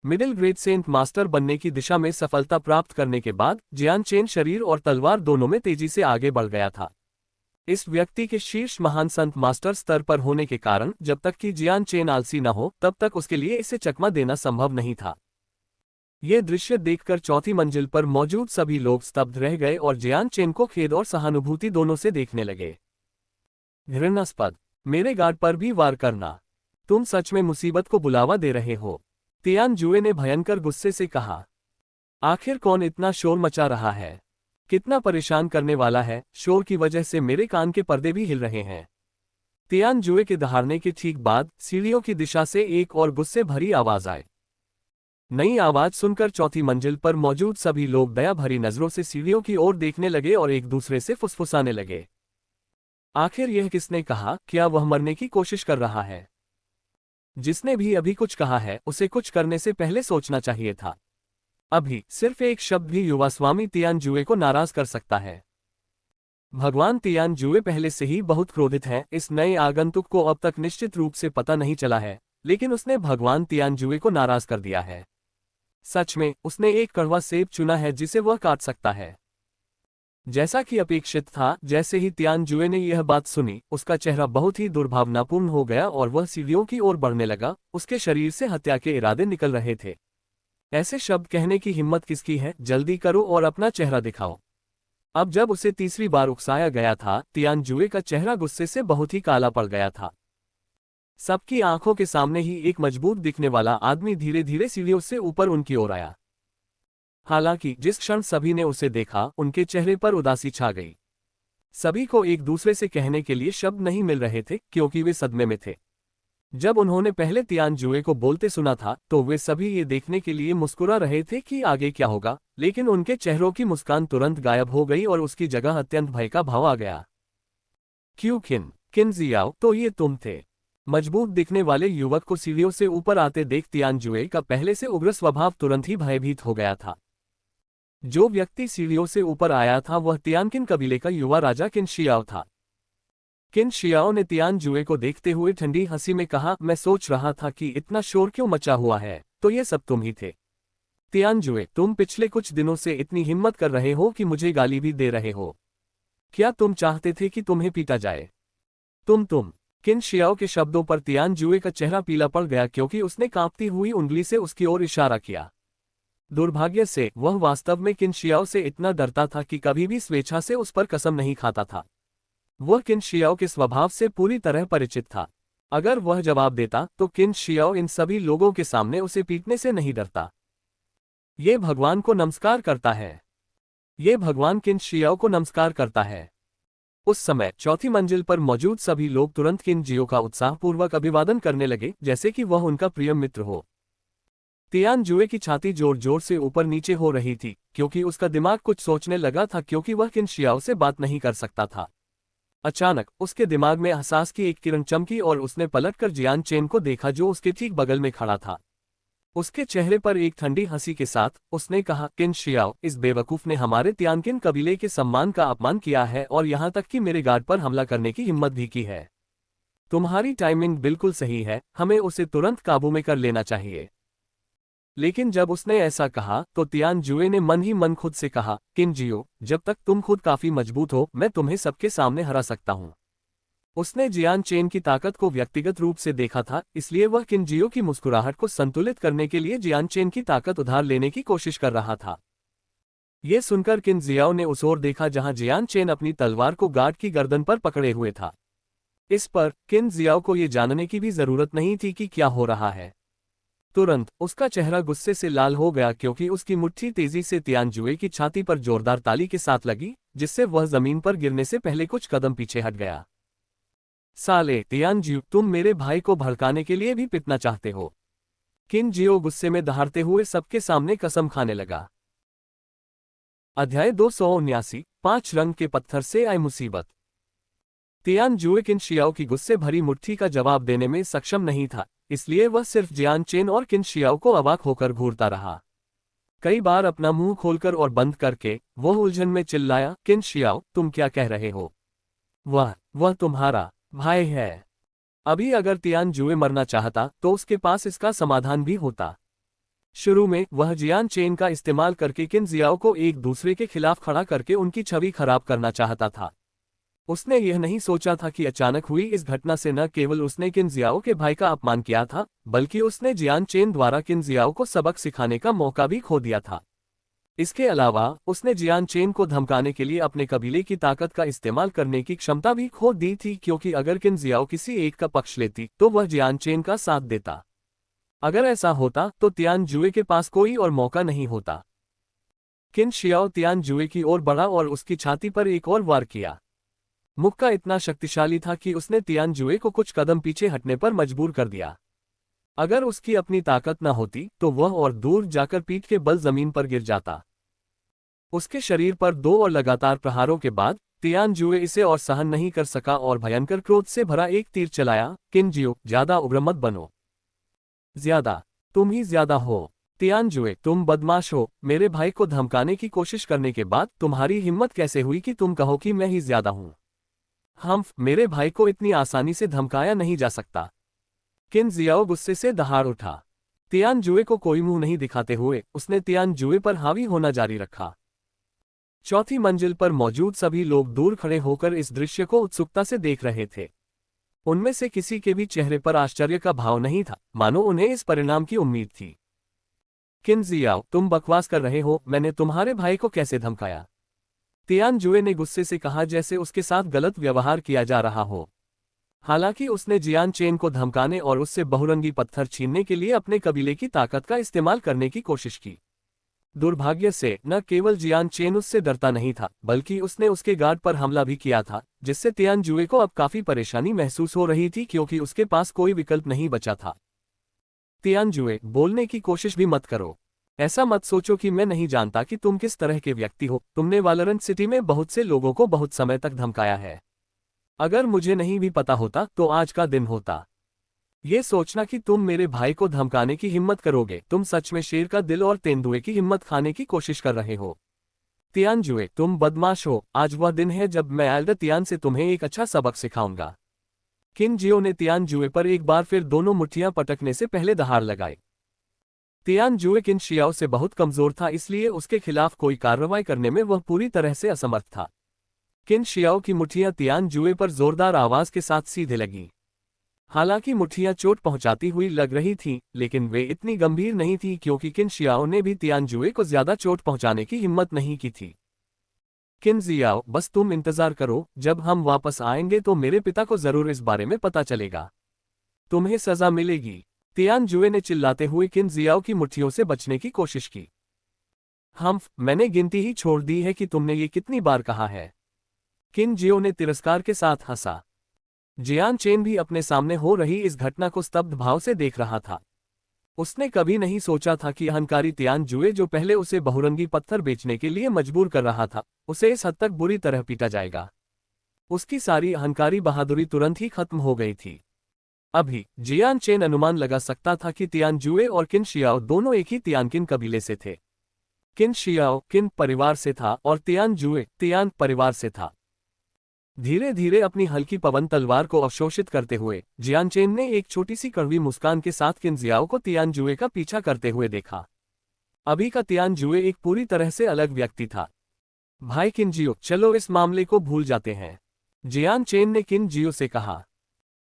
A: मिडिल ग्रेड सेंट मास्टर बनने की दिशा में सफलता प्राप्त करने के बाद जियान चेन शरीर और तलवार दोनों में तेजी से आगे बढ़ गया था। इस व्यक्ति के शीर्ष महान संत मास्टर स्तर पर होने के कारण जब तक कि जियान चेन आलसी न हो तब तक उसके लिए इसे चकमा देना संभव नहीं था। यह दृश्य देखकर चौथी मंजिल पर मौजूद सभी लोग स्तब्ध रह गए और जियान चेन को खेद और सहानुभूति दोनों से देखने लगे। घृणास्पद, मेरे गार्ड पर भी वार करना। तुम सच में मुसीबत को बुलावा दे रहे हो। तियान जुए ने भयंकर गुस्से से कहा। आखिर कौन इतना शोर मचा रहा है? कितना परेशान करने वाला है? शोर की वजह से मेरे कान के पर्दे भी हिल रहे हैं। तियान जुए के दहाड़ने के ठीक बाद सीढ़ियों की दिशा से एक और गुस्से भरी आवाज आई। नई आवाज सुनकर चौथी मंजिल पर मौजूद सभी लोग दया भरी नजरों से सीढ़ियों की ओर देखने लगे और एक दूसरे से फुसफुसाने लगे। आखिर यह किसने कहा? क्या वह मरने की कोशिश कर रहा है? जिसने भी अभी कुछ कहा है उसे कुछ करने से पहले सोचना चाहिए था। अभी सिर्फ एक शब्द भी युवा स्वामी तियान जुए को नाराज कर सकता है। भगवान तियान जुए पहले से ही बहुत क्रोधित हैं। इस नए आगंतुक को अब तक निश्चित रूप से पता नहीं चला है, लेकिन उसने भगवान तियान जुए को नाराज कर दिया है। सच में उसने एक कड़वा सेब चुना है जिसे वह काट सकता है। जैसा कि अपेक्षित था, जैसे ही तियान जुए ने यह बात सुनी, उसका चेहरा बहुत ही दुर्भावनापूर्ण हो गया और वह सीढ़ियों की ओर बढ़ने लगा। उसके शरीर से हत्या के इरादे निकल रहे थे। ऐसे शब्द कहने की हिम्मत किसकी है? जल्दी करो और अपना चेहरा दिखाओ। अब जब उसे तीसरी बार उकसाया गया था, तियान जुए का चेहरा गुस्से से बहुत ही काला पड़ गया था। सबकी आंखों के सामने ही एक मजबूत दिखने वाला आदमी धीरे धीरे सीढ़ियों से ऊपर उनकी ओर आया। हालांकि जिस क्षण सभी ने उसे देखा, उनके चेहरे पर उदासी छा गई। सभी को एक दूसरे से कहने के लिए शब्द नहीं मिल रहे थे क्योंकि वे सदमे में थे। जब उन्होंने पहले तियान जुए को बोलते सुना था तो वे सभी ये देखने के लिए मुस्कुरा रहे थे कि आगे क्या होगा, लेकिन उनके चेहरों की मुस्कान तुरंत गायब हो गई और उसकी जगह अत्यंत भय का भाव आ गया। क्यों किन जियाओ, तो ये तुम थे? मजबूत दिखने वाले युवक को सीढ़ियों से ऊपर आते देख तियानजुए का पहले से उग्र स्वभाव तुरंत ही भयभीत हो गया था। जो व्यक्ति सीढ़ियों से ऊपर आया था वह तियानकिन कबीले का युवा राजा किन शियाओ था। किन शियाओ ने तियानजुए को देखते हुए ठंडी हंसी में कहा, मैं सोच रहा था कि इतना शोर क्यों मचा हुआ है, तो ये सब तुम ही थे। तियानजुए, तुम पिछले कुछ दिनों से इतनी हिम्मत कर रहे हो कि मुझे गाली भी दे रहे हो। क्या तुम चाहते थे कि तुम्हें पीटा जाए? तुम किन शियाओ के शब्दों पर तियानजुए का चेहरा पीला पड़ गया क्योंकि उसने कांपती हुई उंगली से उसकी ओर इशारा किया। दुर्भाग्य से वह वास्तव में किन शियाओ से इतना डरता था कि कभी भी स्वेच्छा से उस पर कसम नहीं खाता था। वह किन शियाओ के स्वभाव से पूरी तरह परिचित था। अगर वह जवाब देता तो किन शियाओ इन सभी लोगों के सामने उसे पीटने से नहीं डरता। ये भगवान को नमस्कार करता है। ये भगवान किन शियाओ को नमस्कार करता है। उस समय चौथी मंजिल पर मौजूद सभी लोग तुरंत किन जियो का उत्साहपूर्वक अभिवादन करने लगे, जैसे कि वह उनका प्रिय मित्र हो। तियानजुए की छाती जोर जोर से ऊपर नीचे हो रही थी क्योंकि उसका दिमाग कुछ सोचने लगा था, क्योंकि वह किन शियाओ से बात नहीं कर सकता था। अचानक उसके दिमाग में एहसास की एक किरण चमकी और उसने पलटकर जियान चेन को देखा जो उसके ठीक बगल में खड़ा था। उसके चेहरे पर एक ठंडी हंसी के साथ उसने कहा, किन शियाओ, इस बेवकूफ ने हमारे तियानकिन कबीले के सम्मान का अपमान किया है और यहाँ तक कि मेरे गार्ड पर हमला करने की हिम्मत भी की है। तुम्हारी टाइमिंग बिल्कुल सही है, हमें उसे तुरंत काबू में कर लेना चाहिए। लेकिन जब उसने ऐसा कहा तो तियानजुए ने मन ही मन खुद से कहा, किन जियो, जब तक तुम खुद काफी मजबूत हो मैं तुम्हें सबके सामने हरा सकता हूँ। उसने जियान चेन की ताकत को व्यक्तिगत रूप से देखा था, इसलिए वह किन जियो की मुस्कुराहट को संतुलित करने के लिए जियान चेन की ताकत उधार लेने की कोशिश कर रहा था। यह सुनकर किन जियाओ ने उस ओर देखा जहां जियान चेन अपनी तलवार को गार्ड की गर्दन पर पकड़े हुए था। इस पर किन जियाओ को यह जानने की भी जरूरत नहीं थी कि क्या हो रहा है। तुरंत उसका चेहरा गुस्से से लाल हो गया क्योंकि उसकी मुट्ठी तेजी से तियानजुए की छाती पर जोरदार ताली के साथ लगी, जिससे वह जमीन पर गिरने से पहले कुछ कदम पीछे हट गया। साले तियानजियो, तुम मेरे भाई को भड़काने के लिए भी पिटना चाहते हो। किन जियो गुस्से में दहाड़ते हुए सबके सामने कसम खाने लगा। अध्याय 279, 5 रंग के पत्थर से आई मुसीबत। तियानजुए किन शियाओ की गुस्से भरी मुट्ठी का जवाब देने में सक्षम नहीं था, इसलिए वह सिर्फ जियान चेन और किन शियाओ को अवाक होकर घूरता रहा। कई बार अपना मुंह खोलकर और बंद करके वह उलझन में चिल्लाया, किन शियाओ, तुम क्या कह रहे हो? वह तुम्हारा भाई है। अभी अगर तियानजुए मरना चाहता तो उसके पास इसका समाधान भी होता। शुरू में वह जियान चेन का इस्तेमाल करके किन जियाओ को एक दूसरे के खिलाफ खड़ा करके उनकी छवि खराब करना चाहता था। उसने यह नहीं सोचा था कि अचानक हुई इस घटना से न केवल उसने किन जियाओ के भाई का अपमान किया था, बल्कि उसने जियान चेन द्वारा किन जियाओ को सबक सिखाने का मौका भी खो दिया था। इसके अलावा उसने जियान चेन को धमकाने के लिए अपने कबीले की ताकत का इस्तेमाल करने की क्षमता भी खो दी थी, क्योंकि अगर किन जियाओ किसी एक का पक्ष लेती तो वह जियान चेन का साथ देता। अगर ऐसा होता तो तियानजुए के पास कोई और मौका नहीं होता। किन शियाओ तियानजुए की ओर बढ़ा और उसकी छाती पर एक और वार किया। मुक्का इतना शक्तिशाली था कि उसने तियानजुए को कुछ कदम पीछे हटने पर मजबूर कर दिया। अगर उसकी अपनी ताकत न होती तो वह और दूर जाकर पीठ के बल जमीन पर गिर जाता। उसके शरीर पर 2 और लगातार प्रहारों के बाद तियानजुए इसे और सहन नहीं कर सका और भयंकर क्रोध से भरा एक तीर चलाया। किन जियो, ज्यादा उग्र मत बनो। ज्यादा? तुम ही ज्यादा हो। तियानजुए, तुम बदमाश हो। मेरे भाई को धमकाने की कोशिश करने के बाद तुम्हारी हिम्मत कैसे हुई कि तुम कहो कि मैं ही ज्यादा हूं? मेरे भाई को इतनी आसानी से धमकाया नहीं जा सकता। किन जियाओ गुस्से से दहाड़ उठा। तियानजुए को कोई मुंह नहीं दिखाते हुए उसने तियानजुए पर हावी होना जारी रखा। चौथी मंजिल पर मौजूद सभी लोग दूर खड़े होकर इस दृश्य को उत्सुकता से देख रहे थे। उनमें से किसी के भी चेहरे पर आश्चर्य का भाव नहीं था, मानो उन्हें इस परिणाम की उम्मीद थी। किन जियाओ, तुम बकवास कर रहे हो। मैंने तुम्हारे भाई को कैसे धमकाया? तियानजुए ने गुस्से से कहा, जैसे उसके साथ गलत व्यवहार किया जा रहा हो। हालांकि उसने जियान चेन को धमकाने और उससे बहुरंगी पत्थर छीनने के लिए अपने कबीले की ताकत का इस्तेमाल करने की कोशिश की। दुर्भाग्य से न केवल जियान चेन उससे डरता नहीं था, बल्कि उसने उसके गार्ड पर हमला भी किया था, जिससे तियानजुए को अब काफी परेशानी महसूस हो रही थी क्योंकि उसके पास कोई विकल्प नहीं बचा था। तियानजुए, बोलने की कोशिश भी मत करो। ऐसा मत सोचो कि मैं नहीं जानता कि तुम किस तरह के व्यक्ति हो। तुमने वैलोरेंट सिटी में बहुत से लोगों को बहुत समय तक धमकाया है। अगर मुझे नहीं भी पता होता तो आज का दिन होता। ये सोचना कि तुम मेरे भाई को धमकाने की हिम्मत करोगे, तुम सच में शेर का दिल और तेंदुए की हिम्मत खाने की कोशिश कर रहे हो। तियानजुए, तुम बदमाश हो, आज वह दिन है जब मैं एल्डर तियान से तुम्हें एक अच्छा सबक सिखाऊंगा। किन जियो ने तियानजुए पर एक बार फिर दोनों मुट्ठियां पटकने से पहले दहाड़ लगाई। तियानजुए किन शियाओ से बहुत कमजोर था, इसलिए उसके खिलाफ कोई कार्रवाई करने में वह पूरी तरह से असमर्थ था। किन शियाओ की मुट्ठियां तियानजुए पर जोरदार आवाज के साथ सीधे लगी। हालांकि मुट्ठियां चोट पहुंचाती हुई लग रही थीं, लेकिन वे इतनी गंभीर नहीं थीं क्योंकि किन शियाओ ने भी तियानजुए को ज्यादा चोट पहुंचाने की हिम्मत नहीं की थी। किन जियाओ, बस तुम इंतजार करो, जब हम वापस आएंगे तो मेरे पिता को जरूर इस बारे में पता चलेगा। तुम्हें सजा मिलेगी। तियानजुए ने चिल्लाते हुए किन जियाओ की मुट्ठियों से बचने की कोशिश की। मैंने गिनती ही छोड़ दी है कि तुमने ये कितनी बार कहा है। किन जियो ने तिरस्कार के साथ हंसा। जियान चेन भी अपने सामने हो रही इस घटना को स्तब्ध भाव से देख रहा था। उसने कभी नहीं सोचा था कि अहंकारी तियानजुए, जो पहले उसे बहुरंगी पत्थर बेचने के लिए मजबूर कर रहा था, उसे इस हद तक बुरी तरह पीटा जाएगा। उसकी सारी अहंकारी बहादुरी तुरंत ही खत्म हो गई थी। अभी जियान चेन अनुमान लगा सकता था कि तियानजुए और किन शियाओ दोनों एक ही तियानकिन कबीले से थे। किन शियाओ किन परिवार से था और तियानजुए तियान परिवार से था। धीरे धीरे अपनी हल्की पवन तलवार को अवशोषित करते हुए जियानचेन ने एक छोटी सी कड़वी मुस्कान के साथ किन जियाओ को तियानजुए का पीछा करते हुए देखा। अभी का तियानजुए एक पूरी तरह से अलग व्यक्ति था। भाई किन जियो, चलो इस मामले को भूल जाते हैं, जियानचेन ने किन जियो से कहा।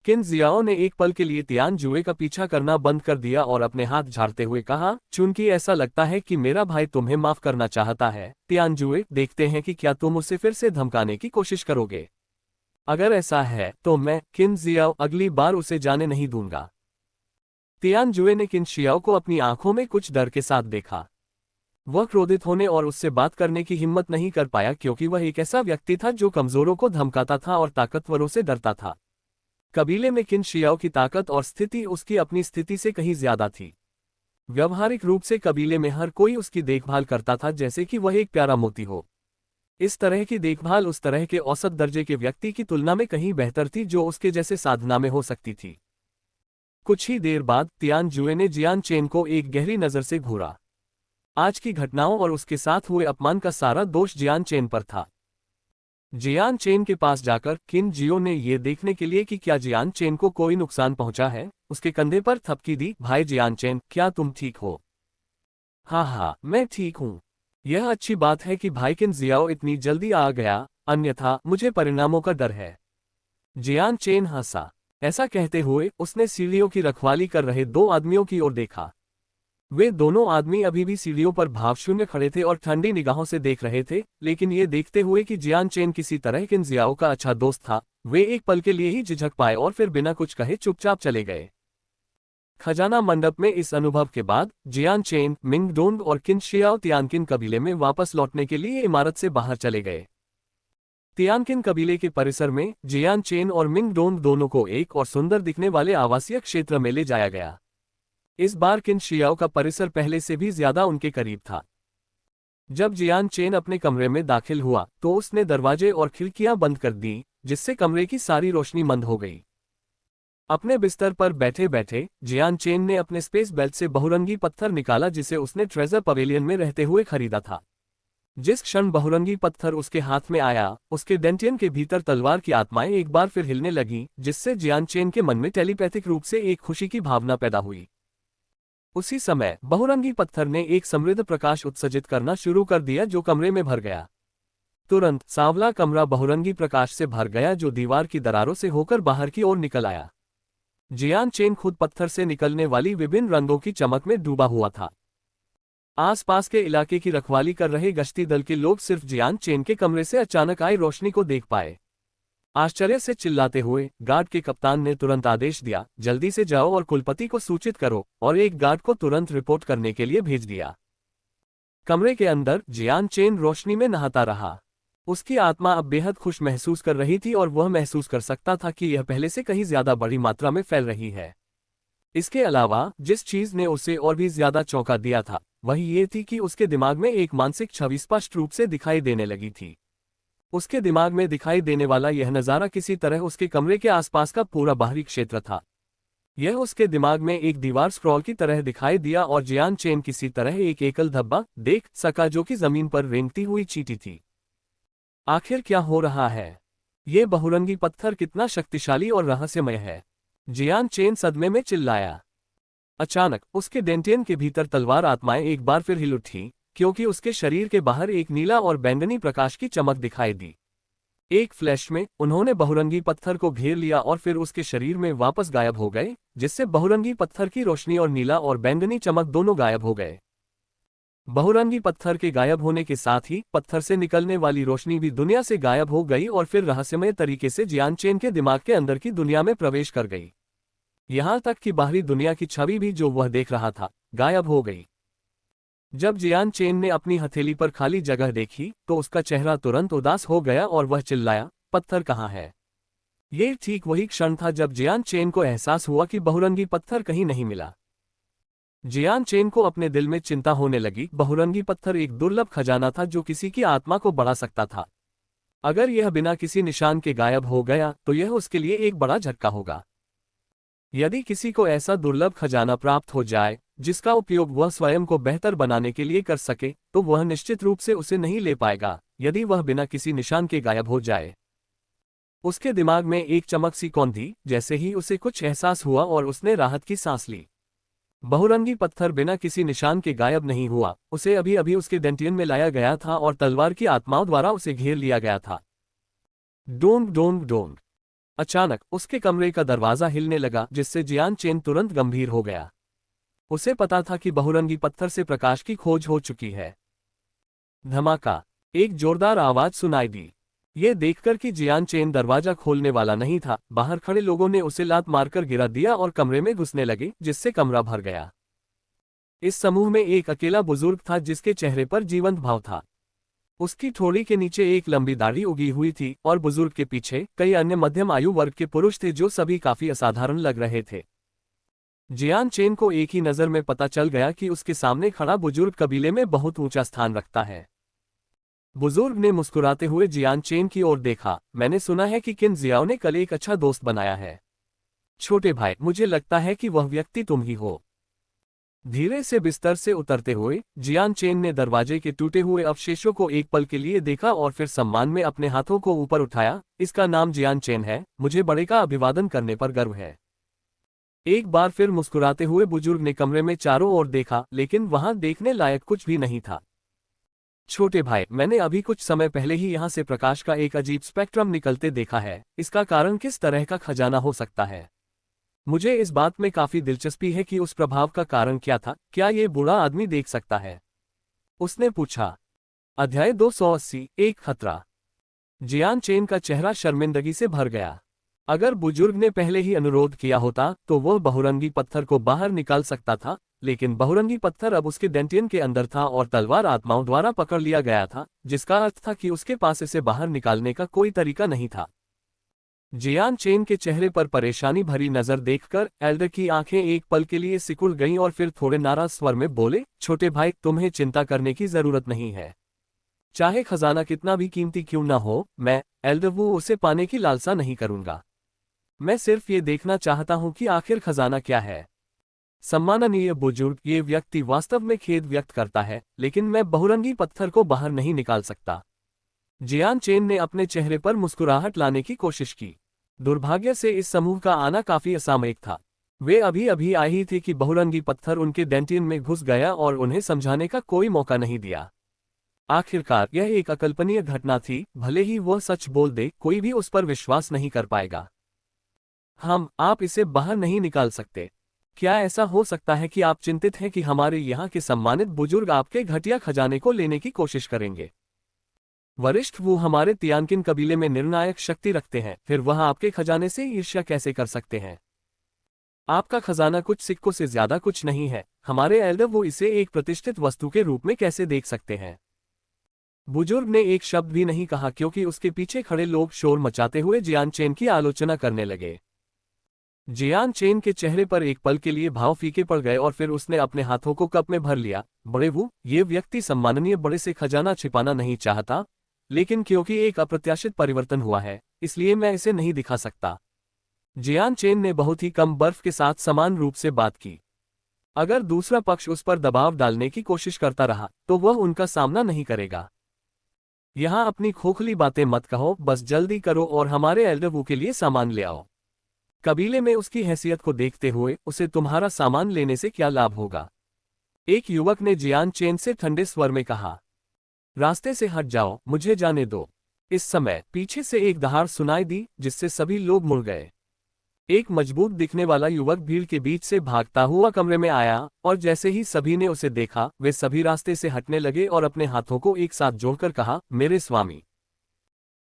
A: किन जियाओ ने एक पल के लिए तियानजुए का पीछा करना बंद कर दिया और अपने हाथ झाड़ते हुए कहा, चूंकि ऐसा लगता है कि मेरा भाई तुम्हें माफ करना चाहता है, तियानजुए, देखते हैं कि क्या तुम उसे फिर से धमकाने की कोशिश करोगे। अगर ऐसा है तो मैं, किन जियाओ, अगली बार उसे जाने नहीं दूंगा। तियानजुए ने किन शियाओ को अपनी आंखों में कुछ डर के साथ देखा। वह क्रोधित होने और उससे बात करने की हिम्मत नहीं कर पाया क्योंकि वह एक ऐसा व्यक्ति था जो कमजोरों को धमकाता था और ताकतवरों से डरता था। कबीले में किन शियाओ की ताकत और स्थिति उसकी अपनी स्थिति से कहीं ज्यादा थी। व्यवहारिक रूप से कबीले में हर कोई उसकी देखभाल करता था जैसे कि वह एक प्यारा मोती हो। इस तरह की देखभाल उस तरह के औसत दर्जे के व्यक्ति की तुलना में कहीं बेहतर थी जो उसके जैसे साधना में हो सकती थी। कुछ ही देर बाद तियानजुए ने जियान चेन को एक गहरी नजर से घूरा। आज की घटनाओं और उसके साथ हुए अपमान का सारा दोष जियान चेन पर था। जियान चेन के पास जाकर किन जियो ने यह देखने के लिए कि क्या जियान चेन को कोई नुकसान पहुंचा है, उसके कंधे पर थपकी दी। भाई जियान चेन, क्या तुम ठीक हो? हाँ, मैं ठीक हूँ। यह अच्छी बात है कि भाई किन जियाओ इतनी जल्दी आ गया, अन्यथा मुझे परिणामों का डर है। जियान चेन हंसा। ऐसा कहते हुए उसने सीढ़ियों की रखवाली कर रहे दो आदमियों की ओर देखा। वे दोनों आदमी अभी भी सीढ़ियों पर भावशून्य खड़े थे और ठंडी निगाहों से देख रहे थे, लेकिन ये देखते हुए कि जियान चेन किसी तरह किन जियाओ का अच्छा दोस्त था, वे एक पल के लिए ही झिझक पाए और फिर बिना कुछ कहे चुपचाप चले गए। खजाना मंडप में इस अनुभव के बाद जियान चेन, मिंग डोंग और किन शियाओ तियानकिन कबीले में वापस लौटने के लिए इमारत से बाहर चले गए। तियानकिन कबीले के परिसर में जियान चेन और मिंग डोंग दोनों को एक और सुंदर दिखने वाले आवासीय क्षेत्र में ले जाया गया। इस बार किन शियाओ का परिसर पहले से भी ज्यादा उनके करीब था। जब जियान चेन अपने कमरे में दाखिल हुआ तो उसने दरवाजे और खिड़कियां बंद कर दी, जिससे कमरे की सारी रोशनी मंद हो गई। अपने बिस्तर पर बैठे बैठे जियान चेन ने अपने स्पेस बेल्ट से बहुरंगी पत्थर निकाला जिसे उसने ट्रेजर पवेलियन में रहते हुए खरीदा था। जिस क्षण बहुरंगी पत्थर उसके हाथ में आया, उसके डेंटियन के भीतर तलवार की आत्माएं एक बार फिर हिलने लगी, जिससे जियान चेन के मन में टेलीपैथिक रूप से एक खुशी की भावना पैदा हुई। उसी समय बहुरंगी पत्थर ने एक समृद्ध प्रकाश उत्सर्जित करना शुरू कर दिया जो कमरे में भर गया। तुरंत सांवला कमरा बहुरंगी प्रकाश से भर गया जो दीवार की दरारों से होकर बाहर की ओर निकल आया। जियान चेन खुद पत्थर से निकलने वाली विभिन्न रंगों की चमक में डूबा हुआ था। आसपास के इलाके की रखवाली कर रहे गश्ती दल के लोग सिर्फ जियान चेन के कमरे से अचानक आई रोशनी को देख पाए। आश्चर्य से चिल्लाते हुए गार्ड के कप्तान ने तुरंत आदेश दिया, जल्दी से जाओ और कुलपति को सूचित करो, और एक गार्ड को तुरंत रिपोर्ट करने के लिए भेज दिया। कमरे के अंदर जियान चेन रोशनी में नहाता रहा। उसकी आत्मा अब बेहद खुश महसूस कर रही थी और वह महसूस कर सकता था कि यह पहले से कहीं ज्यादा बड़ी मात्रा में फैल रही है। इसके अलावा जिस चीज ने उसे और भी ज्यादा चौंका दिया था वही ये थी कि उसके दिमाग में एक मानसिक छवि स्पष्ट रूप से दिखाई देने लगी थी। उसके दिमाग में दिखाई देने वाला यह नज़ारा किसी तरह उसके कमरे के आसपास का पूरा बाहरी क्षेत्र था। यह उसके दिमाग में एक दीवार स्क्रॉल की तरह दिखाई दिया और जियान चेन किसी तरह एक एकल धब्बा देख सका जो कि जमीन पर रेंगती हुई चींटी थी। आखिर क्या हो रहा है? ये बहुरंगी पत्थर कितना शक्तिशाली और रहस्यमय है। जियान चेन सदमे में चिल्लाया। अचानक उसके डेंटियन के भीतर तलवार आत्माएं एक बार फिर हिल उठी, क्योंकि उसके शरीर के बाहर एक नीला और बैंगनी प्रकाश की चमक दिखाई दी। एक फ्लैश में उन्होंने बहुरंगी पत्थर को घेर लिया और फिर उसके शरीर में वापस गायब हो गए, जिससे बहुरंगी पत्थर की रोशनी और नीला और बैंगनी चमक दोनों गायब हो गए। बहुरंगी पत्थर के गायब होने के साथ ही पत्थर से निकलने वाली रोशनी भी दुनिया से गायब हो गई और फिर रहस्यमय तरीके से जियान चेन के दिमाग के अंदर की दुनिया में प्रवेश कर गई। यहां तक कि बाहरी दुनिया की छवि भी जो वह देख रहा था गायब हो गई। जब जियान चेन ने अपनी हथेली पर खाली जगह देखी तो उसका चेहरा तुरंत उदास हो गया और वह चिल्लाया, पत्थर कहाँ है? ये ठीक वही क्षण था जब जियान चेन को एहसास हुआ कि बहुरंगी पत्थर कहीं नहीं मिला। जियान चेन को अपने दिल में चिंता होने लगी। बहुरंगी पत्थर एक दुर्लभ खजाना था जो किसी की आत्मा को बढ़ा सकता था। अगर यह बिना किसी निशान के गायब हो गया तो यह उसके लिए एक बड़ा झटका होगा। यदि किसी को ऐसा दुर्लभ खजाना प्राप्त हो जाए जिसका उपयोग वह स्वयं को बेहतर बनाने के लिए कर सके, तो वह निश्चित रूप से उसे नहीं ले पाएगा यदि वह बिना किसी निशान के गायब हो जाए। उसके दिमाग में एक चमक सी कौंधी, जैसे ही उसे कुछ एहसास हुआ और उसने राहत की सांस ली। बहुरंगी पत्थर बिना किसी निशान के गायब नहीं हुआ, उसे अभी अभी उसके डेंटियन में लाया गया था और तलवार की आत्माओं द्वारा उसे घेर लिया गया था। Dong Dong Dong. अचानक उसके कमरे का दरवाजा हिलने लगा, जिससे जियान चेन तुरंत गंभीर हो गया। उसे पता था कि बहुरंगी पत्थर से प्रकाश की खोज हो चुकी है। धमाका। एक जोरदार आवाज सुनाई दी। ये देखकर कि जियान चेन दरवाजा खोलने वाला नहीं था, बाहर खड़े लोगों ने उसे लात मारकर गिरा दिया और कमरे में घुसने लगे, जिससे कमरा भर गया। इस समूह में एक अकेला बुजुर्ग था जिसके चेहरे पर जीवंत भाव था। उसकी ठोड़ी के नीचे एक लंबी दाढ़ी उगी हुई थी और बुजुर्ग के पीछे कई अन्य मध्यम आयु वर्ग के पुरुष थे जो सभी काफी असाधारण लग रहे थे। जियान चेन को एक ही नजर में पता चल गया कि उसके सामने खड़ा बुजुर्ग कबीले में बहुत ऊंचा स्थान रखता है। बुजुर्ग ने मुस्कुराते हुए जियान चेन की ओर देखा। मैंने सुना है कि किन जियाओ ने कल एक अच्छा दोस्त बनाया है। छोटे भाई, मुझे लगता है कि वह व्यक्ति तुम ही हो। धीरे से बिस्तर से उतरते हुए जियान चेन ने दरवाजे के टूटे हुए अवशेषों को एक पल के लिए देखा और फिर सम्मान में अपने हाथों को ऊपर उठाया। इसका नाम जियान चेन है, मुझे बड़े का अभिवादन करने पर गर्व है। एक बार फिर मुस्कुराते हुए बुजुर्ग ने कमरे में चारों ओर देखा, लेकिन वहां देखने लायक कुछ भी नहीं था। छोटे भाई, मैंने अभी कुछ समय पहले ही यहाँ से प्रकाश का एक अजीब स्पेक्ट्रम निकलते देखा है। इसका कारण किस तरह का खजाना हो सकता है? मुझे इस बात में काफी दिलचस्पी है कि उस प्रभाव का कारण क्या था। क्या ये बूढ़ा आदमी देख सकता है? उसने पूछा। अध्याय 280 एक खतरा। जियान चेन का चेहरा शर्मिंदगी से भर गया। अगर बुजुर्ग ने पहले ही अनुरोध किया होता तो वह बहुरंगी पत्थर को बाहर निकाल सकता था, लेकिन बहुरंगी पत्थर अब उसके डेंटियन के अंदर था और तलवार आत्माओं द्वारा पकड़ लिया गया था, जिसका अर्थ था कि उसके पास इसे बाहर निकालने का कोई तरीका नहीं था। जियान चेन के चेहरे पर परेशानी भरी नजर देखकर एल्डर की आंखें एक पल के लिए सिकुड़ गईं और फिर थोड़े नाराज स्वर में बोले, छोटे भाई, तुम्हें चिंता करने की जरूरत नहीं है। चाहे खजाना कितना भी कीमती क्यों न हो, मैं एल्डर वो उसे पाने की लालसा नहीं करूंगा। मैं सिर्फ ये देखना चाहता हूं कि आखिर खजाना क्या है। सम्माननीय बुजुर्ग, ये व्यक्ति वास्तव में खेद व्यक्त करता है, लेकिन मैं बहुरंगी पत्थर को बाहर नहीं निकाल सकता। जियान चेन ने अपने चेहरे पर मुस्कुराहट लाने की कोशिश की। दुर्भाग्य से इस समूह का आना काफी असामयिक था। वे अभी अभी आई ही थे कि बहुरंगी पत्थर उनके डेंटियन में घुस गया और उन्हें समझाने का कोई मौका नहीं दिया। आखिरकार यह एक अकल्पनीय घटना थी, भले ही वह सच बोल दे, कोई भी उस पर विश्वास नहीं कर पाएगा। आप इसे बाहर नहीं निकाल सकते। क्या ऐसा हो सकता है कि आप चिंतित हैं कि हमारे यहाँ के सम्मानित बुजुर्ग आपके घटिया खजाने को लेने की कोशिश करेंगे? वरिष्ठ, वो हमारे तियानकिन कबीले में निर्णायक शक्ति रखते हैं, फिर वह आपके खजाने से ईर्ष्या कैसे कर सकते हैं? आपका खजाना कुछ सिक्कों से ज्यादा कुछ नहीं है। हमारे एल्डर वो इसे एक प्रतिष्ठित वस्तु के रूप में कैसे देख सकते हैं? बुजुर्ग ने एक शब्द भी नहीं कहा क्योंकि उसके पीछे खड़े लोग शोर मचाते हुए जियान चेन की आलोचना करने लगे। जियान चेन के चेहरे पर एक पल के लिए भाव फीके पड़ गए और फिर उसने अपने हाथों को कप में भर लिया। बड़े वो, ये व्यक्ति सम्माननीय बड़े से खजाना छिपाना नहीं चाहता, लेकिन क्योंकि एक अप्रत्याशित परिवर्तन हुआ है, इसलिए मैं इसे नहीं दिखा सकता। जियान चेन ने बहुत ही कम बर्फ के साथ समान रूप से बात की। अगर दूसरा पक्ष उस पर दबाव डालने की कोशिश करता रहा तो वह उनका सामना नहीं करेगा। यहां अपनी खोखली बातें मत कहो, बस जल्दी करो और हमारे एल्डर वू के लिए सामान ले आओ। कबीले में उसकी हैसियत को देखते हुए उसे तुम्हारा सामान लेने से क्या लाभ होगा? एक युवक ने जियान चेन से ठंडे स्वर में कहा। रास्ते से हट जाओ, मुझे जाने दो। इस समय पीछे से एक दहाड़ सुनाई दी जिससे सभी लोग मुड़ गए। एक मजबूत दिखने वाला युवक भीड़ के बीच से भागता हुआ कमरे में आया और जैसे ही सभी ने उसे देखा वे सभी रास्ते से हटने लगे और अपने हाथों को एक साथ जोड़कर कहा, मेरे स्वामी।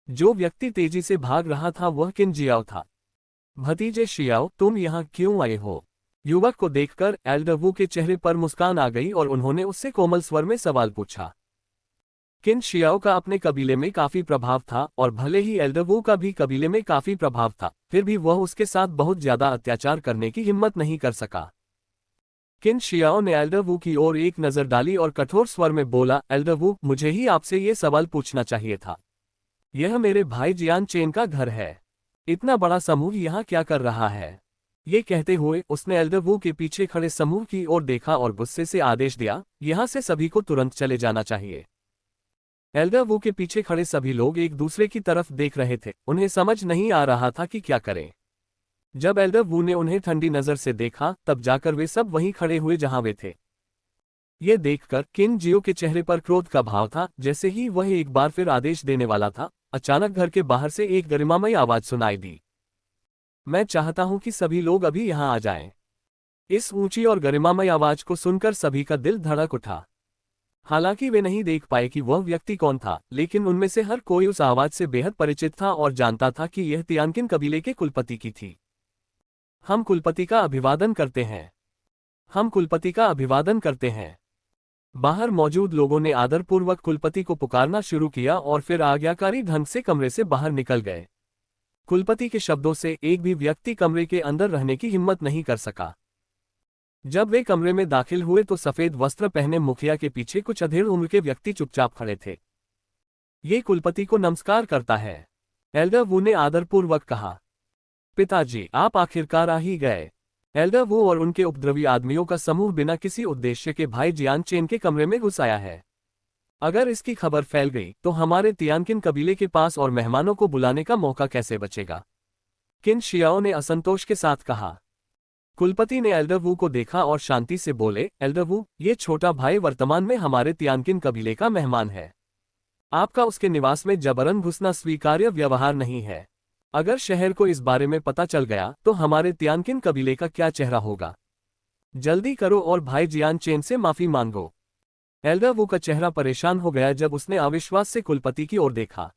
A: जो व्यक्ति तेजी से भाग रहा था वह किन जियाओ था। भतीजे शियाओ, तुम यहाँ क्यों आए हो? युवक को देखकर एल्डर वू के चेहरे पर मुस्कान आ गई और उन्होंने उससे कोमल स्वर में सवाल पूछा। किन शियाओ का अपने कबीले में काफी प्रभाव था और भले ही एल्डर वू का भी कबीले में काफी प्रभाव था, फिर भी वह उसके साथ बहुत ज्यादा अत्याचार करने की हिम्मत नहीं कर सका। किन शियाओ ने एल्डर वू की ओर एक नजर डाली और कठोर स्वर में बोला, एल्डर वू, मुझे ही आपसे ये सवाल पूछना चाहिए था। यह मेरे भाई जियान चेन का घर है। इतना बड़ा समूह यहाँ क्या कर रहा है? ये कहते हुए उसने एल्डर वू के पीछे खड़े समूह की ओर देखा और गुस्से से आदेश दिया, यहाँ से सभी को तुरंत चले जाना चाहिए। एल्डर वू के पीछे खड़े सभी लोग एक दूसरे की तरफ देख रहे थे, उन्हें समझ नहीं आ रहा था कि क्या करें। जब एल्डर वू ने उन्हें ठंडी नजर से देखा तब जाकर वे सब वहीं खड़े हुए जहां वे थे। ये देखकर किन जियो के चेहरे पर क्रोध का भाव था। जैसे ही वह एक बार फिर आदेश देने वाला था, अचानक घर के बाहर से एक गरिमामयी आवाज सुनाई दी। मैं चाहता हूं कि सभी लोग अभी यहां आ जाएं। इस ऊंची और गरिमामयी आवाज को सुनकर सभी का दिल धड़क उठा। हालांकि वे नहीं देख पाए कि वह व्यक्ति कौन था, लेकिन उनमें से हर कोई उस आवाज से बेहद परिचित था और जानता था कि यह तियानकिन कबीले के कुलपति की थी। हम कुलपति का अभिवादन करते हैं। हम कुलपति का अभिवादन करते हैं। बाहर मौजूद लोगों ने आदरपूर्वक कुलपति को पुकारना शुरू किया और फिर आज्ञाकारी ढंग से कमरे से बाहर निकल गए। कुलपति के शब्दों से एक भी व्यक्ति कमरे के अंदर रहने की हिम्मत नहीं कर सका। जब वे कमरे में दाखिल हुए तो सफेद वस्त्र पहने मुखिया के पीछे कुछ अधेड़ उम्र के व्यक्ति चुपचाप खड़े थे। ये कुलपति को नमस्कार करता है, एल्डर वू ने आदरपूर्वक कहा। पिताजी, आप आखिरकार आ ही गए। एल्डर वू और उनके उपद्रवी आदमियों का समूह बिना किसी उद्देश्य के भाई जियान चेन के कमरे में घुस आया है। अगर इसकी खबर फैल गई तो हमारे तियानकिन कबीले के पास और मेहमानों को बुलाने का मौका कैसे बचेगा? किन शियाओं ने असंतोष के साथ कहा। कुलपति ने एल्डर वू को देखा और शांति से बोले, एल्डर वू, ये छोटा भाई वर्तमान में हमारे तियानकिन कबीले का मेहमान है। आपका उसके निवास में जबरन घुसना स्वीकार्य व्यवहार नहीं है। अगर शहर को इस बारे में पता चल गया तो हमारे तियानकिन कबीले का क्या चेहरा होगा? जल्दी करो और भाई जियान चेन से माफी मांगो। एल्डर वू का चेहरा परेशान हो गया जब उसने अविश्वास से कुलपति की ओर देखा।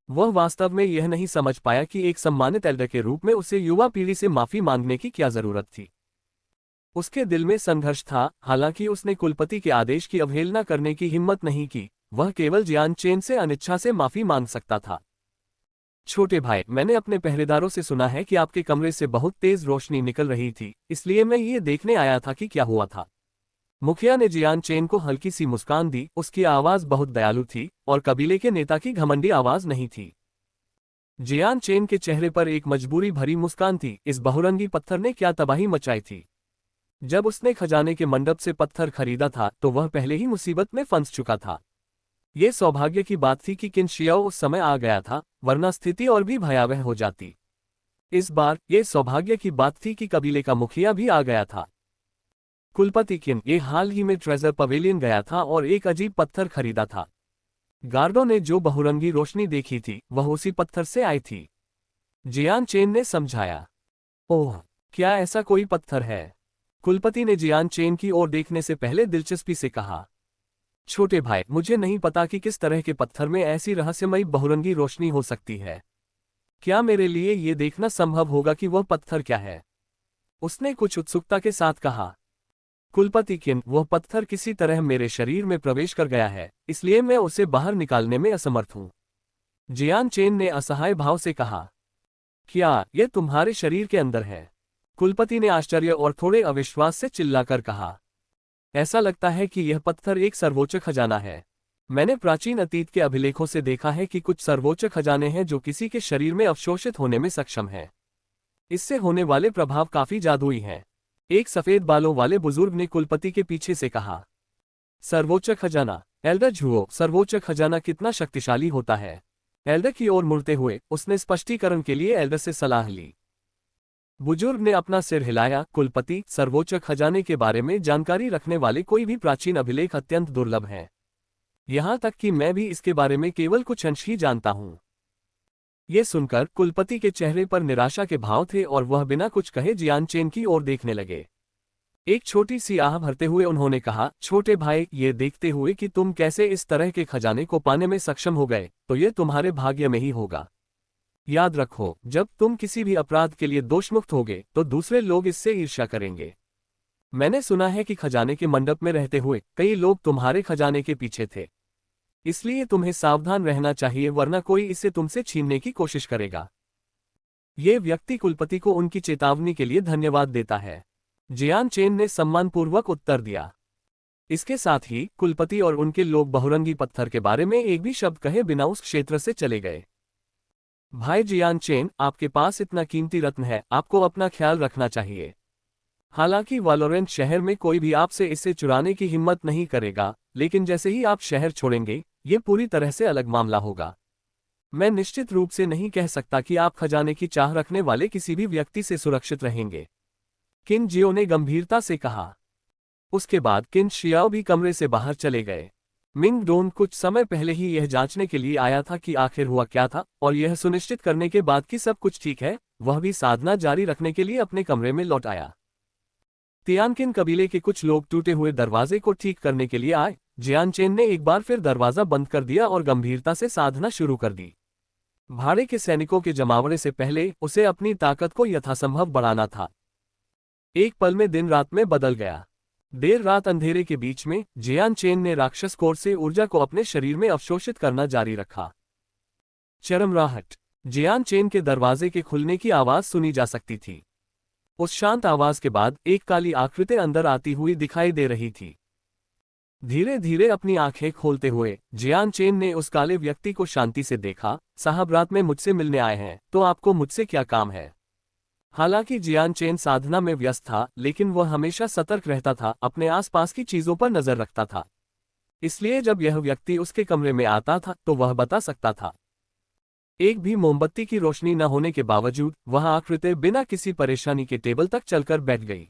A: वह वास्तव में यह नहीं समझ पाया कि एक सम्मानित एल्डर के रूप में उसे युवा पीढ़ी से माफी मांगने की क्या जरूरत थी। उसके दिल में संघर्ष था। हालांकि उसने कुलपति के आदेश की अवहेलना करने की हिम्मत नहीं की, वह केवल जियान चेन से अनिच्छा से माफी मांग सकता था। छोटे भाई, मैंने अपने पहरेदारों से सुना है कि आपके कमरे से बहुत तेज रोशनी निकल रही थी, इसलिए मैं ये देखने आया था कि क्या हुआ था। मुखिया ने जियान चेन को हल्की सी मुस्कान दी। उसकी आवाज बहुत दयालु थी और कबीले के नेता की घमंडी आवाज नहीं थी। जियान चेन के चेहरे पर एक मजबूरी भरी मुस्कान थी। इस बहुरंगी पत्थर ने क्या तबाही मचाई थी। जब उसने खजाने के मंडप से पत्थर खरीदा था तो वह पहले ही मुसीबत में फंस चुका था। ये सौभाग्य की बात थी कि किन शियाओ उस समय आ गया था, वरना स्थिति और भी भयावह हो जाती। इस बार ये सौभाग्य की बात थी कि कबीले का मुखिया भी आ गया था। कुलपति किन ये हाल ही में ट्रेजर पवेलियन गया था और एक अजीब पत्थर खरीदा था। गार्डों ने जो बहुरंगी रोशनी देखी थी वह उसी पत्थर से आई थी। जियान चेन ने समझाया। ओह, क्या ऐसा कोई पत्थर है? कुलपति ने जियान चेन की ओर देखने से पहले दिलचस्पी से कहा। छोटे भाई, मुझे नहीं पता कि किस तरह के पत्थर में ऐसी रहस्यमयी बहुरंगी रोशनी हो सकती है। क्या मेरे लिए ये देखना संभव होगा कि वह पत्थर क्या है? उसने कुछ उत्सुकता के साथ कहा। कुलपति किन, वह पत्थर किसी तरह मेरे शरीर में प्रवेश कर गया है, इसलिए मैं उसे बाहर निकालने में असमर्थ हूं। जियान चेन ने असहाय भाव से कहा। क्या यह तुम्हारे शरीर के अंदर है? कुलपति ने आश्चर्य और थोड़े अविश्वास से चिल्लाकर कहा। ऐसा लगता है कि यह पत्थर एक सर्वोच्च खजाना है। मैंने प्राचीन अतीत के अभिलेखों से देखा है कि कुछ सर्वोच्च खजाने हैं जो किसी के शरीर में अवशोषित होने में सक्षम हैं। इससे होने वाले प्रभाव काफी जादुई हैं। एक सफेद बालों वाले बुजुर्ग ने कुलपति के पीछे से कहा। सर्वोच्च खजाना। एल्डर झुओ, सर्वोच्च खजाना कितना शक्तिशाली होता है? एल्डर की ओर मुड़ते हुए उसने स्पष्टीकरण के लिए एल्डर से सलाह ली। बुजुर्ग ने अपना सिर हिलाया। कुलपति, सर्वोच्च खजाने के बारे में जानकारी रखने वाले कोई भी प्राचीन अभिलेख अत्यंत दुर्लभ हैं। यहां तक कि मैं भी इसके बारे में केवल कुछ अंश ही जानता हूं। ये सुनकर कुलपति के चेहरे पर निराशा के भाव थे और वह बिना कुछ कहे जियान चेन की ओर देखने लगे। एक छोटी सी आह भरते हुए उन्होंने कहा, छोटे भाई, ये देखते हुए कि तुम कैसे इस तरह के खजाने को पाने में सक्षम हो गए, तो ये तुम्हारे भाग्य में ही होगा। याद रखो, जब तुम किसी भी अपराध के लिए दोषमुक्त होगे तो दूसरे लोग इससे ईर्ष्या करेंगे। मैंने सुना है कि खजाने के मंडप में रहते हुए कई लोग तुम्हारे खजाने के पीछे थे। इसलिए तुम्हें सावधान रहना चाहिए, वरना कोई इसे तुमसे छीनने की कोशिश करेगा। ये व्यक्ति कुलपति को उनकी चेतावनी के लिए धन्यवाद देता है। जियान चेन ने सम्मानपूर्वक उत्तर दिया। इसके साथ ही कुलपति और उनके लोग बहुरंगी पत्थर के बारे में एक भी शब्द कहे बिना उस क्षेत्र से चले गए। भाई जियान चेन, आपके पास इतना कीमती रत्न है, आपको अपना ख्याल रखना चाहिए। हालांकि वैलोरेंट शहर में कोई भी आपसे इसे चुराने की हिम्मत नहीं करेगा, लेकिन जैसे ही आप शहर छोड़ेंगे, ये पूरी तरह से अलग मामला होगा। मैं निश्चित रूप से नहीं कह सकता कि आप खजाने की चाह रखने वाले किसी भी व्यक्ति से सुरक्षित रहेंगे, किन जियो ने गंभीरता से कहा। उसके बाद किन शियाओ भी कमरे से बाहर चले गए। मिंग डोन कुछ समय पहले ही यह जांचने के लिए आया था कि आखिर हुआ क्या था, और यह सुनिश्चित करने के बाद कि सब कुछ ठीक है, वह भी साधना जारी रखने के लिए अपने कमरे में लौट आया। तियानकिन कबीले के कुछ लोग टूटे हुए दरवाजे को ठीक करने के लिए आए। जियान चेन ने एक बार फिर दरवाजा बंद कर दिया और गंभीरता से साधना शुरू कर दी। भाड़े के सैनिकों के जमावड़े से पहले उसे अपनी ताकत को यथासंभव बढ़ाना था। एक पल में दिन रात में बदल गया। देर रात अंधेरे के बीच में जियान चेन ने राक्षस कोर से ऊर्जा को अपने शरीर में अवशोषित करना जारी रखा। चरमराहट। जियान चेन के दरवाजे के खुलने की आवाज सुनी जा सकती थी। उस शांत आवाज के बाद एक काली आकृति अंदर आती हुई दिखाई दे रही थी। धीरे धीरे अपनी आंखें खोलते हुए जियान चेन ने उस काले व्यक्ति को शांति से देखा। साहब, रात में मुझसे मिलने आए हैं, तो आपको मुझसे क्या काम है? हालांकि जियान चेन साधना में व्यस्त था, लेकिन वह हमेशा सतर्क रहता था, अपने आसपास की चीजों पर नजर रखता था। इसलिए जब यह व्यक्ति उसके कमरे में आता था तो वह बता सकता था। एक भी मोमबत्ती की रोशनी न होने के बावजूद वह आकृति बिना किसी परेशानी के टेबल तक चलकर बैठ गई।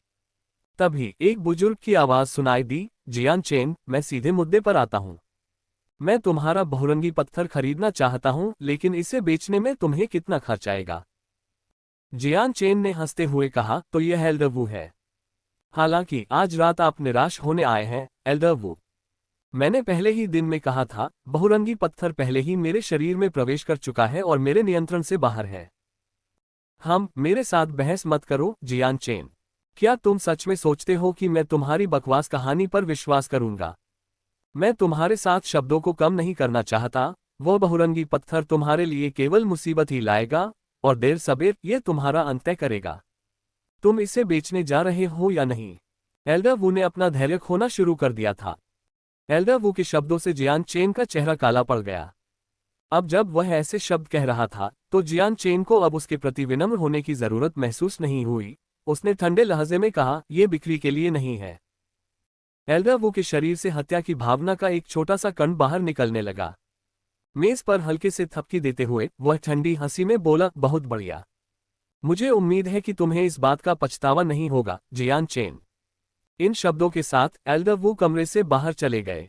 A: तभी एक बुजुर्ग की आवाज सुनाई दी, जियान चेन, मैं सीधे मुद्दे पर आता हूं। मैं तुम्हारा बहुरंगी पत्थर खरीदना चाहता हूं, लेकिन इसे बेचने में तुम्हें कितना खर्च आएगा? जियान चेन ने हंसते हुए कहा, तो यह एल्डर वू है। हालांकि आज रात आप निराश होने आए हैं, एल्डर वू। मैंने पहले ही दिन में कहा था, बहुरंगी पत्थर पहले ही मेरे शरीर में प्रवेश कर चुका है और मेरे नियंत्रण से बाहर है। मेरे साथ बहस मत करो, जियान चेन। क्या तुम सच में सोचते हो कि मैं तुम्हारी बकवास कहानी पर विश्वास करूंगा? मैं तुम्हारे साथ शब्दों को कम नहीं करना चाहता। वो बहुरंगी पत्थर तुम्हारे लिए केवल मुसीबत ही लाएगा, और देर सबेर ये तुम्हारा अंत तय करेगा। तुम इसे बेचने जा रहे हो या नहीं? एल्डर वू ने अपना धैर्य खोना शुरू कर दिया था। एल्डर वू के शब्दों से जियान चेन का चेहरा काला पड़ गया। अब जब वह ऐसे शब्द कह रहा था तो जियान चेन को अब उसके प्रति विनम्र होने की जरूरत महसूस नहीं हुई। उसने ठंडे लहजे में कहा, यह बिक्री के लिए नहीं है। एल्डर वू के शरीर से हत्या की भावना का एक छोटा सा कण बाहर निकलने लगा। मेज पर हल्के से थपकी देते हुए वह ठंडी हंसी में बोला, बहुत बढ़िया। मुझे उम्मीद है कि तुम्हें इस बात का पछतावा नहीं होगा, जियान चेन। इन शब्दों के साथ एल्डर वू कमरे से बाहर चले गए।